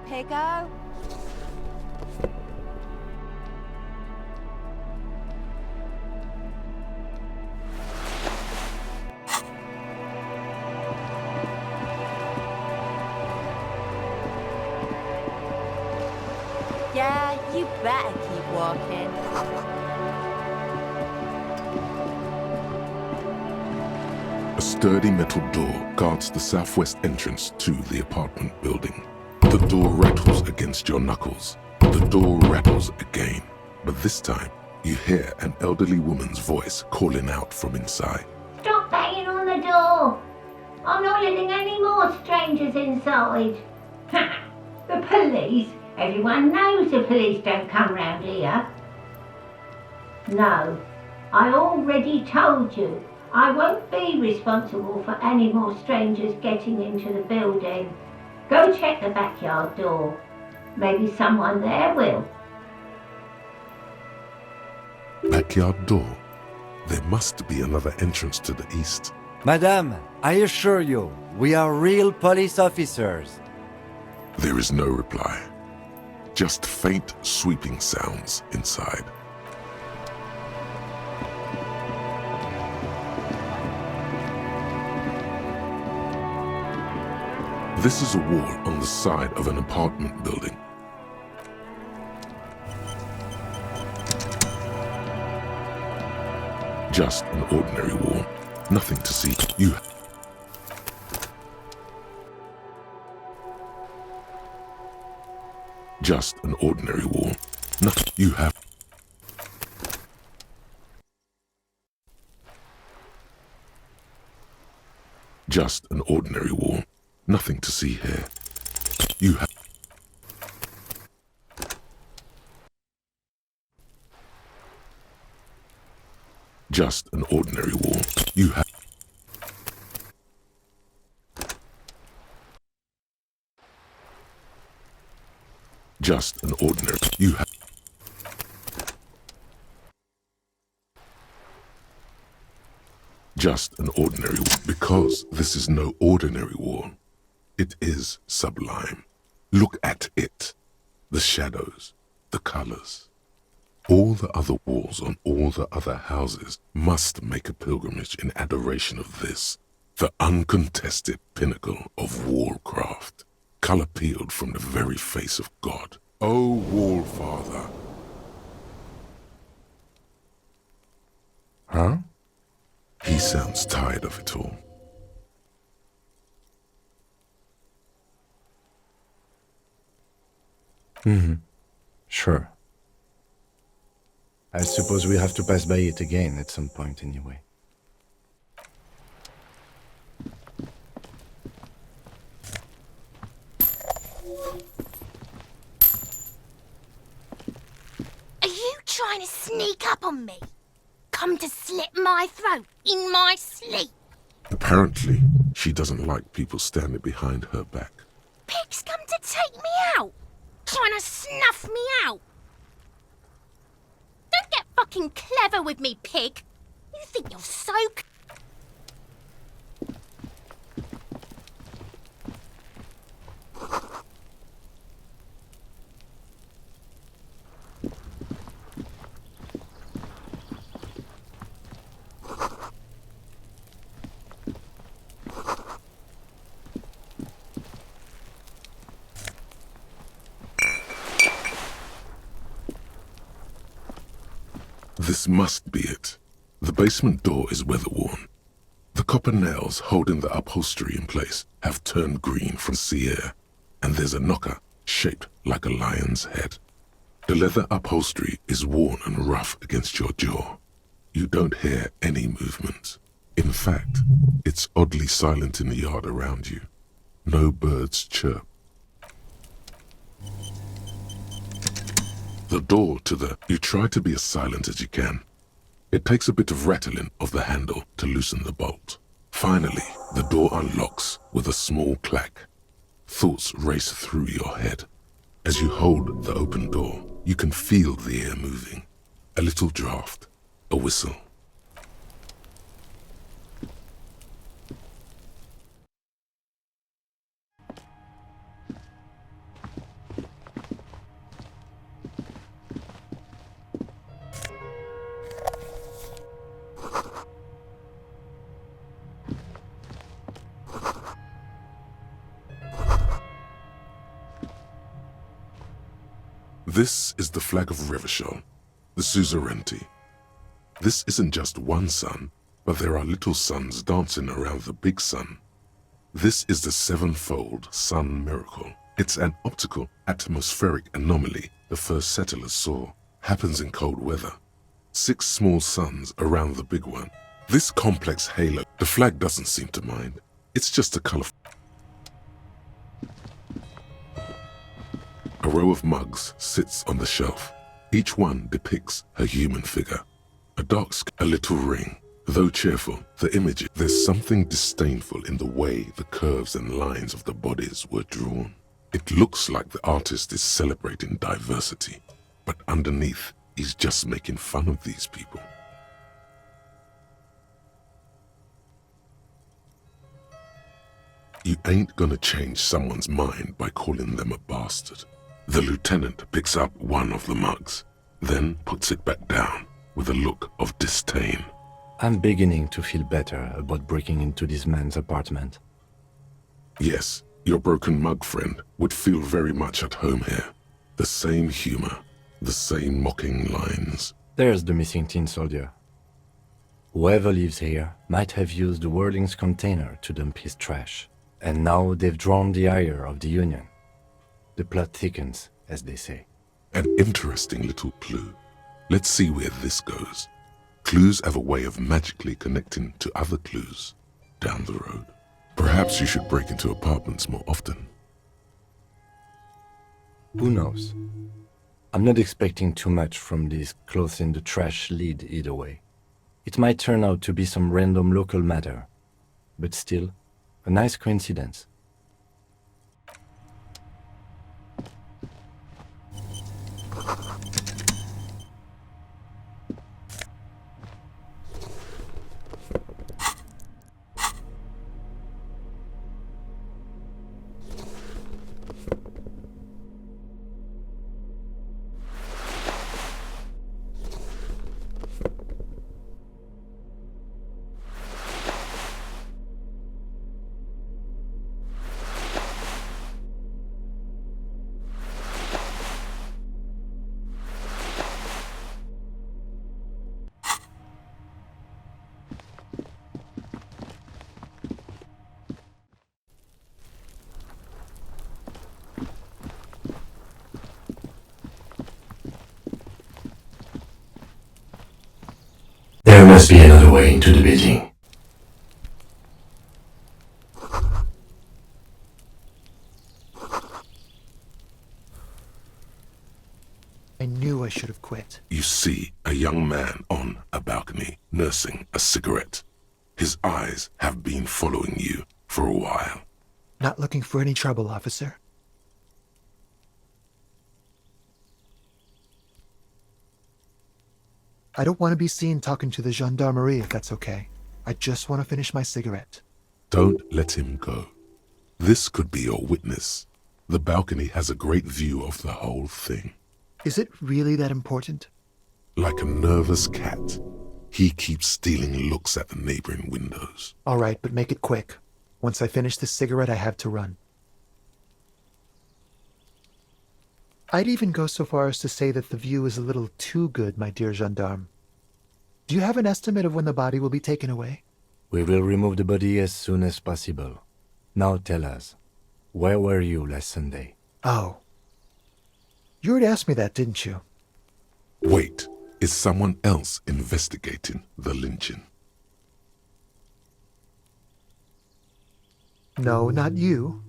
Piggo? Yeah, you better keep walking. A sturdy metal door guards the southwest entrance to the apartment building. The door rattles against your knuckles. The door rattles again, but this time you hear an elderly woman's voice calling out from inside. Stop banging on the door! I'm not letting any more strangers inside. Ha! The police? Everyone knows the police don't come round here. No, I already told you. I won't be responsible for any more strangers getting into the building. Go check the backyard door. Maybe someone there will. Backyard door? There must be another entrance to the east. Madame, I assure you, we are real police officers. There is no reply. Just faint, sweeping sounds inside. This is a wall on the side of an apartment building. Just an ordinary wall. Nothing to see. Just an ordinary wall. Nothing you have. Just an ordinary wall. Nothing to see here. You have. Just an ordinary wall. You have. Just an ordinary. You have. Just an ordinary wall. Because this is no ordinary wall. It is sublime. Look at it. The shadows, the colors. All the other walls on all the other houses must make a pilgrimage in adoration of this, the uncontested pinnacle of wallcraft, color peeled from the very face of God. O Wall Father. Huh? He sounds tired of it all. Sure. I suppose we have to pass by it again at some point anyway. Are you trying to sneak up on me? Come to slit my throat in my sleep? Apparently, she doesn't like people standing behind her back. Pig's come to take me out. Trying to snuff me out. Don't get fucking clever with me, pig. You think you're so... This must be it. The basement door is weather-worn. The copper nails holding the upholstery in place have turned green from sea air, and there's a knocker shaped like a lion's head. The leather upholstery is worn and rough against your jaw. You don't hear any movement. In fact, it's oddly silent in the yard around you. No birds chirp. The door to the... You try to be as silent as you can. It takes a bit of rattling of the handle to loosen the bolt. Finally, the door unlocks with a small clack. Thoughts race through your head. As you hold the open door, you can feel the air moving. A little draft, a whistle. This is the flag of Revachol, the suzerainty. This isn't just one sun, but there are little suns dancing around the big sun. This is the sevenfold sun miracle. It's an optical atmospheric anomaly the first settlers saw. Happens in cold weather. 6 small suns around the big one. This complex halo, the flag doesn't seem to mind. It's just a colorful. A row of mugs sits on the shelf. Each one depicts a human figure. A dark skin, a little ring. Though cheerful, the image, there's something disdainful in the way the curves and lines of the bodies were drawn. It looks like the artist is celebrating diversity, but underneath, he's just making fun of these people. You ain't gonna change someone's mind by calling them a bastard. The lieutenant picks up one of the mugs, then puts it back down with a look of disdain. I'm beginning to feel better about breaking into this man's apartment. Yes, your broken mug friend would feel very much at home here. The same humor, the same mocking lines. There's the missing tin soldier. Whoever lives here might have used the Whirling's container to dump his trash, and now they've drawn the ire of the Union. The plot thickens, as they say. An interesting little clue. Let's see where this goes. Clues have a way of magically connecting to other clues down the road. Perhaps you should break into apartments more often. Who knows? I'm not expecting too much from this clothes in the trash lead either way. It might turn out to be some random local matter, but still, a nice coincidence. There must be another way into the building. I knew I should have quit. You see a young man on a balcony nursing a cigarette. His eyes have been following you for a while. Not looking for any trouble, officer. I don't want to be seen talking to the gendarmerie if that's okay. I just want to finish my cigarette. Don't let him go. This could be your witness. The balcony has a great view of the whole thing. Is it really that important? Like a nervous cat, he keeps stealing looks at the neighboring windows. All right, but make it quick. Once I finish this cigarette, I have to run. I'd even go so far as to say that the view is a little too good, my dear gendarme. Do you have an estimate of when the body will be taken away? We will remove the body as soon as possible. Now tell us, where were you last Sunday? Oh. You already asked me that, didn't you? Wait, is someone else investigating the lynching? No, not you.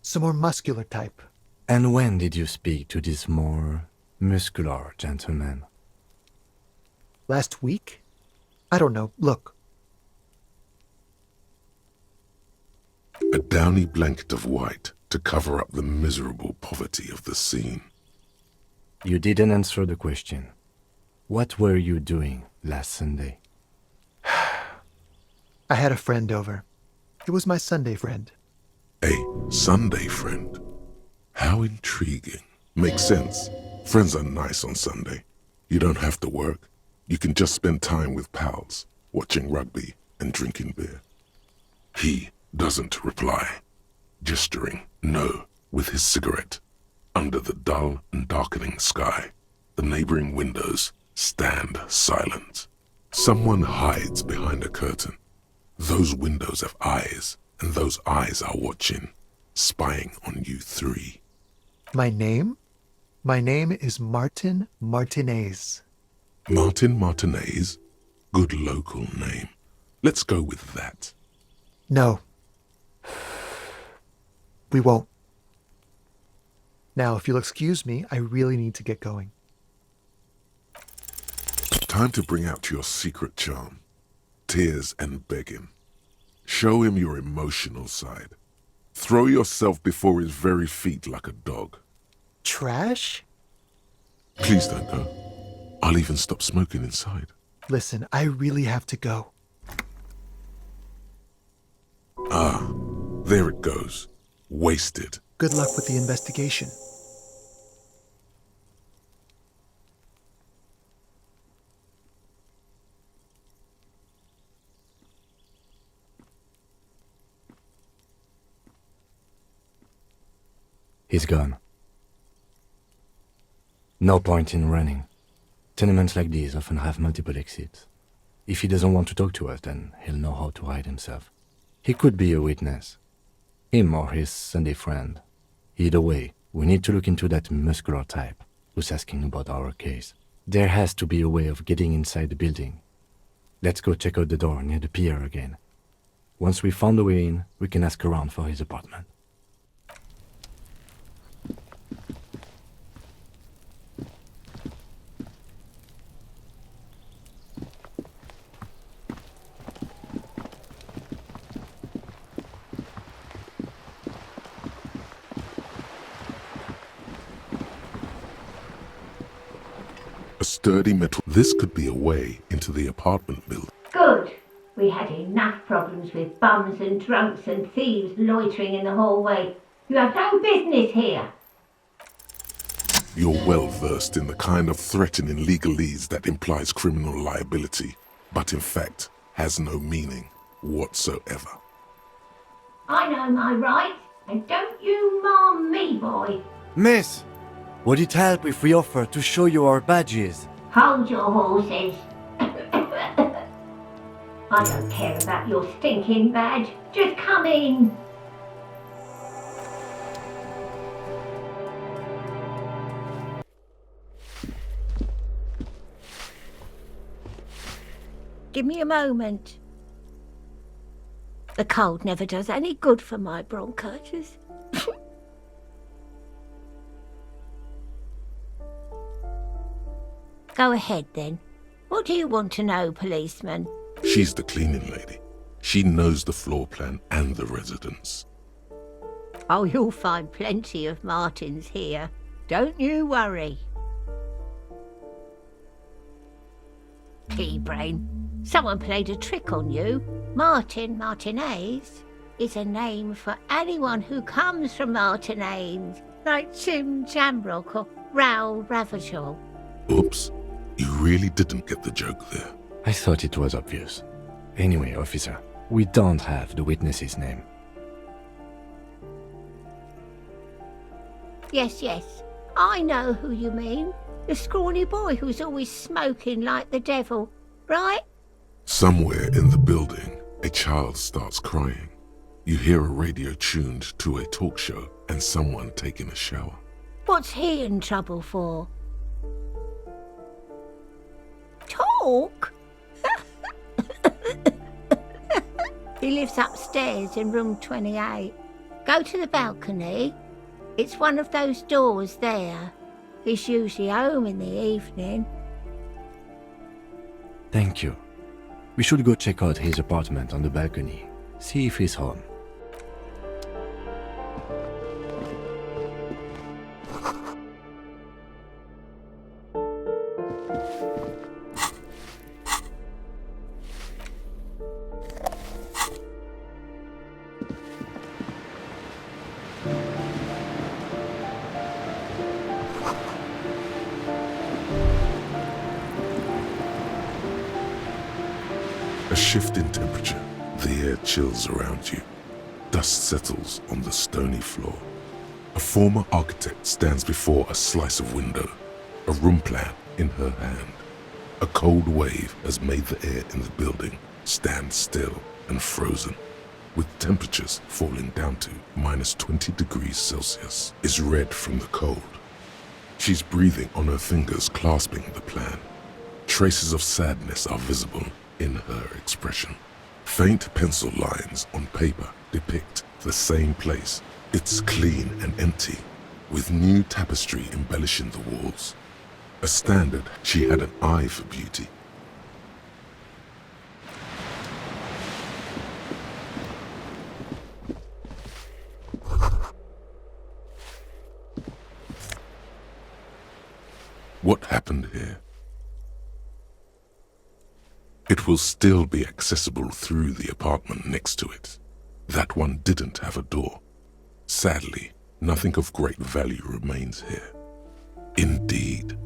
Some more muscular type. And when did you speak to this more muscular gentleman? Last week? I don't know. Look. A downy blanket of white to cover up the miserable poverty of the scene. You didn't answer the question. What were you doing last Sunday? I had a friend over. It was my Sunday friend. A Sunday friend? How intriguing. Makes sense. Friends are nice on Sunday. You don't have to work. You can just spend time with pals, watching rugby and drinking beer. He doesn't reply, gesturing no with his cigarette. Under the dull and darkening sky, the neighboring windows stand silent. Someone hides behind a curtain. Those windows have eyes, and those eyes are watching, spying on you three. My name? My name is Martin Martinez. Martin Martinez? Good local name. Let's go with that. No. We won't. Now, if you'll excuse me, I really need to get going. Time to bring out your secret charm. Tears and begging. Show him your emotional side. Throw yourself before his very feet like a dog. Trash? Please don't go. I'll even stop smoking inside. Listen, I really have to go. Ah, there it goes. Wasted. Good luck with the investigation. He's gone. No point in running. Tenements like these often have multiple exits. If he doesn't want to talk to us, then he'll know how to hide himself. He could be a witness. Him or his Sunday friend. Either way, we need to look into that muscular type who's asking about our case. There has to be a way of getting inside the building. Let's go check out the door near the pier again. Once we've found the way in, we can ask around for his apartment. A sturdy metal. This could be a way into the apartment building. Good. We had enough problems with bums and drunks and thieves loitering in the hallway. You have no business here. You're well versed in the kind of threatening legalese that implies criminal liability, but in fact has no meaning whatsoever. I know my rights, and don't you marm me, boy. Miss! Would it help if we offer to show you our badges? Hold your horses. I don't care about your stinking badge. Just come in. Give me a moment. The cold never does any good for my bronchitis. Go ahead, then. What do you want to know, policeman? She's the cleaning lady. She knows the floor plan and the residence. Oh, you'll find plenty of Martins here. Don't you worry. Pea-brain, someone played a trick on you. Martin Martinez is a name for anyone who comes from Martinez, like Jim Jamrock or Raoul Ravachol. Oops. You really didn't get the joke there. I thought it was obvious. Anyway, officer, we don't have the witness's name. Yes, yes, I know who you mean. The scrawny boy who's always smoking like the devil, right? Somewhere in the building, a child starts crying. You hear a radio tuned to a talk show and someone taking a shower. What's he in trouble for? Talk? He lives upstairs in room 28. Go to the balcony. It's one of those doors there. He's usually home in the evening. Thank you. We should go check out his apartment on the balcony. See if he's home. A shift in temperature. The air chills around you. Dust settles on the stony floor. A former architect stands before a slice of window, a room plan in her hand. A cold wave has made the air in the building stand still and frozen, with temperatures falling down to -20 degrees Celsius, is red from the cold. She's breathing on her fingers, clasping the plan. Traces of sadness are visible in her expression. Faint pencil lines on paper depict the same place. It's clean and empty, with new tapestry embellishing the walls. A standard, she had an eye for beauty. What happened here? It will still be accessible through the apartment next to it. That one didn't have a door. Sadly, nothing of great value remains here. Indeed.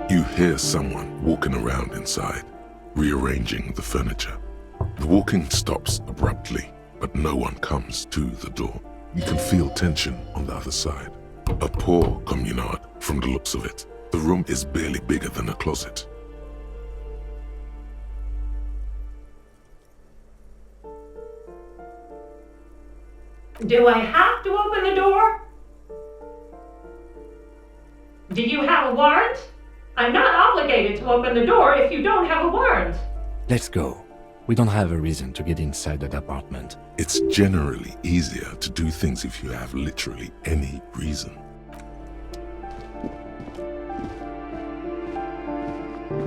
You hear someone walking around inside, rearranging the furniture. The walking stops abruptly, but no one comes to the door. You can feel tension on the other side. A poor communard from the looks of it. The room is barely bigger than a closet. Do I have to open the door? Do you have a warrant? I'm not obligated to open the door if you don't have a warrant. Let's go. We don't have a reason to get inside that apartment. It's generally easier to do things if you have literally any reason.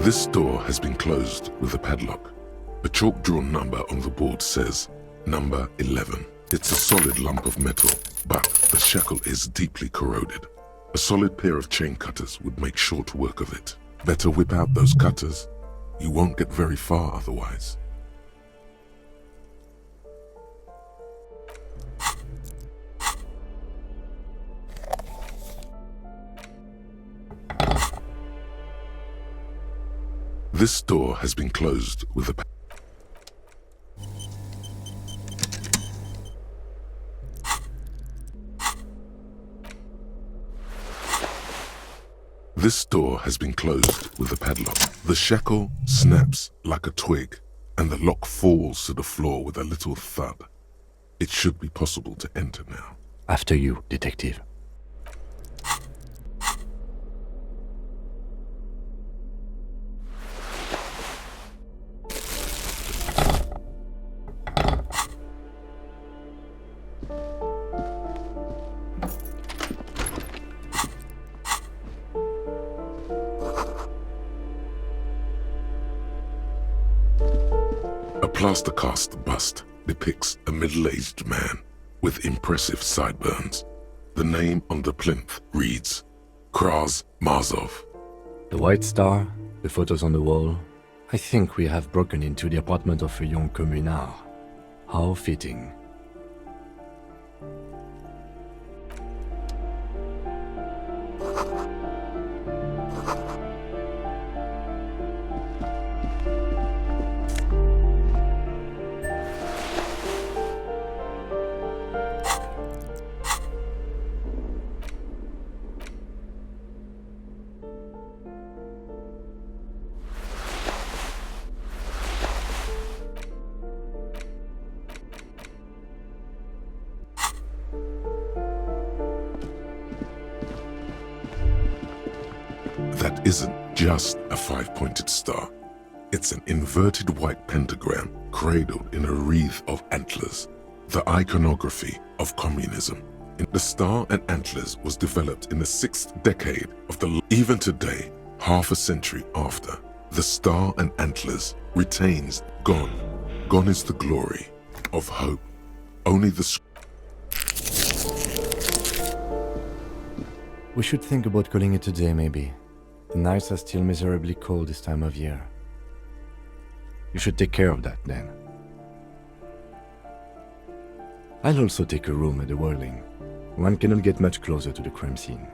This door has been closed with a padlock. A chalk-drawn number on the board says, number 11. It's a solid lump of metal, but the shackle is deeply corroded. A solid pair of chain cutters would make short work of it. Better whip out those cutters. You won't get very far otherwise. This door has been closed with a This door has been closed with a padlock. The shackle snaps like a twig, and the lock falls to the floor with a little thud. It should be possible to enter now. After you, detective. A plaster-cast bust depicts a middle-aged man with impressive sideburns. The name on the plinth reads, Kraz Marzov. The White Star, the photos on the wall. I think we have broken into the apartment of a young communard. How fitting. That isn't just a five-pointed star. It's an inverted white pentagram cradled in a wreath of antlers, the iconography of communism. The star and antlers was developed in the 6th decade of the... Even today, half a century after, the star and antlers retains gone. Gone is the glory of hope. Only the... We should think about calling it a day, maybe. The nights are still miserably cold this time of year. You should take care of that, then. I'll also take a room at the Whirling. One cannot get much closer to the crime scene.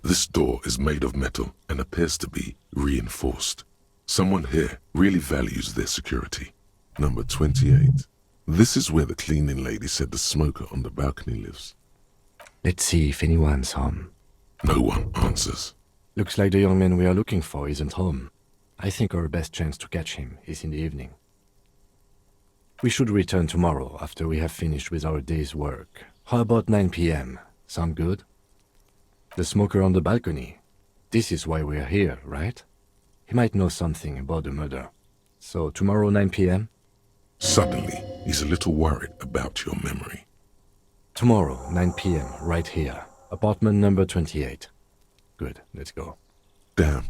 This door is made of metal and appears to be reinforced. Someone here really values their security. Number 28. This is where the cleaning lady said the smoker on the balcony lives. Let's see if anyone's home. No one answers. Looks like the young man we are looking for isn't home. I think our best chance to catch him is in the evening. We should return tomorrow after we have finished with our day's work. How about 9 p.m.? Sound good? The smoker on the balcony. This is why we are here, right? He might know something about the murder. So tomorrow 9 p.m.? Suddenly, he's a little worried about your memory. Tomorrow 9 p.m. right here. Apartment number 28. Good, let's go. Damn.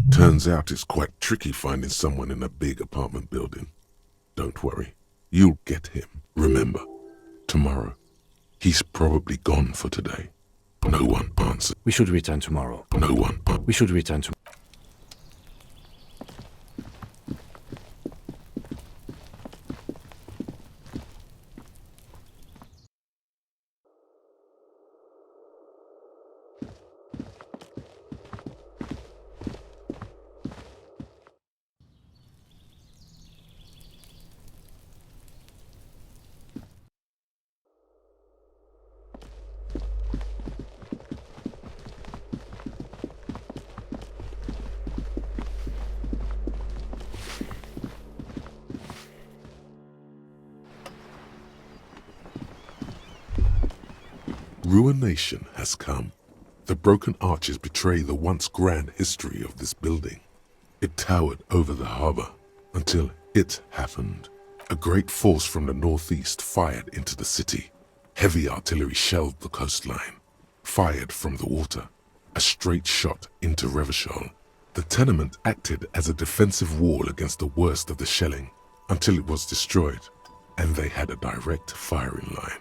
Turns out it's quite tricky finding someone in a big apartment building. Don't worry. You'll get him. Remember, tomorrow. He's probably gone for today. No one answers. We should return tomorrow. No one. We should return tomorrow. Ruination has come. The broken arches betray the once grand history of this building. It towered over the harbor until it happened. A great force from the northeast fired into the city. Heavy artillery shelled the coastline. Fired from the water. A straight shot into Revachol. The tenement acted as a defensive wall against the worst of the shelling until it was destroyed, and they had a direct firing line.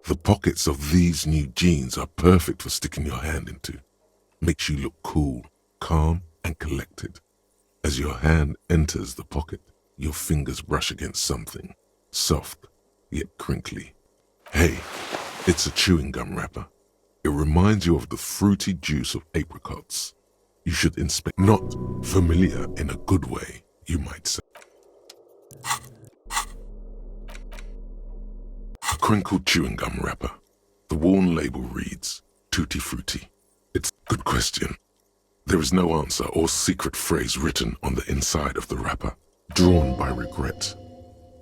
The pockets of these new jeans are perfect for sticking your hand into. Makes you look cool, calm, and collected. As your hand enters the pocket, your fingers brush against something, soft, yet crinkly. Hey, it's a chewing gum wrapper. It reminds you of the fruity juice of apricots. You should inspect. Not familiar in a good way, you might say. A crinkled chewing gum wrapper. The worn label reads, Tutti Frutti. It's a good question. There is no answer or secret phrase written on the inside of the wrapper, drawn by regret.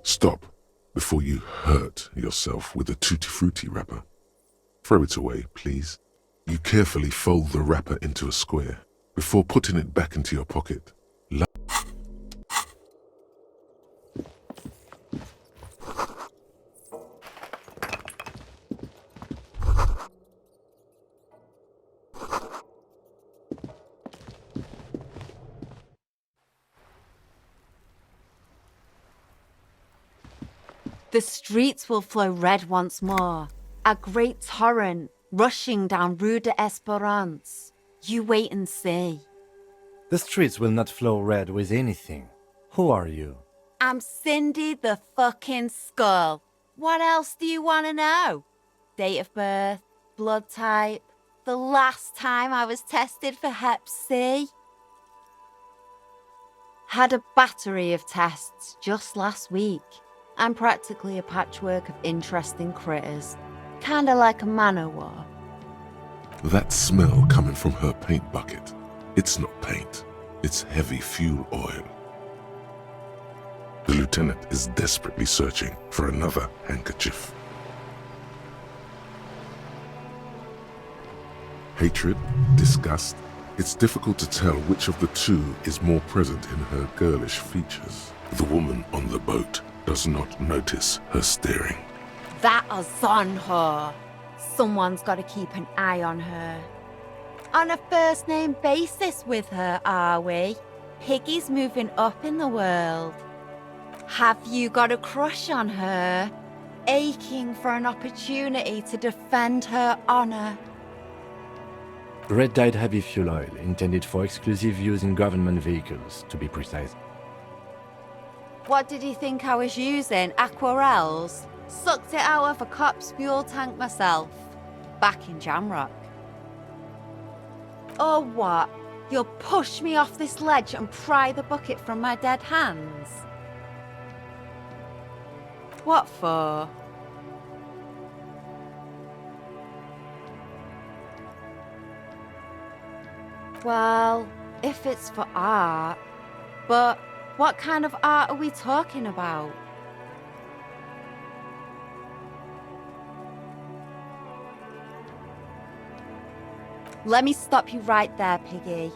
Stop before you hurt yourself with a Tutti Frutti wrapper. Throw it away, please. You carefully fold the wrapper into a square before putting it back into your pocket. The streets will flow red once more, a great torrent rushing down Rue de Esperance. You wait and see. The streets will not flow red with anything. Who are you? I'm Cindy the fucking Skull. What else do you want to know? Date of birth, blood type, the last time I was tested for Hep C. Had a battery of tests just last week. I'm practically a patchwork of interesting critters. Kinda like a Manowar. That smell coming from her paint bucket. It's not paint. It's heavy fuel oil. The lieutenant is desperately searching for another handkerchief. Hatred, disgust. It's difficult to tell which of the two is more present in her girlish features. The woman on the boat does not notice her staring. That is on her. Someone's got to keep an eye on her. On a first-name basis with her, are we? Piggy's moving up in the world. Have you got a crush on her? Aching for an opportunity to defend her honor? Red-dyed heavy fuel oil, intended for exclusive use in government vehicles, to be precise. What did you think I was using? Aquarels? Sucked it out of a cop's fuel tank myself. Back in Jamrock. Or what? You'll push me off this ledge and pry the bucket from my dead hands? What for? Well, if it's for art. But what kind of art are we talking about? Let me stop you right there, Piggy.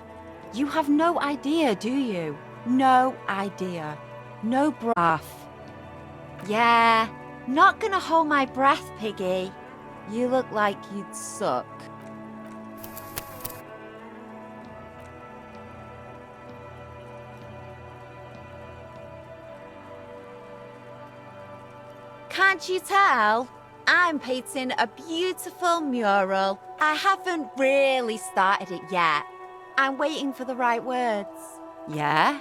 You have no idea, do you? No idea. No breath. Yeah, not gonna hold my breath, Piggy. You look like you'd suck. Can't you tell? I'm painting a beautiful mural. I haven't really started it yet. I'm waiting for the right words. Yeah?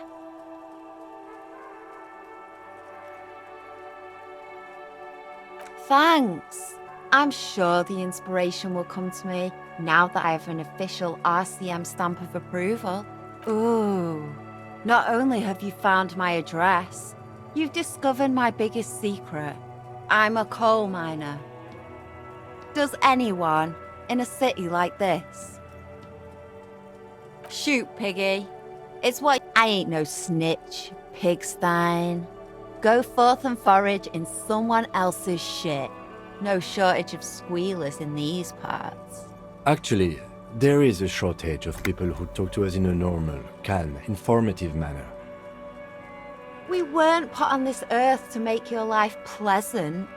Thanks. I'm sure the inspiration will come to me now that I have an official RCM stamp of approval. Ooh. Not only have you found my address, you've discovered my biggest secret. I'm a coal miner. Does anyone in a city like this? Shoot, Piggy. It's what I ain't no snitch, pigstein. Go forth and forage in someone else's shit. No shortage of squealers in these parts. Actually, there is a shortage of people who talk to us in a normal, calm, informative manner. We weren't put on this earth to make your life pleasant,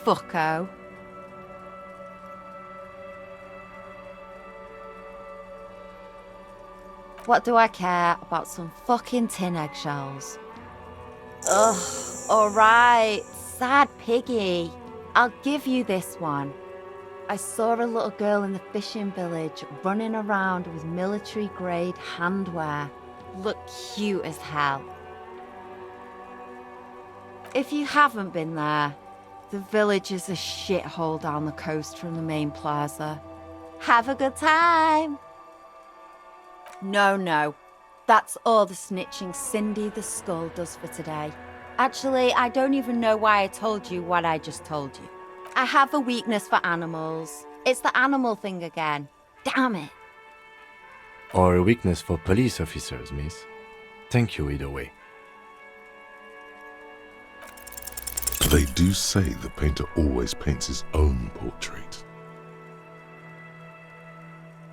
fucko. What do I care about some fucking tin eggshells? Ugh, alright, sad Piggy. I'll give you this one. I saw a little girl in the fishing village running around with military-grade handwear. Looked cute as hell. If you haven't been there, the village is a shithole down the coast from the main plaza. Have a good time! No. That's all the snitching Cindy the Skull does for today. Actually, I don't even know why I told you what I just told you. I have a weakness for animals. It's the animal thing again. Damn it. Or a weakness for police officers, miss. Thank you either way. They do say the painter always paints his own portrait.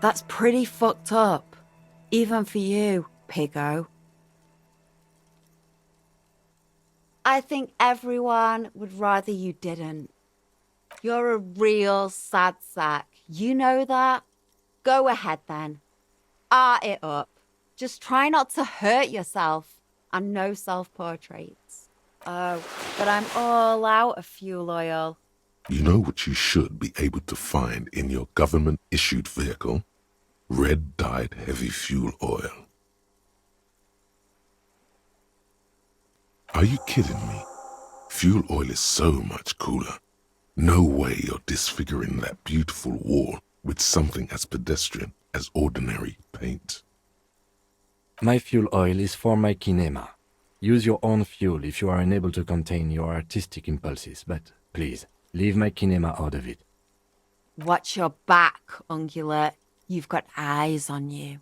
That's pretty fucked up. Even for you, piggo. I think everyone would rather you didn't. You're a real sad sack. You know that? Go ahead then. Art it up. Just try not to hurt yourself. And no self-portraits. Oh, but I'm all out of fuel oil. You know what you should be able to find in your government-issued vehicle? Red-dyed heavy fuel oil. Are you kidding me? Fuel oil is so much cooler. No way you're disfiguring that beautiful wall with something as pedestrian as ordinary paint. My fuel oil is for my kinema. Use your own fuel if you are unable to contain your artistic impulses, but please, leave my kinema out of it. Watch your back, Ungulate. You've got eyes on you.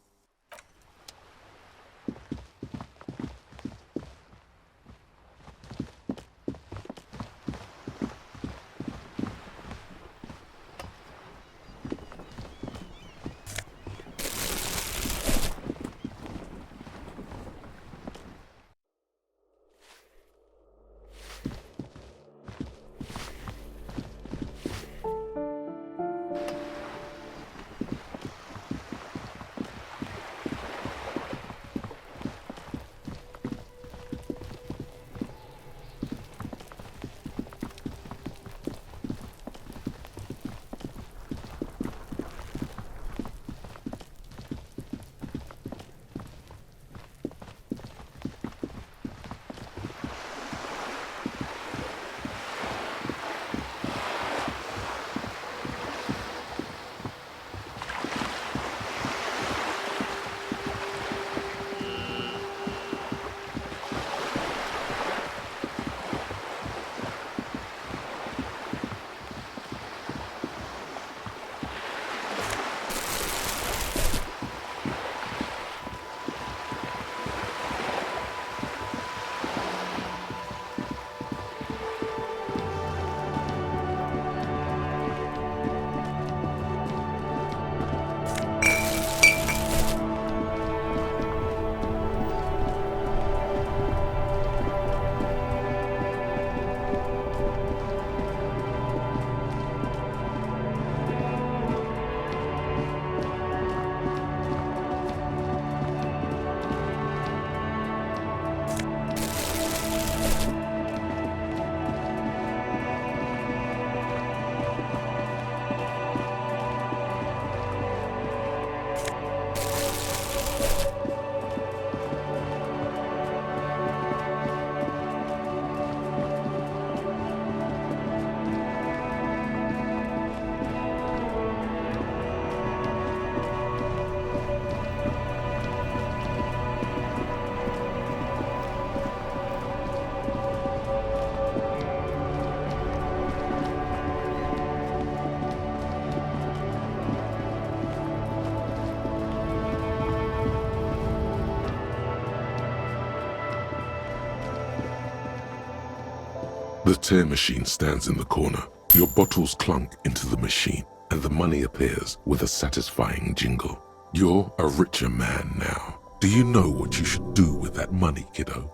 The tear machine stands in the corner. Your bottles clunk into the machine, and the money appears with a satisfying jingle. You're a richer man now. Do you know what you should do with that money, kiddo?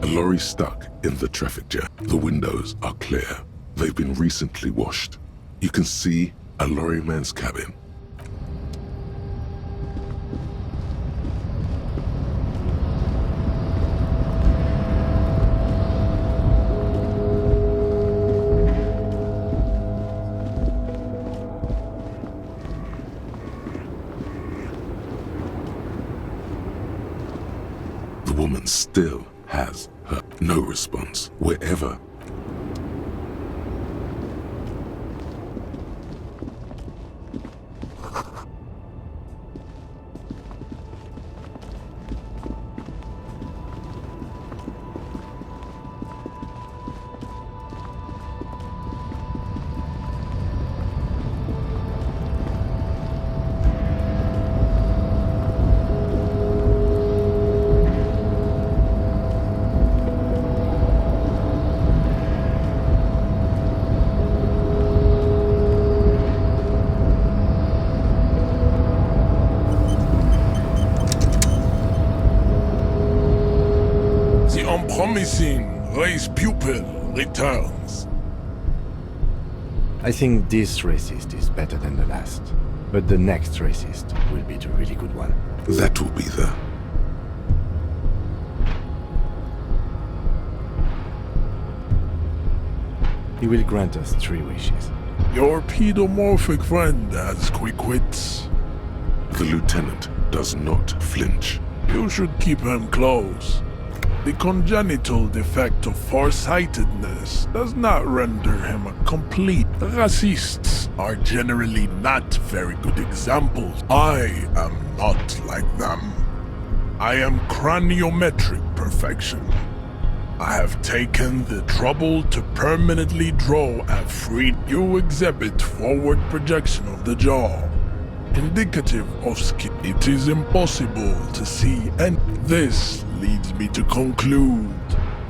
A lorry stuck in the traffic jam. The windows are clear. They've been recently washed. You can see a lorryman's cabin. The woman still has no response wherever. Unpromising race pupil returns. I think this racist is better than the last, but the next racist will be the really good one. That will be the... He will grant us 3 wishes. Your pedomorphic friend has quick wits. The lieutenant does not flinch. You should keep him close. The congenital defect of farsightedness does not render him a complete. Racists are generally not very good examples. I am not like them. I am craniometric perfection. I have taken the trouble to permanently draw a free. You exhibit forward projection of the jaw, indicative of skin. It is impossible to see, and this leads me to conclude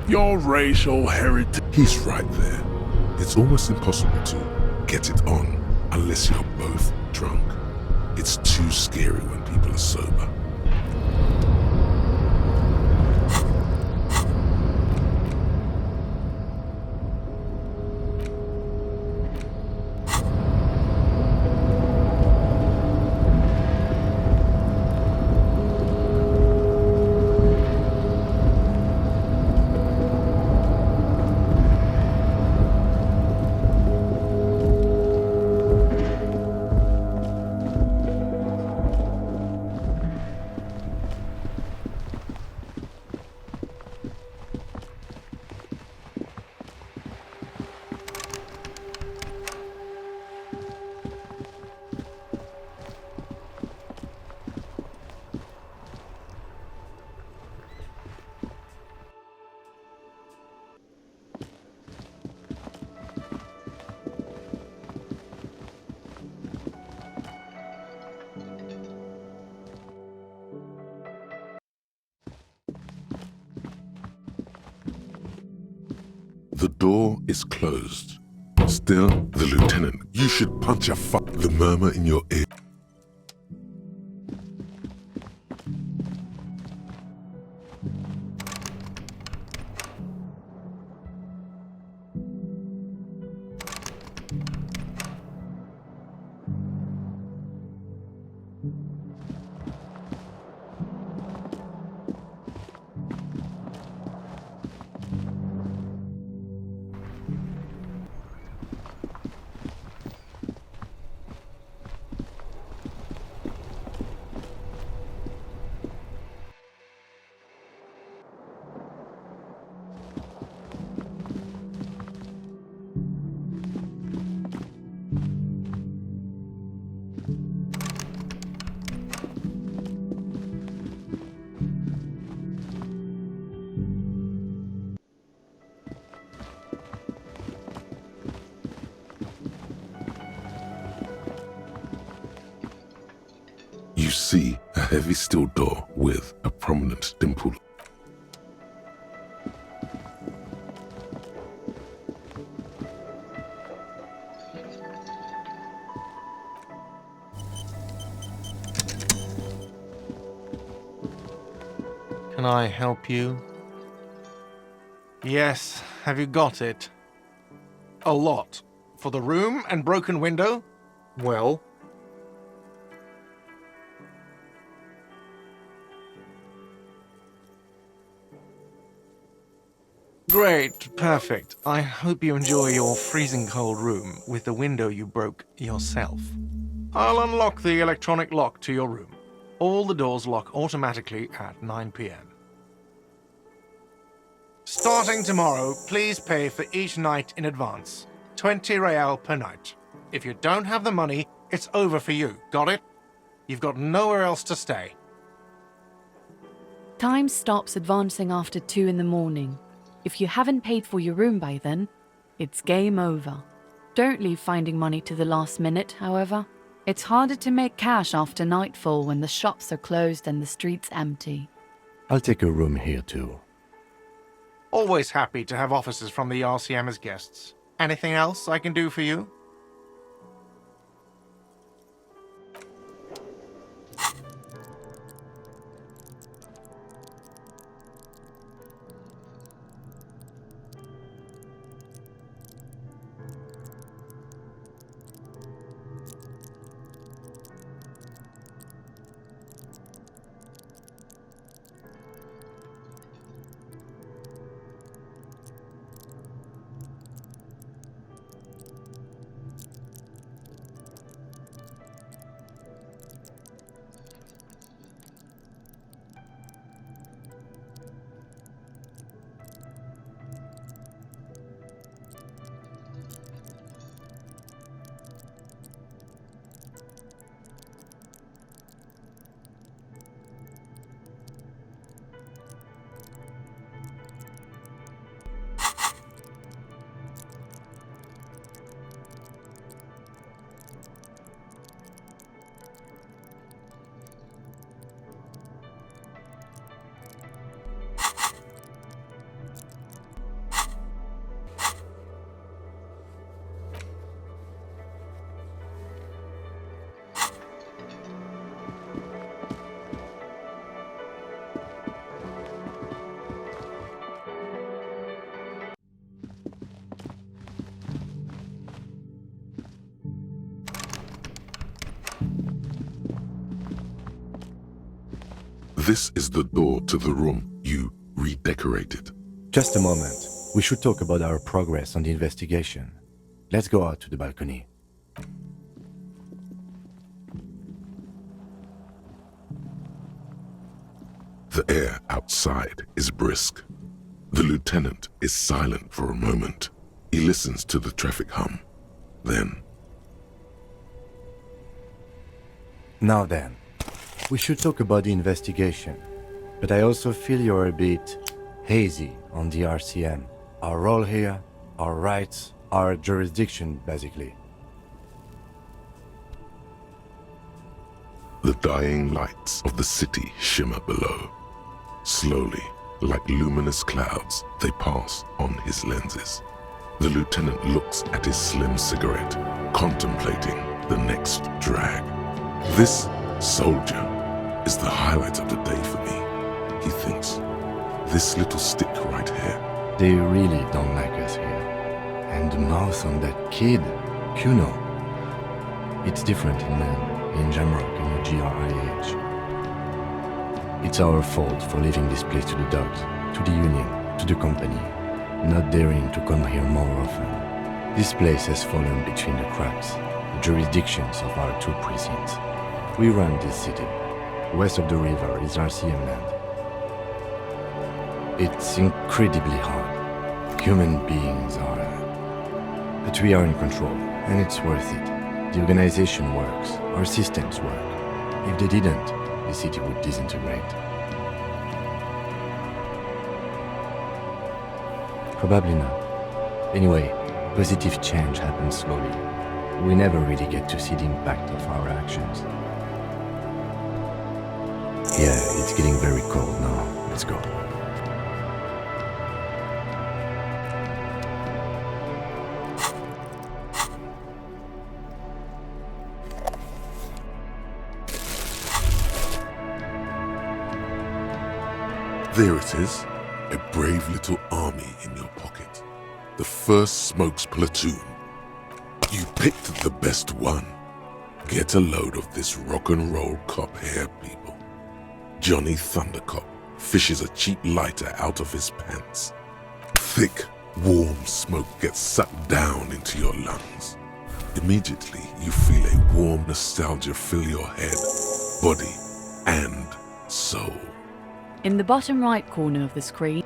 your racial heritage. He's right there. It's almost impossible to get it on unless you're both drunk. It's too scary when people are sober. The door is closed. Still, the lieutenant, you should punch a the murmur in your ear. You see a heavy steel door with a prominent dimple. Can I help you? Yes, have you got it? A lot. For the room and broken window? Well... Great, perfect. I hope you enjoy your freezing cold room with the window you broke yourself. I'll unlock the electronic lock to your room. All the doors lock automatically at 9 p.m. Starting tomorrow, please pay for each night in advance. 20 real per night. If you don't have the money, it's over for you. Got it? You've got nowhere else to stay. Time stops advancing after 2 in the morning. If you haven't paid for your room by then, it's game over. Don't leave finding money to the last minute, however. It's harder to make cash after nightfall when the shops are closed and the streets empty. I'll take a room here too. Always happy to have officers from the RCM as guests. Anything else I can do for you? This is the door to the room you redecorated. Just a moment. We should talk about our progress on the investigation. Let's go out to the balcony. The air outside is brisk. The lieutenant is silent for a moment. He listens to the traffic hum. Then... Now then, we should talk about the investigation. But I also feel you're a bit hazy on the RCM. Our role here, our rights, our jurisdiction, basically. The dying lights of the city shimmer below. Slowly, like luminous clouds, they pass on his lenses. The lieutenant looks at his slim cigarette, contemplating the next drag. This soldier is the highlight of the day for me, he thinks. This little stick right here. They really don't like us here. And the mouth on that kid, Kuno. It's different in Jamrock and the GRIH. It's our fault for leaving this place to the dogs, to the Union, to the company, not daring to come here more often. This place has fallen between the cracks, the jurisdictions of our two precincts. We run this city. West of the river is RCM land. It's incredibly hard. Human beings are... But we are in control, and it's worth it. The organization works, our systems work. If they didn't, the city would disintegrate. Probably not. Anyway, positive change happens slowly. We never really get to see the impact of our actions. Yeah, it's getting very cold now. Let's go. There it is, a brave little army. army in your pocket. The 1st Smokes platoon. You picked the best one. Get a load of this rock and roll cop here, people. Johnny Thundercop fishes a cheap lighter out of his pants. Thick, warm smoke gets sucked down into your lungs. Immediately, you feel a warm nostalgia fill your head, body, and soul. In the bottom right corner of the screen,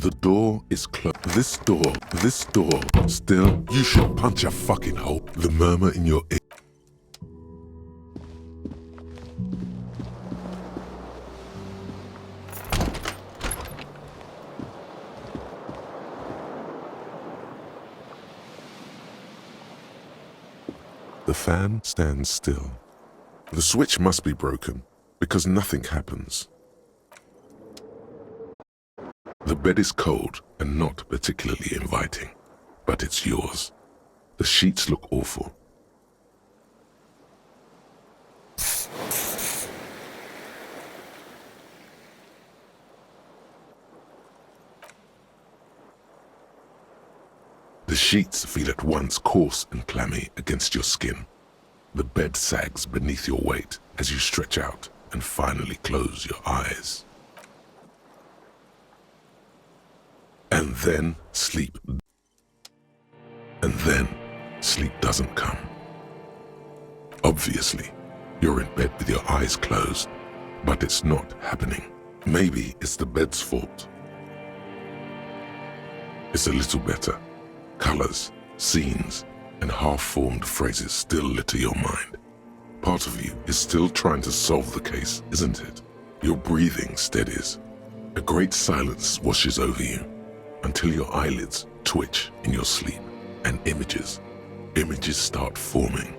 The door is closed. This door. Still, you should punch a fucking hole. The murmur in your ear. The fan stands still. The switch must be broken, because nothing happens. The bed is cold and not particularly inviting, but it's yours. The sheets look awful. The sheets feel at once coarse and clammy against your skin. The bed sags beneath your weight as you stretch out and finally close your eyes. And then sleep. And then sleep doesn't come. Obviously, you're in bed with your eyes closed, but it's not happening. Maybe it's the bed's fault. It's a little better. Colors, scenes, and half-formed phrases still litter your mind. Part of you is still trying to solve the case, isn't it? Your breathing steadies. A great silence washes over you until your eyelids twitch in your sleep and images start forming.